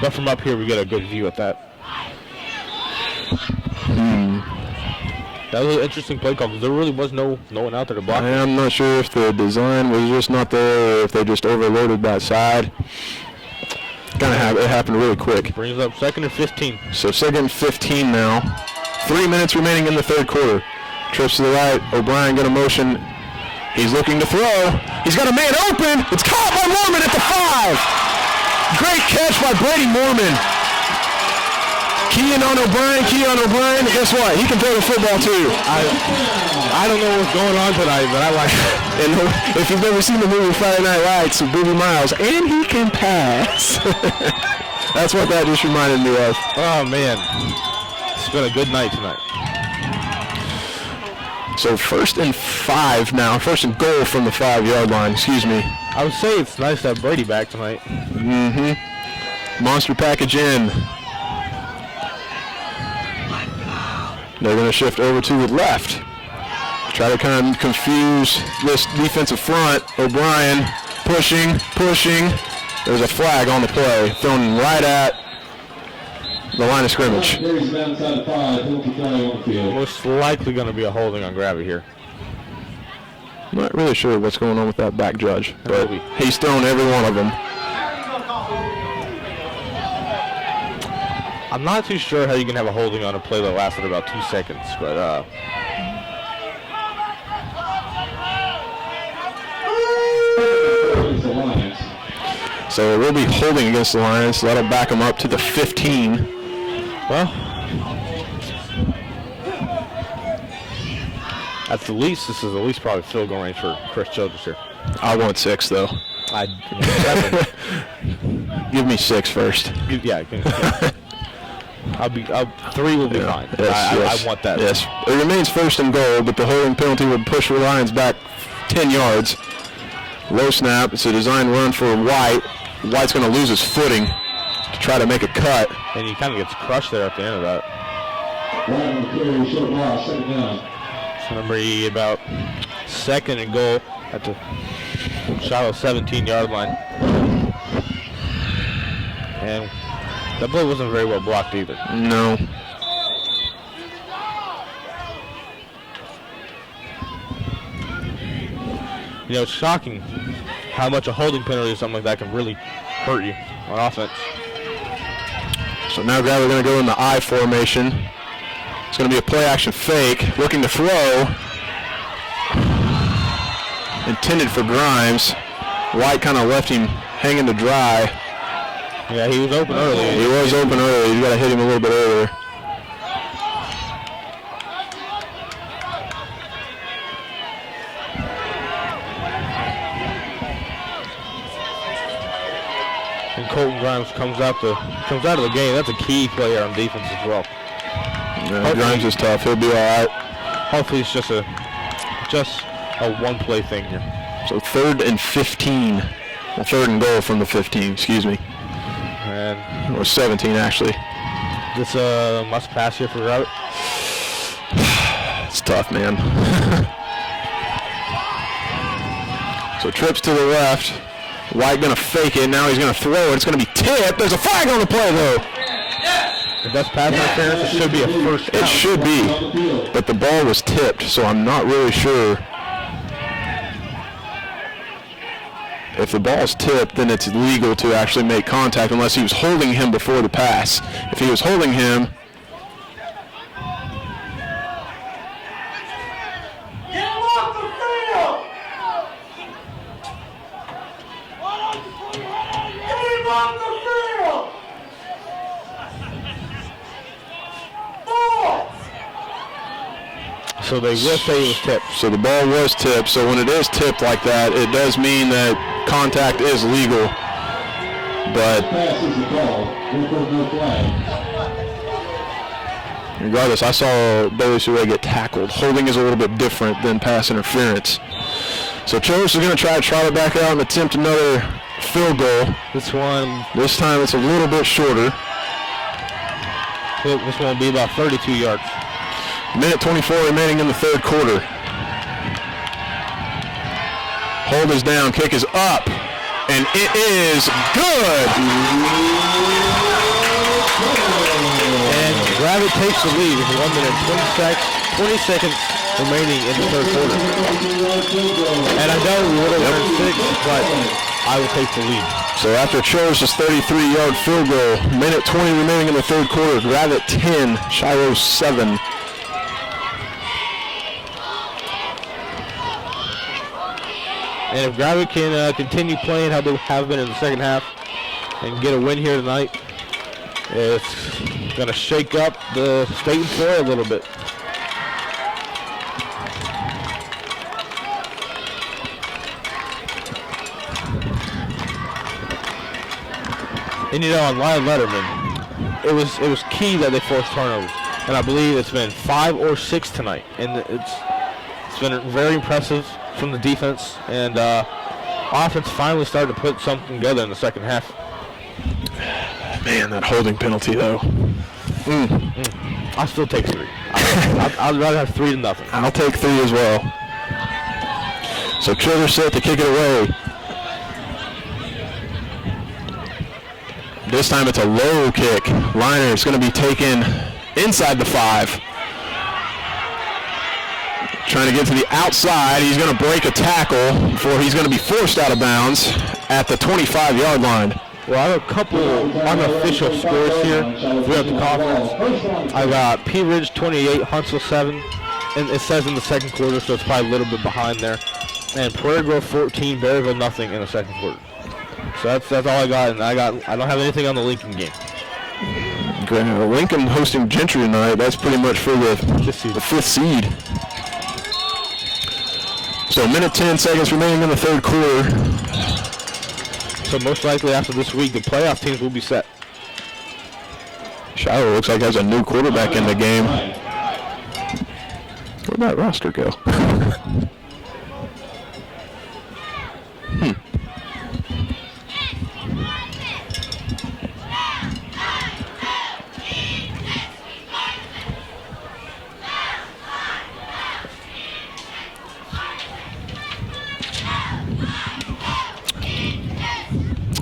But from up here, we get a good view at that. That was an interesting play call because there really was no one out there to block. I'm not sure if the design was just not there or if they just overloaded that side. It happened really quick. Brings up 2nd and 15. So 2nd and 15 now. 3 minutes remaining in the third quarter. Trips to the right. O'Brien going to motion. He's looking to throw. He's got a man open. It's caught by Mormon at the 5. Great catch by Brady Mormon. Keying on O'Brien. Guess what? He can throw the football too. I don't know what's going on tonight, but I like it. And if you've never seen the movie Friday Night Lights with Booby Miles, and he can pass. That's what that just reminded me of. Oh, man. It's been a good night tonight. So 1st and 5 now. 1st and goal from the 5-yard line. Excuse me. I would say it's nice to have Brady back tonight. Monster package in. They're going to shift over to the left. Try to kind of confuse this defensive front. O'Brien pushing. There's a flag on the play. Thrown right at the line of scrimmage. Carries it outside the 5, penalty flag on the field. Most likely going to be a holding on Gravett here. I'm not really sure what's going on with that back judge, but he's thrown every one of them. I'm not too sure how you can have a holding on a play that lasted about 2 seconds, but so it will be holding against the Lions. So that'll back them up to the 15. Well, at the least, this is at least probably field goal range for Chris Childress here. I want 6 though. Give me 6 first. Yeah. 3 will be fine. Yes. I want that. Yes. It remains first and goal, but the holding penalty would push the Lions back 10 yards. Low snap. It's a design run for White. White's going to lose his footing to try to make a cut. And he kind of gets crushed there at the end of that. It's going to be about 2nd and goal at the Shiloh 17-yard line. And that play wasn't very well blocked either. No. You know, it's shocking how much a holding penalty or something like that can really hurt you on offense. So now Gravett going to go in the I formation. It's going to be a play-action fake. Looking to throw. Intended for Grimes. White kind of left him hanging to dry. Yeah, he was open early. He was open early. You got to hit him a little bit earlier. And Colton Grimes comes out of the game. That's a key player on defense as well. Yeah, Grimes is tough. He'll be all right. Hopefully it's just a one-play thing here. So 3rd and 15. Well, 3rd and goal from the 15, excuse me. And or 17, actually. This must pass here for Gravett. It's tough, man. So trips to the left. White going to fake it. Now he's going to throw it. It's going to be tipped. There's a flag on the play, though. If that's pass interference, it should be a first down. It should be. But the ball was tipped, so I'm not really sure. If the ball's tipped, then it's legal to actually make contact unless he was holding him before the pass. If he was holding him, Get him off the field! Get him off the field! Ball! So they will say it was tipped. so the ball was tipped. So when it is tipped like that, it does mean that contact is legal. But regardless, I saw Bailey Sue get tackled. Holding is a little bit different than pass interference. So Childress is going to try to trot it back out and attempt another field goal. This time it's a little bit shorter. This one will be about 32 yards. Minute 24 remaining in the 3rd quarter. Hold is down, kick is up, and it is good. And Gravett takes the lead with 1 minute 20 seconds remaining in the 3rd quarter. And I know we would have earned 6, but I will take the lead. So after Childress' 33-yard field goal, minute 20 remaining in the 3rd quarter, Gravett 10, Shiloh 7. And if Gravett can continue playing how they have been in the second half and get a win here tonight, it's going to shake up the state and floor a little bit. And you know, on Lion Letterman, it was key that they forced turnovers, and I believe it's been 5 or 6 tonight, and it's been very impressive from the defense, and offense finally started to put something together in the second half. Man, that holding penalty, though. I still take 3. I'd rather have 3 than nothing. I'll take 3 as well. So Childress set to kick it away. This time it's a low kick. Liner is going to be taken inside the 5. Trying to get to the outside. He's going to break a tackle before he's going to be forced out of bounds at the 25-yard line. Well, I have a couple unofficial scores here throughout the conference. I got P Ridge 28, Huntsville 7, and it says in the second quarter, so it's probably a little bit behind there. And Prairie Grove 14, Berryville nothing in the second quarter. So that's all I got, and I don't have anything on the Lincoln game. Okay, Lincoln hosting Gentry tonight. That's pretty much for the 5th seed. So a minute 10 seconds remaining in the third quarter. So most likely after this week, the playoff teams will be set. Shiloh looks like has a new quarterback in the game. Where'd that roster go?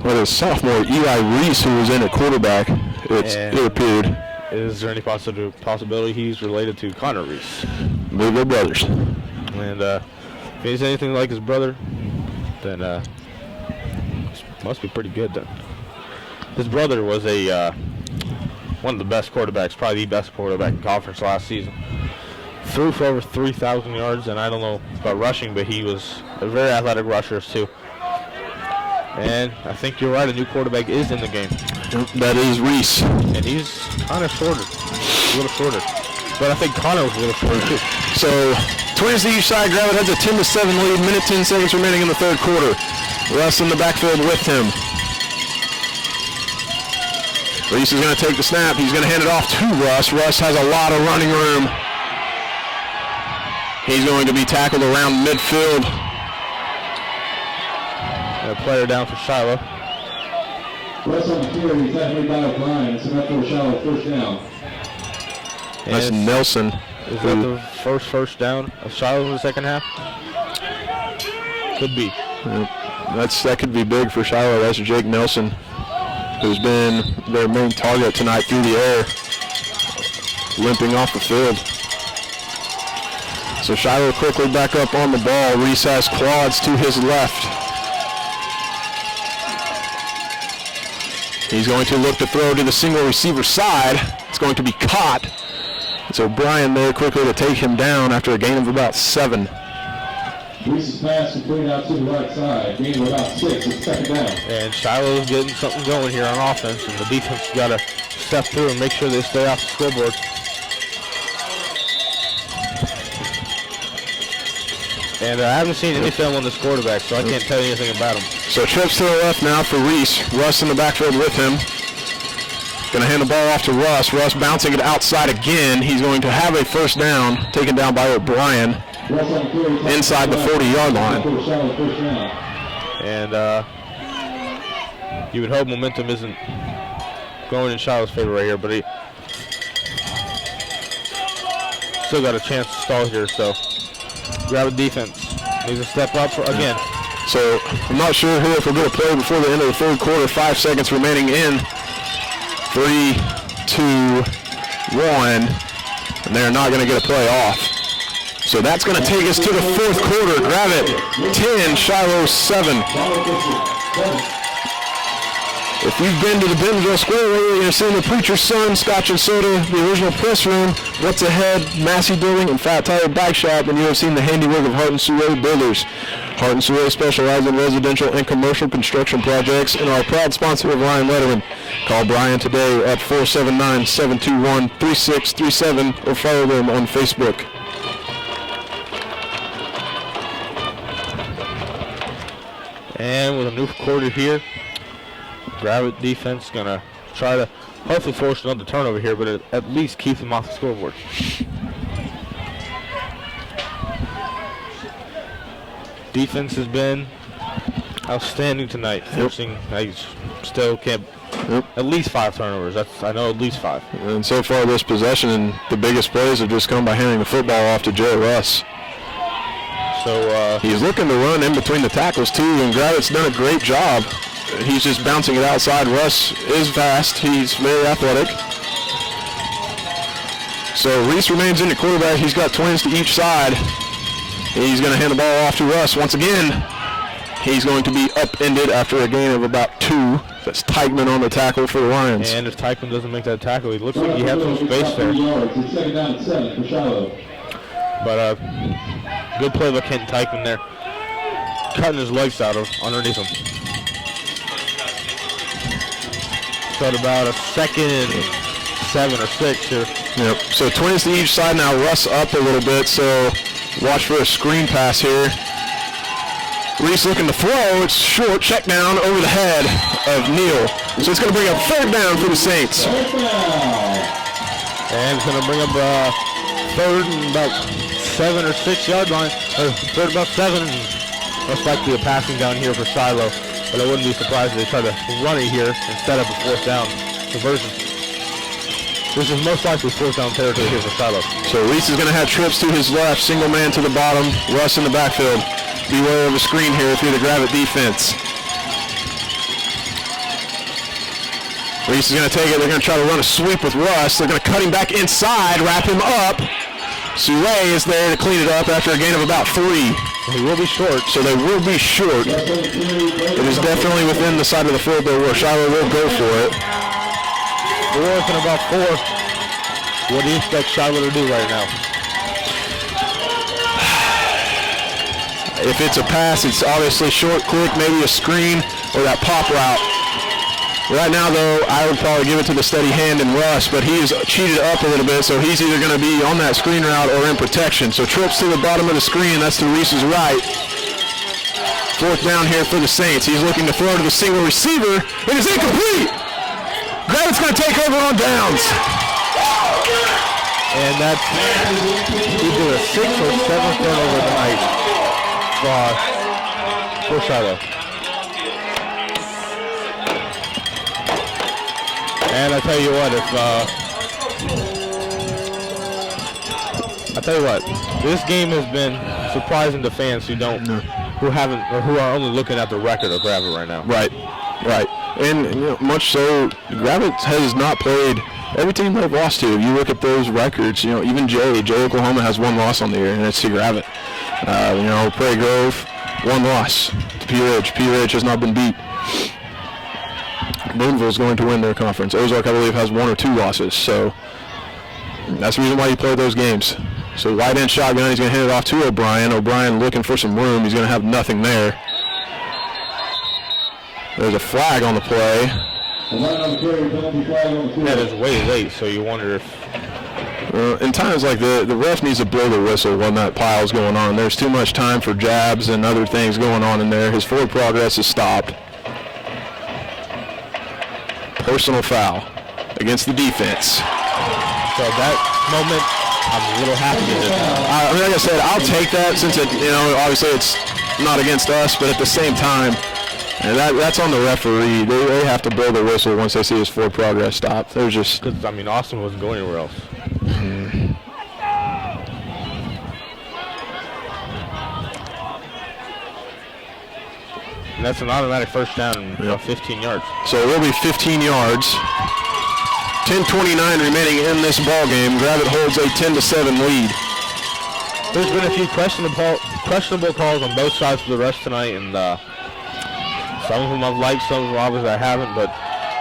Well, it's sophomore Eli Reese who was in at quarterback. It appeared. Is there any possibility he's related to Connor Reese? They're brothers. And if he's anything like his brother, then must be pretty good then. His brother was one of the best quarterbacks, probably the best quarterback in conference last season. Threw for over 3,000 yards, and I don't know about rushing, but he was a very athletic rusher too. And I think you're right, a new quarterback is in the game. That is Reese. And he's kind of shorter, a little shorter. But I think Connor was a little shorter too. So, twins to each side. Gravett has a 10-7 lead. Minute 10 seconds remaining in the third quarter. Russ in the backfield with him. Reese is going to take the snap. He's going to hand it off to Russ. Russ has a lot of running room. He's going to be tackled around midfield. A player down for Shiloh. Russ on the carry, he's at midfield line. It's enough for Shiloh first down. That's Nelson. Is that the first down of Shiloh in the second half? Could be. That could be big for Shiloh. That's Jake Nelson, who's been their main target tonight through the air, limping off the field. So Shiloh quickly back up on the ball. Reese has quads to his left. He's going to look to throw to the single receiver side. It's going to be caught. It's O'Brien there quickly to take him down after a gain of about 7. Reese's pass complete out to the right side. Gain of about 6. It's second down. And Shiloh's getting something going here on offense, and the defense has got to step through and make sure they stay off the scoreboard. And I haven't seen any film on this quarterback, so I can't tell you anything about him. So trips to the left now for Reese. Russ in the backfield with him. Going to hand the ball off to Russ. Russ bouncing it outside again. He's going to have a first down, taken down by O'Brien inside the 40-yard line. And you would hope momentum isn't going in Shiloh's favor right here, but he still got a chance to stall here, so Gravett defense needs to step up again. So I'm not sure who if we're going to play before the end of the third quarter. 5 seconds remaining in. 3, 2, 1, and they're not going to get a play off. So that's going to take us to the fourth quarter. Gravett 10, Shiloh 7. If you've been to the Bentonville Square lately, you're going to see the Preacher's Son, Scotch and Soda, the original press room, What's Ahead, Massey Building, and Fat Tire Bike Shop, and you have seen the handiwork of Hart and Souray Builders. Hart and Souray specialize in residential and commercial construction projects and are a proud sponsor of Ryan Letterman. Call Brian today at 479-721-3637 or follow them on Facebook. And with a new quarter here, Gravett defense going to try to hopefully force another turnover here, but at least keep them off the scoreboard. Defense has been outstanding tonight, forcing, I still can't, at least 5 turnovers. I know at least 5. And so far this possession, and the biggest plays have just come by handing the football off to Joe Russ. So he's looking to run in between the tackles too, and Gravett's done a great job he's just bouncing it outside. Russ is fast. He's very athletic. So Reese remains in the quarterback. He's got twins to each side. He's going to hand the ball off to Russ once again. He's going to be upended after a gain of about 2. That's Teichman on the tackle for the Lions. And if Teichman doesn't make that tackle, he looks like he has some space there. It's 2nd down and 7 for Shiloh. But good play by Kenton Teichman there. Cutting his legs out of underneath him. So at about a 2nd and 7 or 6 here. Yep. So twins to each side now. Russ up a little bit, so watch for a screen pass here. Reese looking to throw. It's short. Check down over the head of Neal. So it's going to bring up 3rd down for the Saints. And it's going to bring up 3rd and about 7 or 6 yard line. Or 3rd about 7. Most likely a passing down here for Shiloh. But I wouldn't be surprised if they try to run it here instead of a 4th down conversion. This is most likely 4th down territory here for Shiloh. So Reese is going to have trips to his left. Single man to the bottom. Russ in the backfield. Beware of a screen here through the Gravett defense. Reese is going to take it. They're going to try to run a sweep with Russ. They're going to cut him back inside, wrap him up. Soule is there to clean it up after a gain of about 3. He will be short. So they will be short. It is definitely within the side of the field though where Shiloh will go for it. 4th and about 4. What do you expect Shiloh to do right now? If it's a pass, it's obviously short, quick, maybe a screen, or that pop route. Right now, though, I would probably give it to the steady hand and Russ, but he's cheated up a little bit, so he's either going to be on that screen route or in protection. So trips to the bottom of the screen, that's to Reese's right. 4th down here for the Saints. He's looking to throw to the single receiver. It is incomplete! Gravett's going to take over on downs. And that's either a 6th or 7th turnover tonight for Shiloh. And I tell you what, this game has been surprising to fans who are only looking at the record of Gravett right now. Right. And much so, Gravett has not played every team they've lost to. If you look at those records, even Jay Oklahoma has 1 loss on the year, and it's to Gravett. Prairie Grove, 1 loss to P Ridge. P Ridge has not been beat. Boonville's going to win their conference. Ozark, I believe, has 1 or 2 losses. So that's the reason why you play those games. So wide end shotgun, he's going to hand it off to O'Brien. O'Brien looking for some room. He's going to have nothing there. There's a flag on the play. That is way late, so you wonder if... in times like the ref needs to blow the whistle when that pile's going on. There's too much time for jabs and other things going on in there. His forward progress is stopped. Personal foul against the defense. So that moment, I'm a little happy with it. Like I said, I'll take that since obviously it's not against us, but at the same time, and that's on the referee. They have to blow the whistle once they see his forward progress stop. There's just... Because, Austin wasn't going anywhere else. And that's an automatic 1st down, 15 yards. So it will be 15 yards. 10:29 remaining in this ball game. Gravett holds a 10-7 lead. There's been a few questionable calls on both sides of the rush tonight, and some of them I've liked, some of them obviously I haven't. But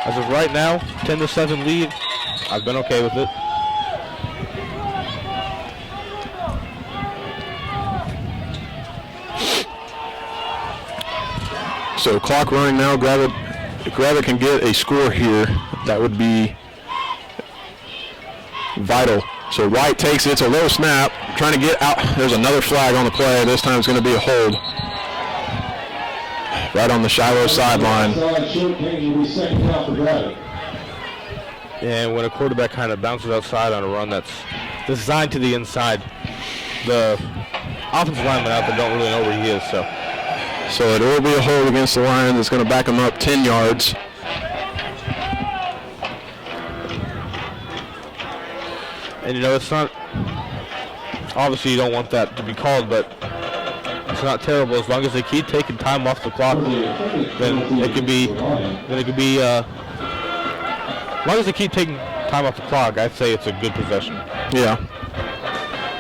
as of right now, 10-7 lead. I've been okay with it. So clock running now. Gravett can get a score here. That would be vital. So White takes it. It's a low snap. Trying to get out. There's another flag on the play. This time it's going to be a hold. Right on the Shiloh sideline. And when a quarterback kind of bounces outside on a run that's designed to the inside, the offensive linemen out there don't really know where he is. So it will be a hold against the Lions. It's going to back them up 10 yards. And it's not, obviously you don't want that to be called, but clock's not terrible. As long as they keep taking time off the clock, then it could be. As long as they keep taking time off the clock, I'd say it's a good possession. Yeah.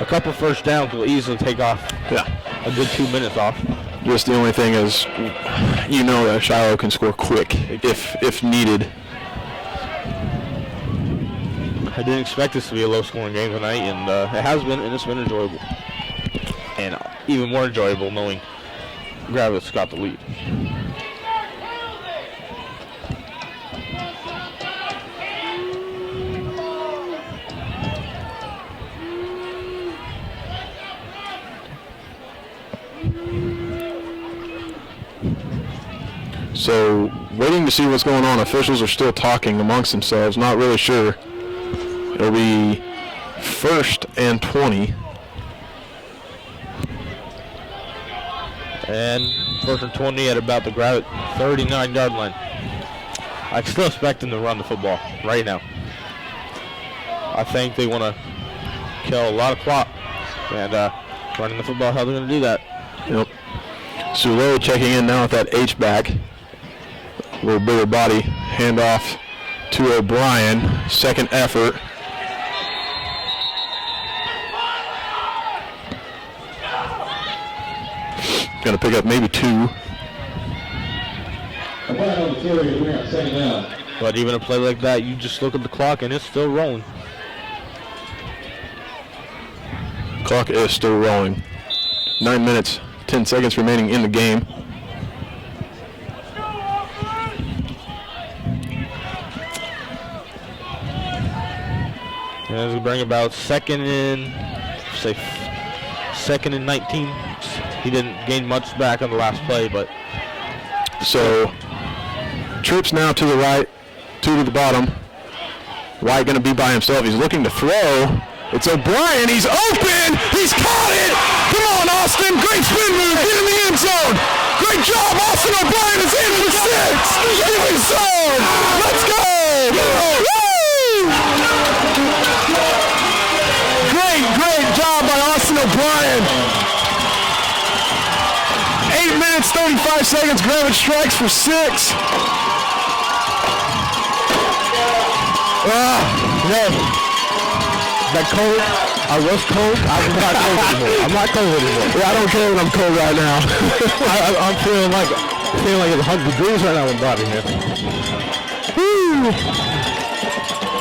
A couple first downs will easily take off. Yeah. A good 2 minutes off. Just the only thing is, that Shiloh can score quick if needed. I didn't expect this to be a low-scoring game tonight, and it has been, and it's been enjoyable. And even more enjoyable knowing Gravett's got the lead. So, waiting to see what's going on. Officials are still talking amongst themselves. Not really sure. It'll be 1st and 20. And 1st and 20 at about the Gravett 39-yard line. I still expect them to run the football right now. I think they want to kill a lot of clock. And running the football, how they're going to do that. Yep. Sule checking in now with that H-back. A little bigger body. Handoff to O'Brien. Second effort. Going to pick up maybe 2. But even a play like that, you just look at the clock and it's still rolling. Clock is still rolling. 9 minutes, 10 seconds remaining in the game. And as we bring about second and 19. He didn't gain much back on the last play, but so trips now to the right, 2 to the bottom. White going to be by himself. He's looking to throw. It's O'Brien. He's open. He's caught it. Come on, Austin. Great spin move. Get in the end zone. Great job. Austin O'Brien is in for 6. End zone. Let's go. Woo! Great job by Austin O'Brien. 8 minutes, 35 seconds. Gravett strikes for 6. that cold, I was cold. I'm not cold anymore. I'm not cold anymore. Yeah, I don't care when I'm cold right now. I'm feeling like it's 100 degrees right now in body here. Woo!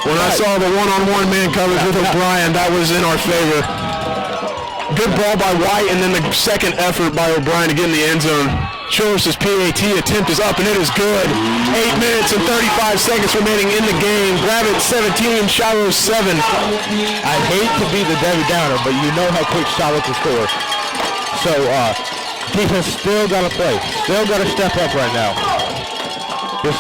When I saw the one-on-one man coverage with O'Brien, that was in our favor. Good ball by White, and then the second effort by O'Brien to get in the end zone. Childress's PAT attempt is up, and it is good. 8 minutes and 35 seconds remaining in the game. Gravett 17, Shiloh 7. I hate to be the Debbie Downer, but you know how quick Shiloh can score. So defense still got to play. Still got to step up right now. This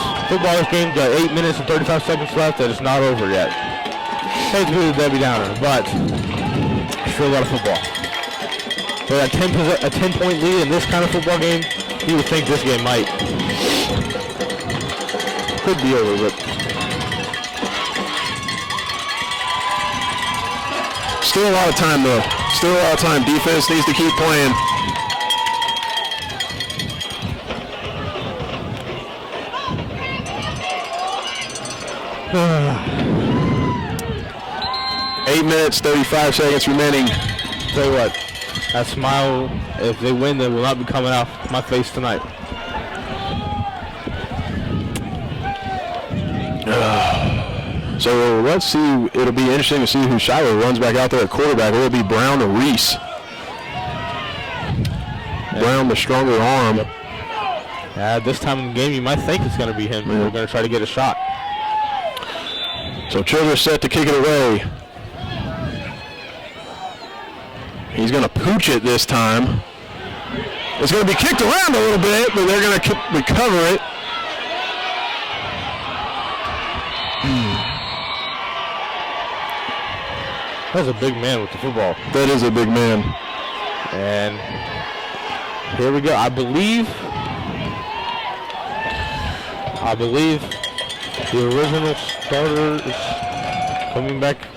game got 8 minutes and 35 seconds left, and it's not over yet. Hate to be the Debbie Downer, but still got a football. So a 10-point lead in this kind of football game, you would think this game might. Could be over, but still a lot of time, though. Still a lot of time. Defense needs to keep playing. Eight minutes, 35 seconds remaining. Tell you what, that smile, if they win, they will not be coming off my face tonight. So let's see. It'll be interesting to see who Shiloh runs back out there at quarterback. Will it be Brown or Reese? Brown, the stronger arm. This time in the game, you might think it's going to be him. They're going to try to get a shot. So Childress set to kick it away. He's going to pooch it this time. It's going to be kicked around a little bit, but they're going to recover it. That's a big man with the football. That is a big man. And here we go. I believe the original starter is coming back.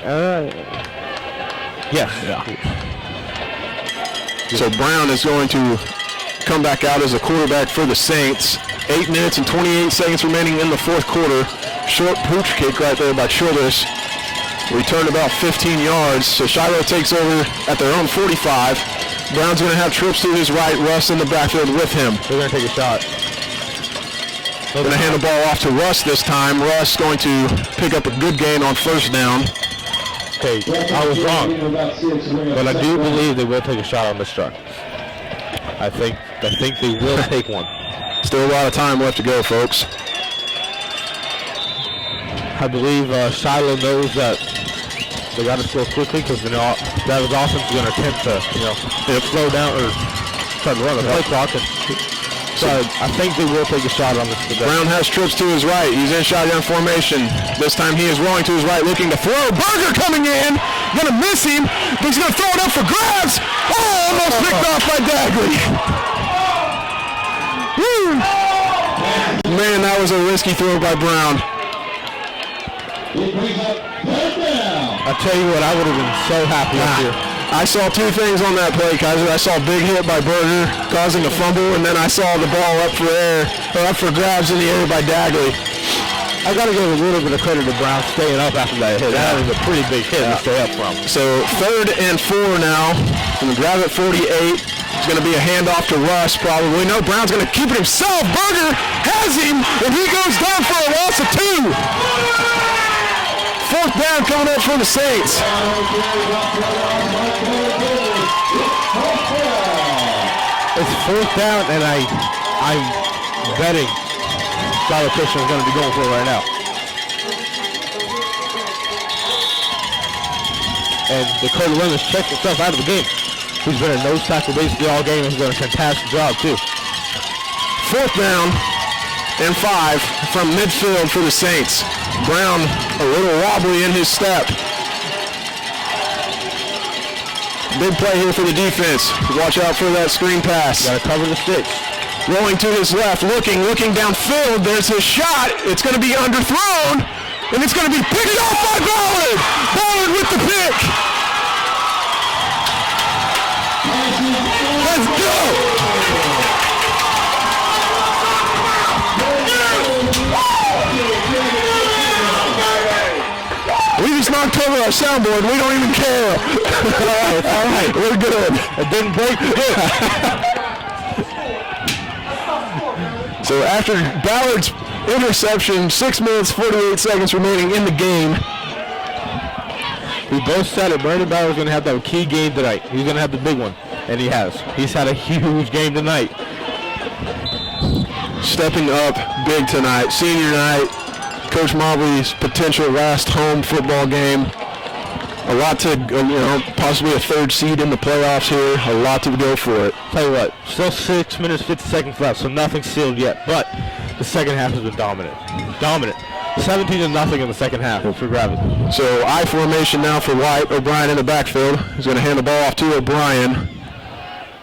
Yes. Yeah. So Brown is going to come back out as a quarterback for the Saints. 8 minutes and 28 seconds remaining in the fourth quarter. Short pooch kick right there by Childress. Returned about 15 yards. So Shiloh takes over at their own 45. Brown's going to have trips to his right. Russ in the backfield with him. They're going to take a shot. They're going to hand the ball off to Russ this time. Russ going to pick up a good gain on first down. Okay, I was wrong. But I do believe they will take a shot on this drive. I think they will take one. Still a lot of time left to go, folks. I believe Shiloh knows that they got to score quickly because Gravett's offense is going to attempt to, slow down or try to run the play clock. So I think they will take a shot on this. Brown has trips to his right. He's in shotgun formation. This time he is rolling to his right, looking to throw. Berger coming in, going to miss him, but he's going to throw it up for grabs. Oh, almost picked off by Dagley. Woo. Man, that was a risky throw by Brown. I tell you what, I would have been so happy up here. I saw two things on that play, Kaiser. I saw a big hit by Berger causing a fumble, and then I saw the ball up for grabs in the air by Dagley. I got to give a little bit of credit to Brown staying up after that hit. That was a pretty big hit to stay up from. So 3rd and 4 now from the Gravett 48. It's going to be a handoff to Russ probably. No, Brown's going to keep it himself. Berger has him, and he goes down for a loss of 2. 4th down coming up for the Saints. It's 4th down, and I'm betting Shiloh Christian is going to be going for it right now. And Dakota Lemons checked himself out of the game. He's been a nose tackle basically all game, and he's done a fantastic job too. 4th down and 5 from midfield for the Saints. Brown a little wobbly in his step. Big play here for the defense. Watch out for that screen pass. Got to cover the sticks. Rolling to his left, looking downfield. There's his shot. It's going to be underthrown, and it's going to be picked off by Ballard. Ballard with the pick. Let's go. We just knocked over our soundboard. We don't even care. All right, we're good. It didn't break. Good. So after Ballard's interception, 6 minutes, 48 seconds remaining in the game. We both said it. Brandon Ballard's going to have that key game tonight. He's going to have the big one, and he has. He's had a huge game tonight. Stepping up big tonight. Senior night. Coach Mobley's potential last home football game. A lot to, possibly a 3rd seed in the playoffs here. A lot to go for it. Tell you what, still 6 minutes, 50 seconds left, so nothing's sealed yet. But the second half has been dominant. 17-0 in the second half for Gravett. So I formation now for White. O'Brien in the backfield. He's going to hand the ball off to O'Brien.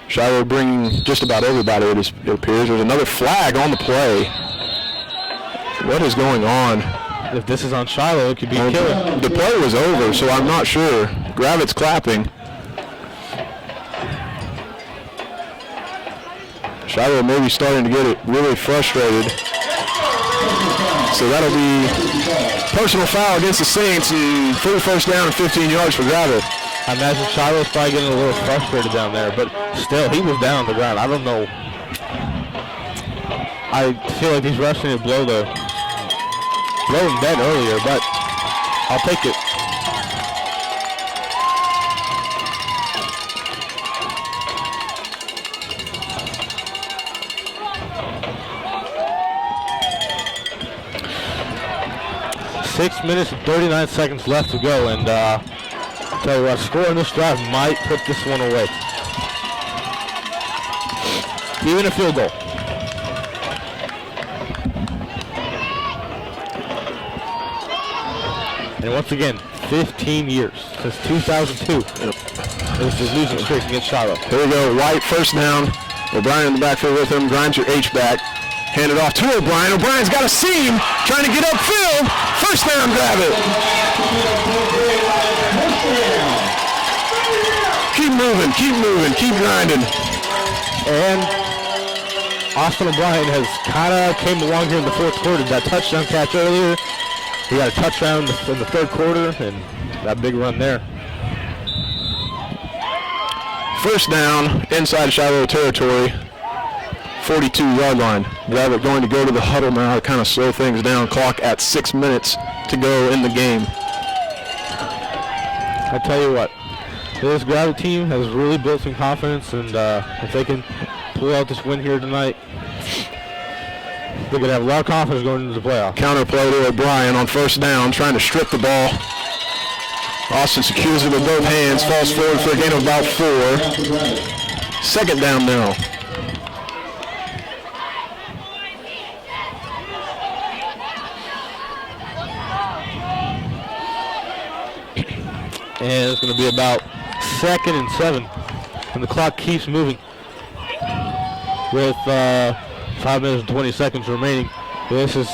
Shiloh bringing just about everybody, it appears. There's another flag on the play. What is going on? If this is on Shiloh, it could be killer. The play was over, so I'm not sure. Gravett's clapping. Shiloh may be starting to get it really frustrated. So that'll be personal foul against the Saints and 1st down and 15 yards for Gravett. I imagine Shiloh's probably getting a little frustrated down there, but still, he was down on the ground. I don't know. I feel like he's rushing to blow him dead earlier, but I'll take it. Six minutes and 39 seconds left to go, and tell you what, scoring this drive might put this one away. Even a field goal. And once again, 15 years since 2002. This is losing streak against Shiloh. Here we go. White 1st down. O'Brien in the backfield with him. Grimes your H-back. Hand it off to O'Brien. O'Brien's got a seam. Trying to get upfield. 1st down, grab it. Keep moving, keep grinding. And Austin O'Brien has kind of came along here in the fourth quarter. That touchdown catch earlier, he got a touchdown in the third quarter, and that big run there. First down, inside Shiloh territory, 42-yard line. Gravett going to go to the huddle now to kind of slow things down. Clock at 6 minutes to go in the game. I tell you what, this Gravett team has really built some confidence, and if they can pull out this win here tonight, they're going to have a lot of confidence going into the playoff. Counterplay to O'Brien on first down, trying to strip the ball. Austin secures it with both hands, falls forward for a gain of about 4. Second down now. And it's going to be about 2nd and 7, and the clock keeps moving with 5 minutes and 20 seconds remaining. This is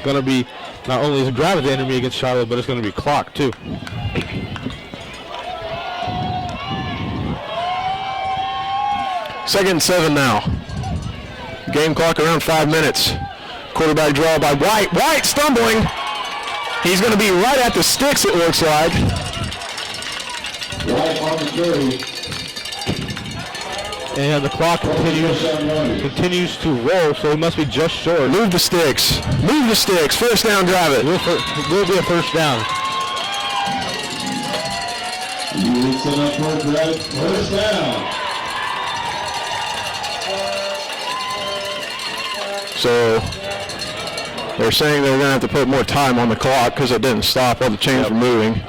going to be not only is Gravett the enemy against Shiloh, but it's going to be clock too. Second and 7 now. Game clock around 5 minutes. Quarterback draw by White. White stumbling. He's going to be right at the sticks, it looks like. White on the carry. And the clock continues to roll, so he must be just short. Move the sticks. Move the sticks. First down, Gravett. Will be a first down. Set up for Gravett. First down. So they're saying they're going to have to put more time on the clock because it didn't stop while the chains were moving.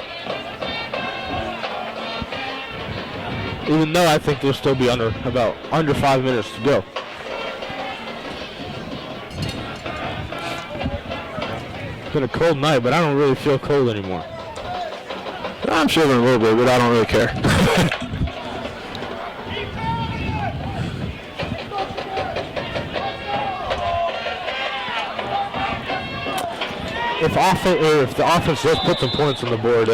Even though I think there'll still be under 5 minutes to go. It's been a cold night, but I don't really feel cold anymore. I'm shivering a little bit, but I don't really care. If the offense does put some points on the board,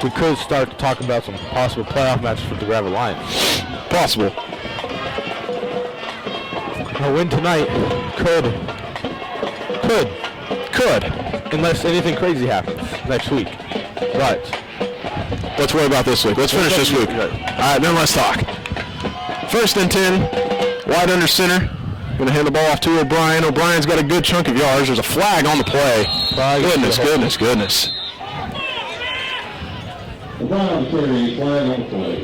we could start to talk about some possible playoff matches for the Gravett Lions. Possible. A win tonight could, unless anything crazy happens next week. But let's worry about this week. Let's finish this week. All right, then let's talk. First and 10, wide under center. Going to hand the ball off to O'Brien. O'Brien's got a good chunk of yards. There's a flag on the play. Goodness. O'Brien on the carry, flag on the play.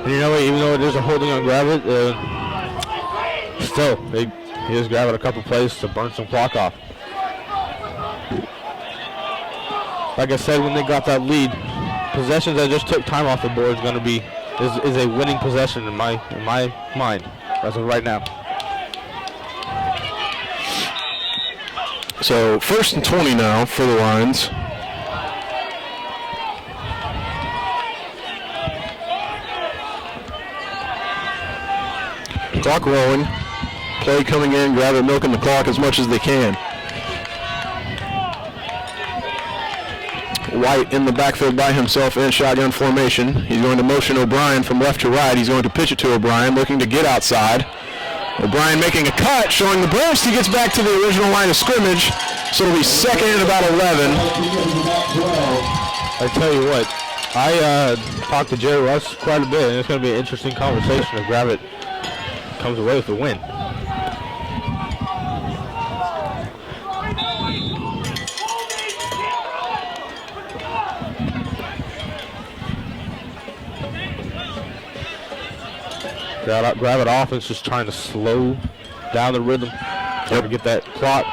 And you know what, even though it is a holding on Gravett, still, he is Gravett a couple plays to burn some clock off. Like I said, when they got that lead, possessions that just took time off the board is going to be is a winning possession in my mind as of right now. So first and 20 now for the Lions. Clock rolling. Play coming in. Gravett milking the clock as much as they can. White in the backfield by himself in shotgun formation. He's going to motion O'Brien from left to right. He's going to pitch it to O'Brien, looking to get outside. O'Brien making a cut, showing the burst. He gets back to the original line of scrimmage, so it'll be second and about 11. I tell you what, I talked to Jerry Russ quite a bit, and it's going to be an interesting conversation if Gravett comes away with the win. Gravett offense just trying to slow down the rhythm, trying to get that clock.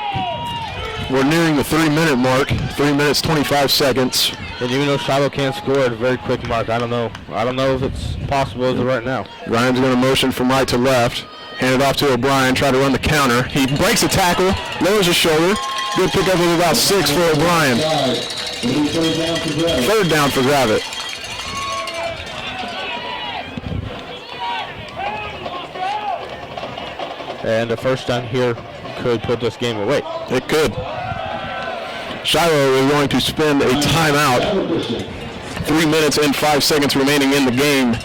We're nearing the 3-minute mark, 3 minutes, 25 seconds. And even though Shiloh can't score at a very quick mark, I don't know if it's possible as of right now. Ryan's going to motion from right to left. Hand it off to O'Brien, try to run the counter. He breaks a tackle, lowers his shoulder. Good pickup of about 6 for O'Brien. Third down for Gravett. And the first down here could put this game away. It could. Shiloh is going to spend a timeout. 3 minutes and 5 seconds remaining in the game.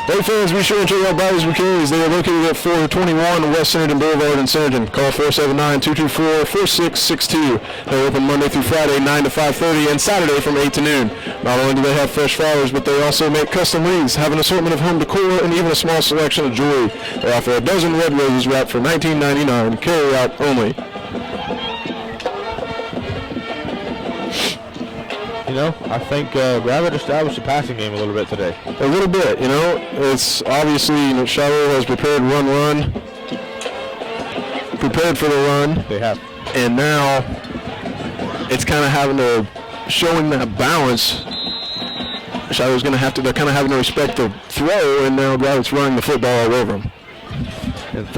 Hey fans, be sure to check out Bodies with Carries. They are located at 421 West Centerton Boulevard in Centerton. Call 479-224-4662. They're open Monday through Friday, 9 to 5:30, and Saturday from 8 to noon. Not only do they have fresh flowers, but they also make custom wreaths, have an assortment of home decor, and even a small selection of jewelry. They offer a dozen red roses wrapped for $19.99. Carry out only. You know, I think Gravett established the passing game a little bit today. A little bit, you know. It's obviously, Shiloh has prepared run. Prepared for the run. They have. And now it's kind of showing that balance. Shiloh's going to have to, they're kind of having to respect the throw, and now Gravett's running the football all over them. And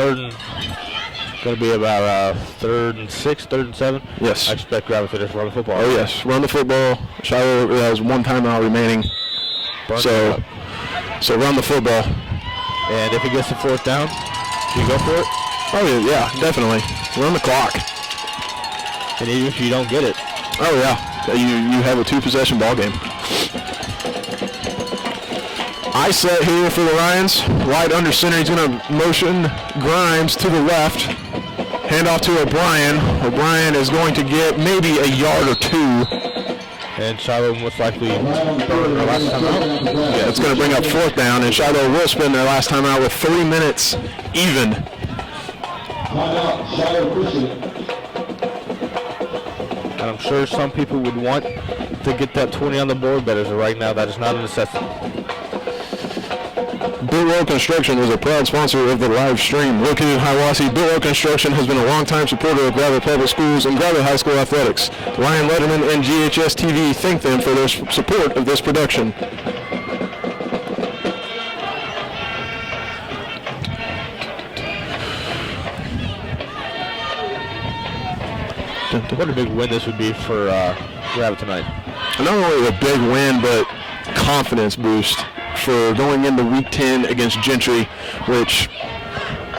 going to be about 3rd and 6, 3rd and 7. Yes. I expect Gravett to just run the football. Oh, yes. Run the football. Shiloh has one timeout remaining. So run the football. And if it gets to 4th down, you go for it? Oh, yeah, definitely. Run the clock. And even if you don't get it. Oh, yeah. You have a 2-possession ball game. I set here for the Lions. Wide under center. He's going to motion Grimes to the left. Hand off to O'Brien. O'Brien is going to get maybe a yard or 2. And Shiloh most likely their last time out. Yeah, it's going to bring up 4th down, and Shiloh will spend their last time out with 3 minutes even. Shiloh Christian. And I'm sure some people would want to get that 20 on the board, but as of right now, that is not a necessity. Biltwell Construction is a proud sponsor of the live stream. Located in Hiawassee, Biltwell Construction has been a longtime supporter of Gravett Public Schools and Gravett High School athletics. Ryan Letterman and GHSTV thank them for their support of this production. What a big win this would be for Gravett tonight. Not only a big win, but confidence boost for going into Week 10 against Gentry, which,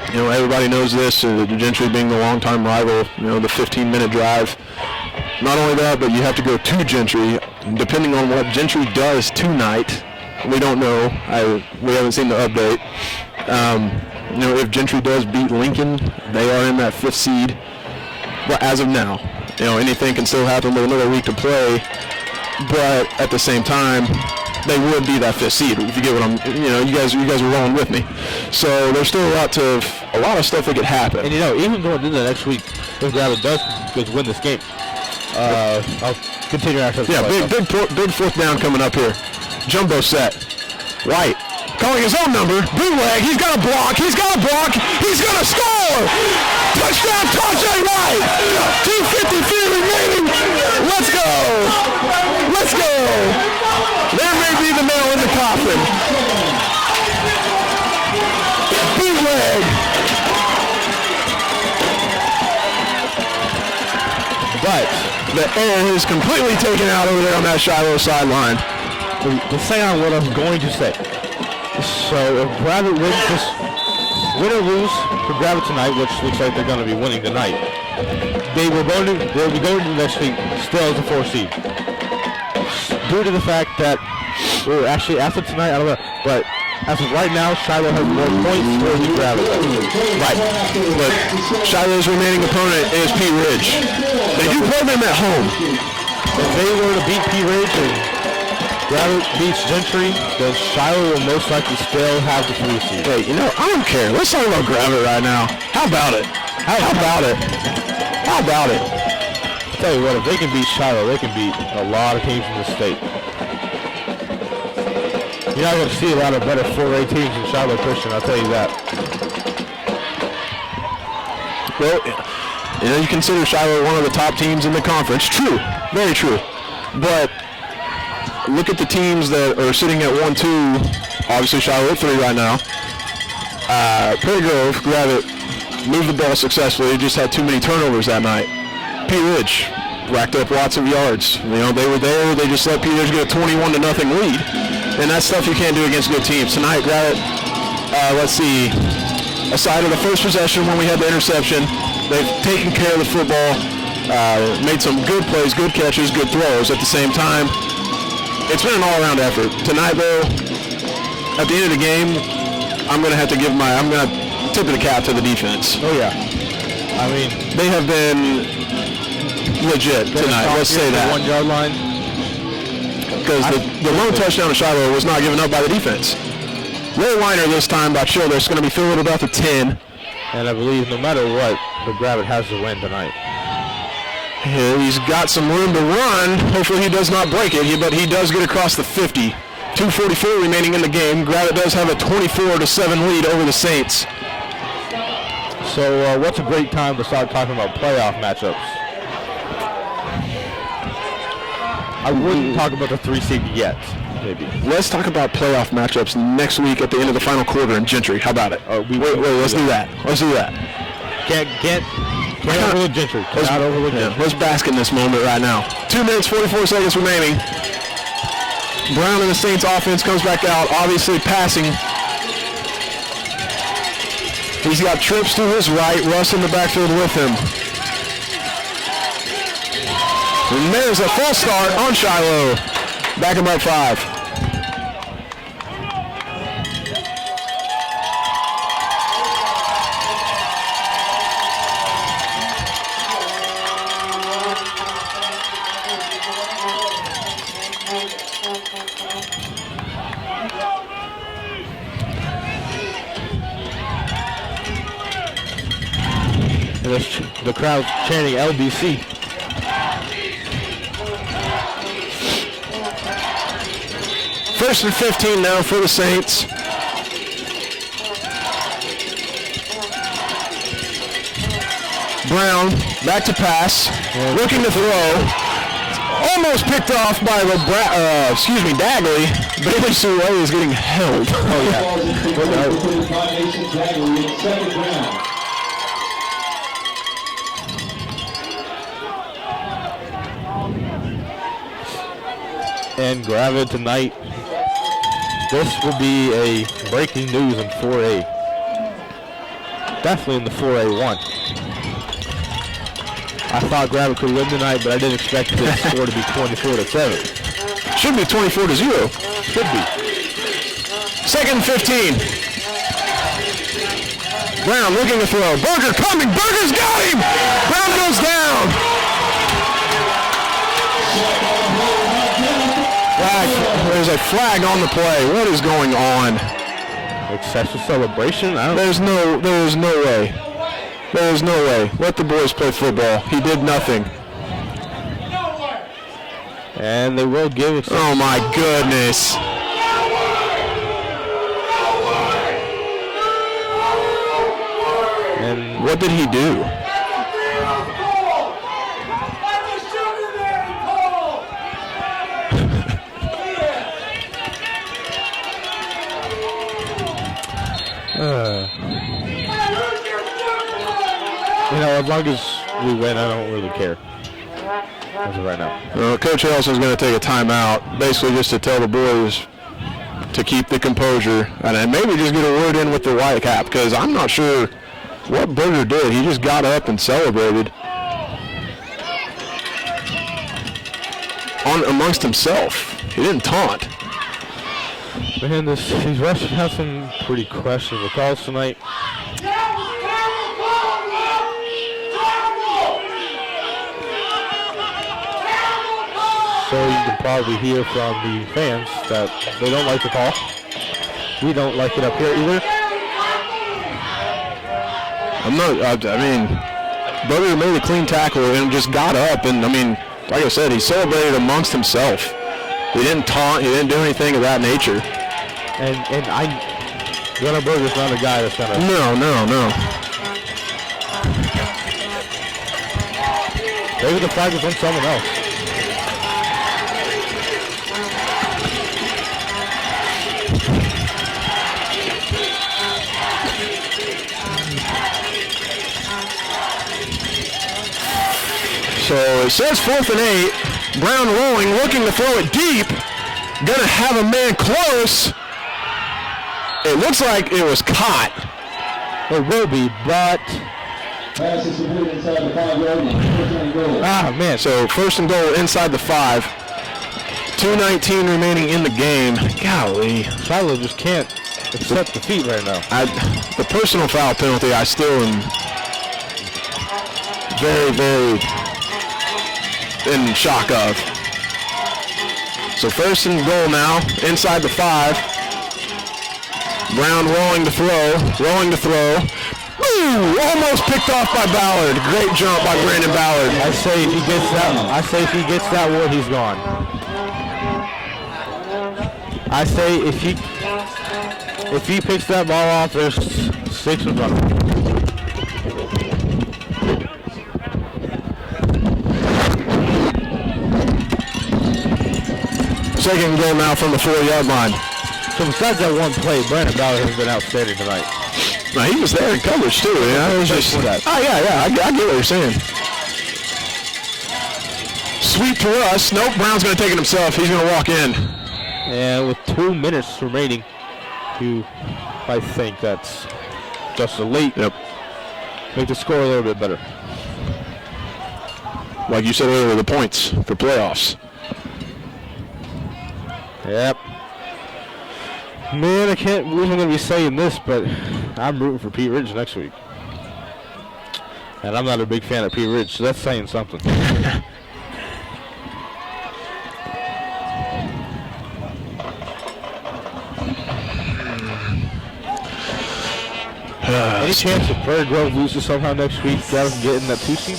you know, everybody knows this, Gentry being the longtime rival, you know, the 15-minute drive. Not only that, but you have to go to Gentry. Depending on what Gentry does tonight, we don't know. We haven't seen the update. You know, if Gentry does beat Lincoln, they are in that 5th seed. But as of now, you know, anything can still happen with another week to play. But at the same time, they would be that 5th seed, if you get what I'm, you know, you guys are rolling with me. So there's still a lot of stuff that could happen. And you know, even going into the next week, if Gravett does win this game, I'll continue after the play. Big 4th down coming up here. Jumbo set. White calling his own number. Bootleg. He's got a block. He's going to score. Touchdown, Tajay White. 2:50 remaining. Let's go. There may be the nail in the coffin. Bootleg. But the air is completely taken out over there on that Shiloh sideline. To say on what I'm going to say. So if Gravett wins this, win or lose for Gravett tonight, which looks like they're going to be winning tonight, they'll be going to the next week still as a 4th seed. Due to the fact that, actually after tonight, I don't know, but as of right now, Shiloh has more points towards Gravett. Right, but Shiloh's remaining opponent is P. Ridge. They do play them at home. If they were to beat P. Ridge and Gravett beats Gentry, then Shiloh will most likely still have the 3 seed. Hey, you know, I don't care. Let's talk about Gravett right now. How about it? How about it? I'll tell you what, if they can beat Shiloh, they can beat a lot of teams in the state. You're not going to see a lot of better 4A teams than Shiloh Christian, I'll tell you that. Well, you know, you consider Shiloh one of the top teams in the conference. True, very true. But look at the teams that are sitting at 1-2. Obviously, Shiloh at 3 right now. Prairie Grove, Gravett moved the ball successfully. Just had too many turnovers that night. P. Ridge racked up lots of yards. You know, they were there. They just let P. Ridge get a 21-0 lead. And that's stuff you can't do against good teams. Tonight, Gravett, let's see. aside of the first possession when we had the interception, they've taken care of the football, made some good plays, good catches, good throws at the same time. It's been an all-around effort. Tonight, though, at the end of the game, I'm going to have to give I'm going to tip of the cap to the defense. Oh, yeah. I mean, they have been legit tonight. Let's say that. 1 yard line. Because the lone touchdown to Shiloh was not given up by the defense. Will Weiner this time by Childress going to be filled about the 10. And I believe no matter what, the Gravett has to win tonight. He's got some room to run. Hopefully he does not break it, but he does get across the 50. 2:44 remaining in the game. Gravett does have a 24-7 lead over the Saints. So what's a great time to start talking about playoff matchups? I wouldn't talk about the 3 seed yet, maybe. Let's talk about playoff matchups next week at the end of the final quarter in Gentry. How about it? Wait, let's do that. Let's do that. Can't overlook Gentry. Not overlook Gentry. Let's bask in this moment right now. 2 minutes, 44 seconds remaining. Brown and the Saints offense comes back out, obviously passing. He's got trips to his right, Russ in the backfield with him. And there's a false start on Shiloh. Back him up 5. The crowd's chanting LBC. First and 15 now for the Saints. Brown back to pass, looking to throw. Almost picked off by Dagley. Bailey Soule is getting held. Oh yeah. And Gravett tonight, this will be a breaking news in 4A. Definitely in the 4A1. I thought Gravett could win tonight, but I didn't expect the score to be 24-7. Should be 24-0. Should be. Second 15. Brown looking to throw. Berger coming. Berger's got him. Brown goes down. There's a flag on the play. What is going on? Excessive celebration? There's no way. There's no way. Let the boys play football. He did nothing. And they will give it. Oh my goodness. And what did he do? As long as we win, I don't really care. As of right now. Coach Elson's going to take a timeout, basically just to tell the boys to keep the composure and maybe just get a word in with the white cap, because I'm not sure what Berger did. He just got up and celebrated amongst himself. He didn't taunt. Man, these Russians have some pretty questionable calls tonight. So you can probably hear from the fans that they don't like the call. We don't like it up here either. Berger made a clean tackle and just got up, and like I said, he celebrated amongst himself. He didn't taunt, he didn't do anything of that nature. And Gunnar Berger's not a guy that's gonna. No. Maybe the flag is on someone else. So it says 4th and 8. Brown rolling, looking to throw it deep. Gonna have a man close. It looks like it was caught. It will be, but Pass is completed inside the 5-yard line. First and goal. Man, so first and goal inside the 5. 2:19 remaining in the game. Golly. Shiloh just can't accept defeat right now. The personal foul penalty, I still am very, very in shock of. So first and goal now, inside the 5. Brown rolling to throw. Ooh, almost picked off by Ballard. Great jump by Brandon Ballard. I say if he gets that one, he's gone. I say if he picks that ball off, there's 6 in front of him. Second goal now from the 4-yard line. So besides that one play, Brandon Ballard has been outstanding tonight. No, he was there in coverage too. Yeah, it was just. Oh yeah, I get what you're saying. Sweep to us. Nope, Brown's going to take it himself. He's going to walk in. And with 2 minutes remaining, I think that's just a late. Yep. Make the score a little bit better. Like you said earlier, the points for playoffs. Yep. Man, I can't believe I'm going to be saying this, but I'm rooting for Pete Ridge next week. And I'm not a big fan of Pete Ridge, so that's saying something. Any chance that Prairie Grove loses somehow next week, got them getting that 2 seed?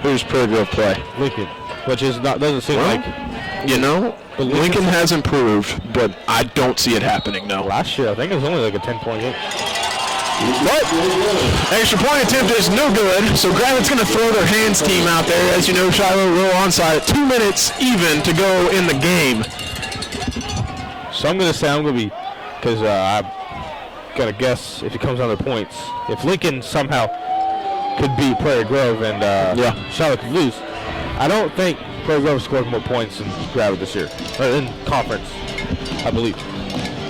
Who's Prairie Grove play? Lincoln, which is not doesn't seem like. You know, Lincoln has improved, but I don't see it happening, no. Last year, I think it was only like a 10-point game. But extra point attempt is no good, so Gravett's going to throw their hands team out there. As you know, Shiloh will onside. 2 minutes even to go in the game. So I'm going to say because I've got to guess if it comes down to points. If Lincoln somehow could beat Prairie Grove and Shiloh could lose, I don't think Prairie Grove scored more points than Gravett this year, or in conference, I believe.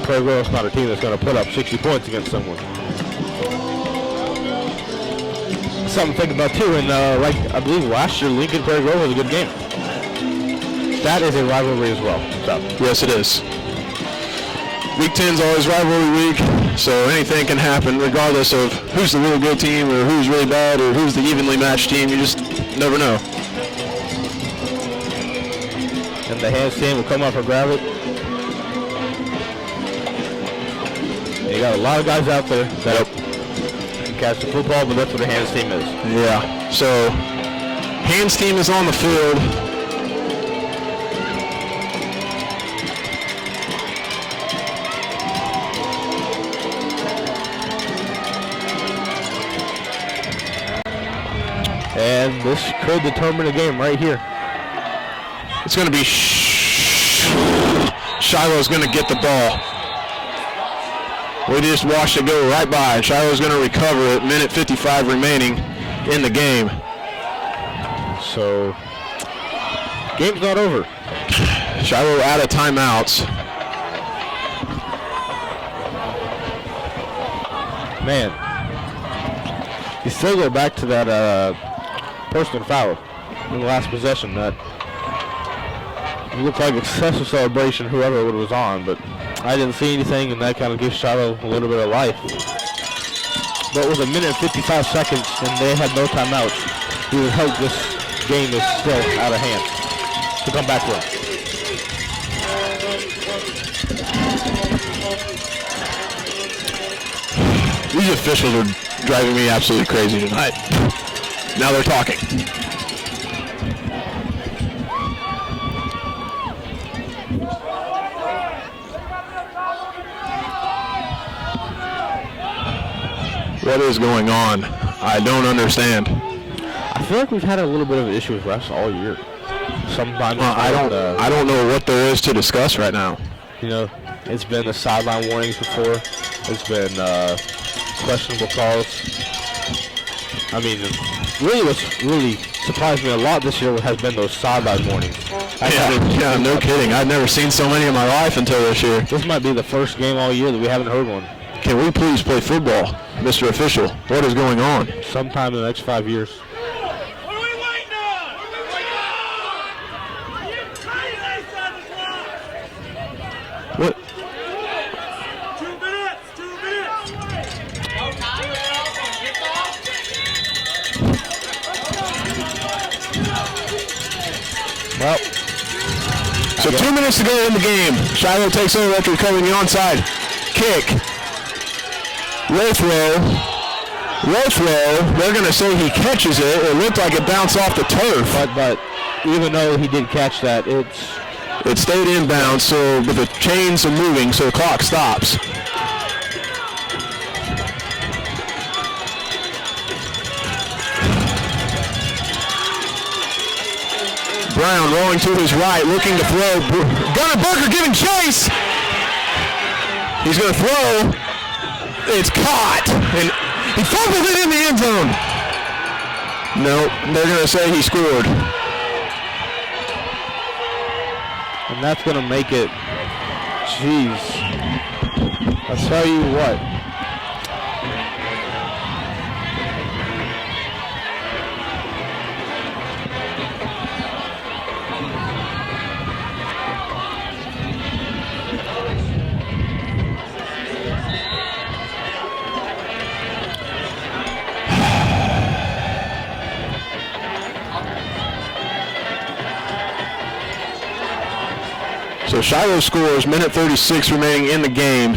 Prairie Grove's not a team that's going to put up 60 points against someone. Something to think about too, and like I believe last year, Lincoln Prairie Grove was a good game. That is a rivalry as well. So. Yes, it is. Week 10 is always rivalry week, so anything can happen regardless of who's the really good team or who's really bad or who's the evenly matched team. You just never know. And the hands team will come up for Gravett. You got a lot of guys out there that can catch the football, but that's what the hands team is. Yeah. So hands team is on the field. And this could determine the game right here. It's going to be Shiloh's going to get the ball. We just watched it go right by. Shiloh's going to recover it. Minute 55 remaining in the game. So, game's not over. Shiloh out of timeouts. Man, you still go back to that personal foul in the last possession that looked like excessive celebration, whoever it was on, but I didn't see anything, and that kind of gives Shiloh a little bit of life. But with a minute and 55 seconds, and they had no timeouts, you would hope this game is still out of hand to come back with. These officials are driving me absolutely crazy tonight. Now they're talking. What is going on? I don't understand. I feel like we've had a little bit of an issue with refs all year. Sometimes I don't know what there is to discuss right now. You know, it's been the sideline warnings before. It's been questionable calls. I mean, really what's really surprised me a lot this year has been those sideline warnings. Yeah, no kidding. I've never seen so many in my life until this year. This might be the first game all year that we haven't heard one. Can we please play football, Mr. Official? What is going on? Sometime in the next 5 years. What are we waiting on? You crazy, son of a What? 2 minutes, 2 minutes. No time at all for kickoff? Well, So 2 minutes to go in the game. Shiloh takes over after recovering the onside kick. Low throw. They're going to say he catches it. It looked like it bounced off the turf. but even though he did catch that, it stayed inbound, so but the chains are moving, so the clock stops. Brown rolling to his right, looking to throw. Gunnar Burger giving chase. He's going to throw. It's caught, and he fumbled it in the end zone. No, they're going to say he scored. and that's going to make it. Jeez. I'll tell you what. So Shiloh scores, minute 36 remaining in the game.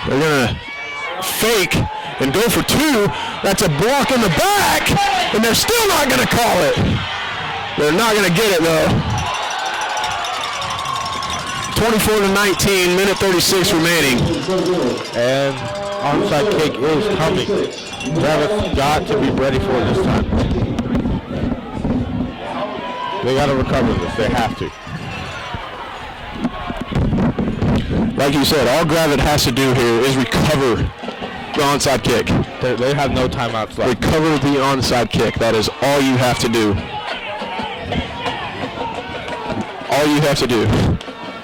They're going to fake and go for two. That's a block in the back, and they're still not going to call it. They're not going to get it, though. 24-19, minute 36 remaining. And onside kick is coming. Gravett's got to be ready for it this time. They got to recover this. They have to. Like you said, all Gravett has to do here is recover the onside kick. They have no timeouts left. Recover the onside kick. That is all you have to do. All you have to do.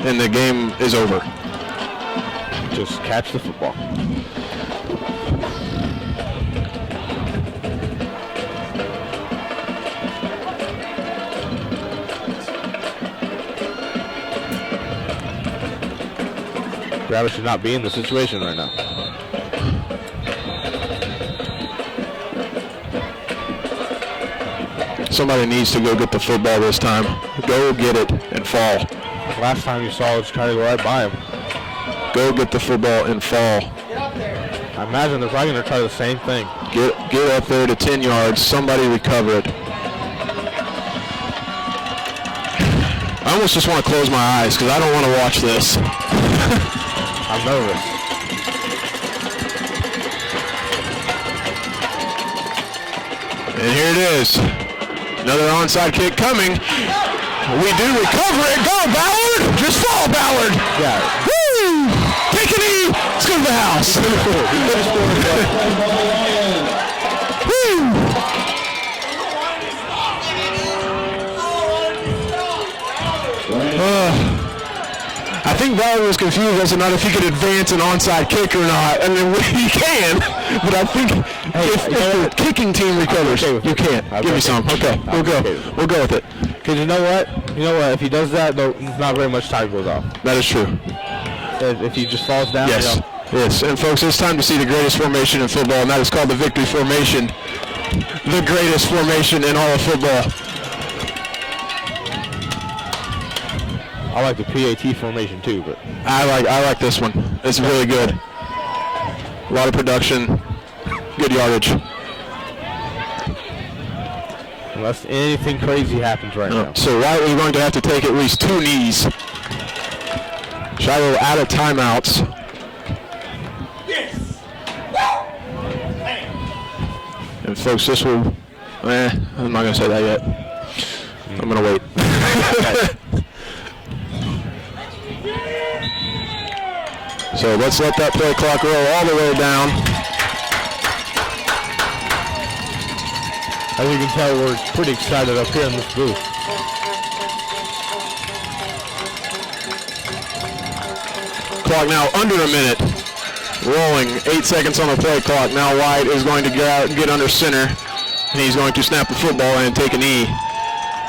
And the game is over. Just catch the football. Gravett should not be in the situation right now. Somebody needs to go get the football this time. Go get it and fall. Last time you saw it, just try to go right by him. Go get the football and fall. I imagine they're probably going to try the same thing. Get up there to 10 yards. Somebody recover it. I almost just want to close my eyes because I don't want to watch this. I'm nervous. And here it is. Another onside kick coming. We do recover it. Go, Ballard. Just fall, Ballard. Yeah. Woo! Take a knee. Let's go to the house. Woo! I think Ballard was confused as to not if he could advance an onside kick or not. I mean, he can, but I think if the kicking team recovers, you can't. Give me some. Okay, we'll go. We'll go with it. Because you know what? If he does that, not very much time goes off. That is true. If he just falls down, Yes. Yes. And folks, it's time to see the greatest formation in football, and that is called the victory formation. The greatest formation in all of football. I like the PAT formation too, but I like this one. It's really good. A lot of production, good yardage. unless anything crazy happens right now. So White is going to have to take at least 2 knees. Shiloh out of timeouts. Yes. And folks, this will, I'm not going to say that yet. I'm going to wait. So let's let that play clock roll all the way down. As you can tell, we're pretty excited up here in this booth. Clock now under a minute. Rolling, 8 seconds on the play clock. Now White is going to get under center, and he's going to snap the football and take a knee.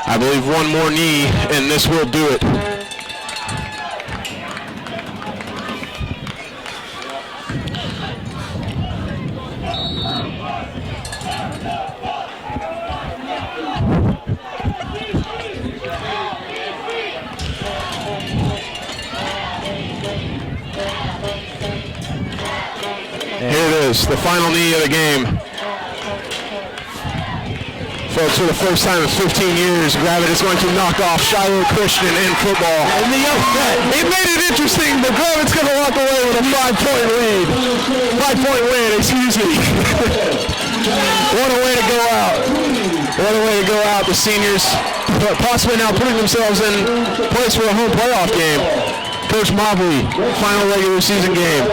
I believe one more knee, and this will do it. Here it is, the final knee of the game. Folks, for the first time in 15 years, Gravett is going to knock off Shiloh Christian in football. And the upset. It made it interesting, but Gravett's going to walk away with a 5-point lead. 5-point win, excuse me. What a way to go out. What a way to go out. The seniors possibly now putting themselves in place for a home playoff game. Coach Mobley, final regular season game.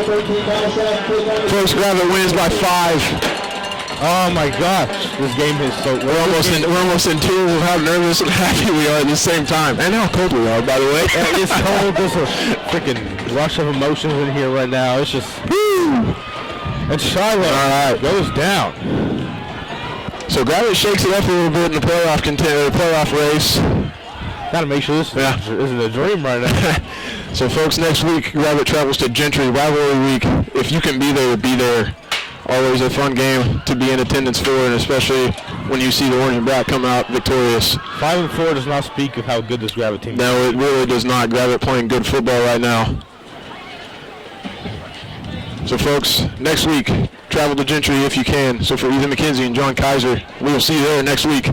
First Gravett wins by 5. Oh my gosh, this game is so... We're almost in tears of how nervous and happy we are at the same time. And how cold we are, by the way. It's cold. There's a freaking rush of emotions in here right now. It's just... Woo! And Shiloh goes down. So Gravett shakes it up a little bit in the playoff race. Gotta make sure this isn't a dream right now. So folks, next week, Gravett travels to Gentry, rivalry week. If you can be there, be there. Always a fun game to be in attendance for, and especially when you see the orange and black come out victorious. 5-4 does not speak of how good this Gravett team is. No, it really does not. Gravett playing good football right now. So folks, next week, travel to Gentry if you can. So for Ethan McKenzie and John Kaiser, we will see you there next week.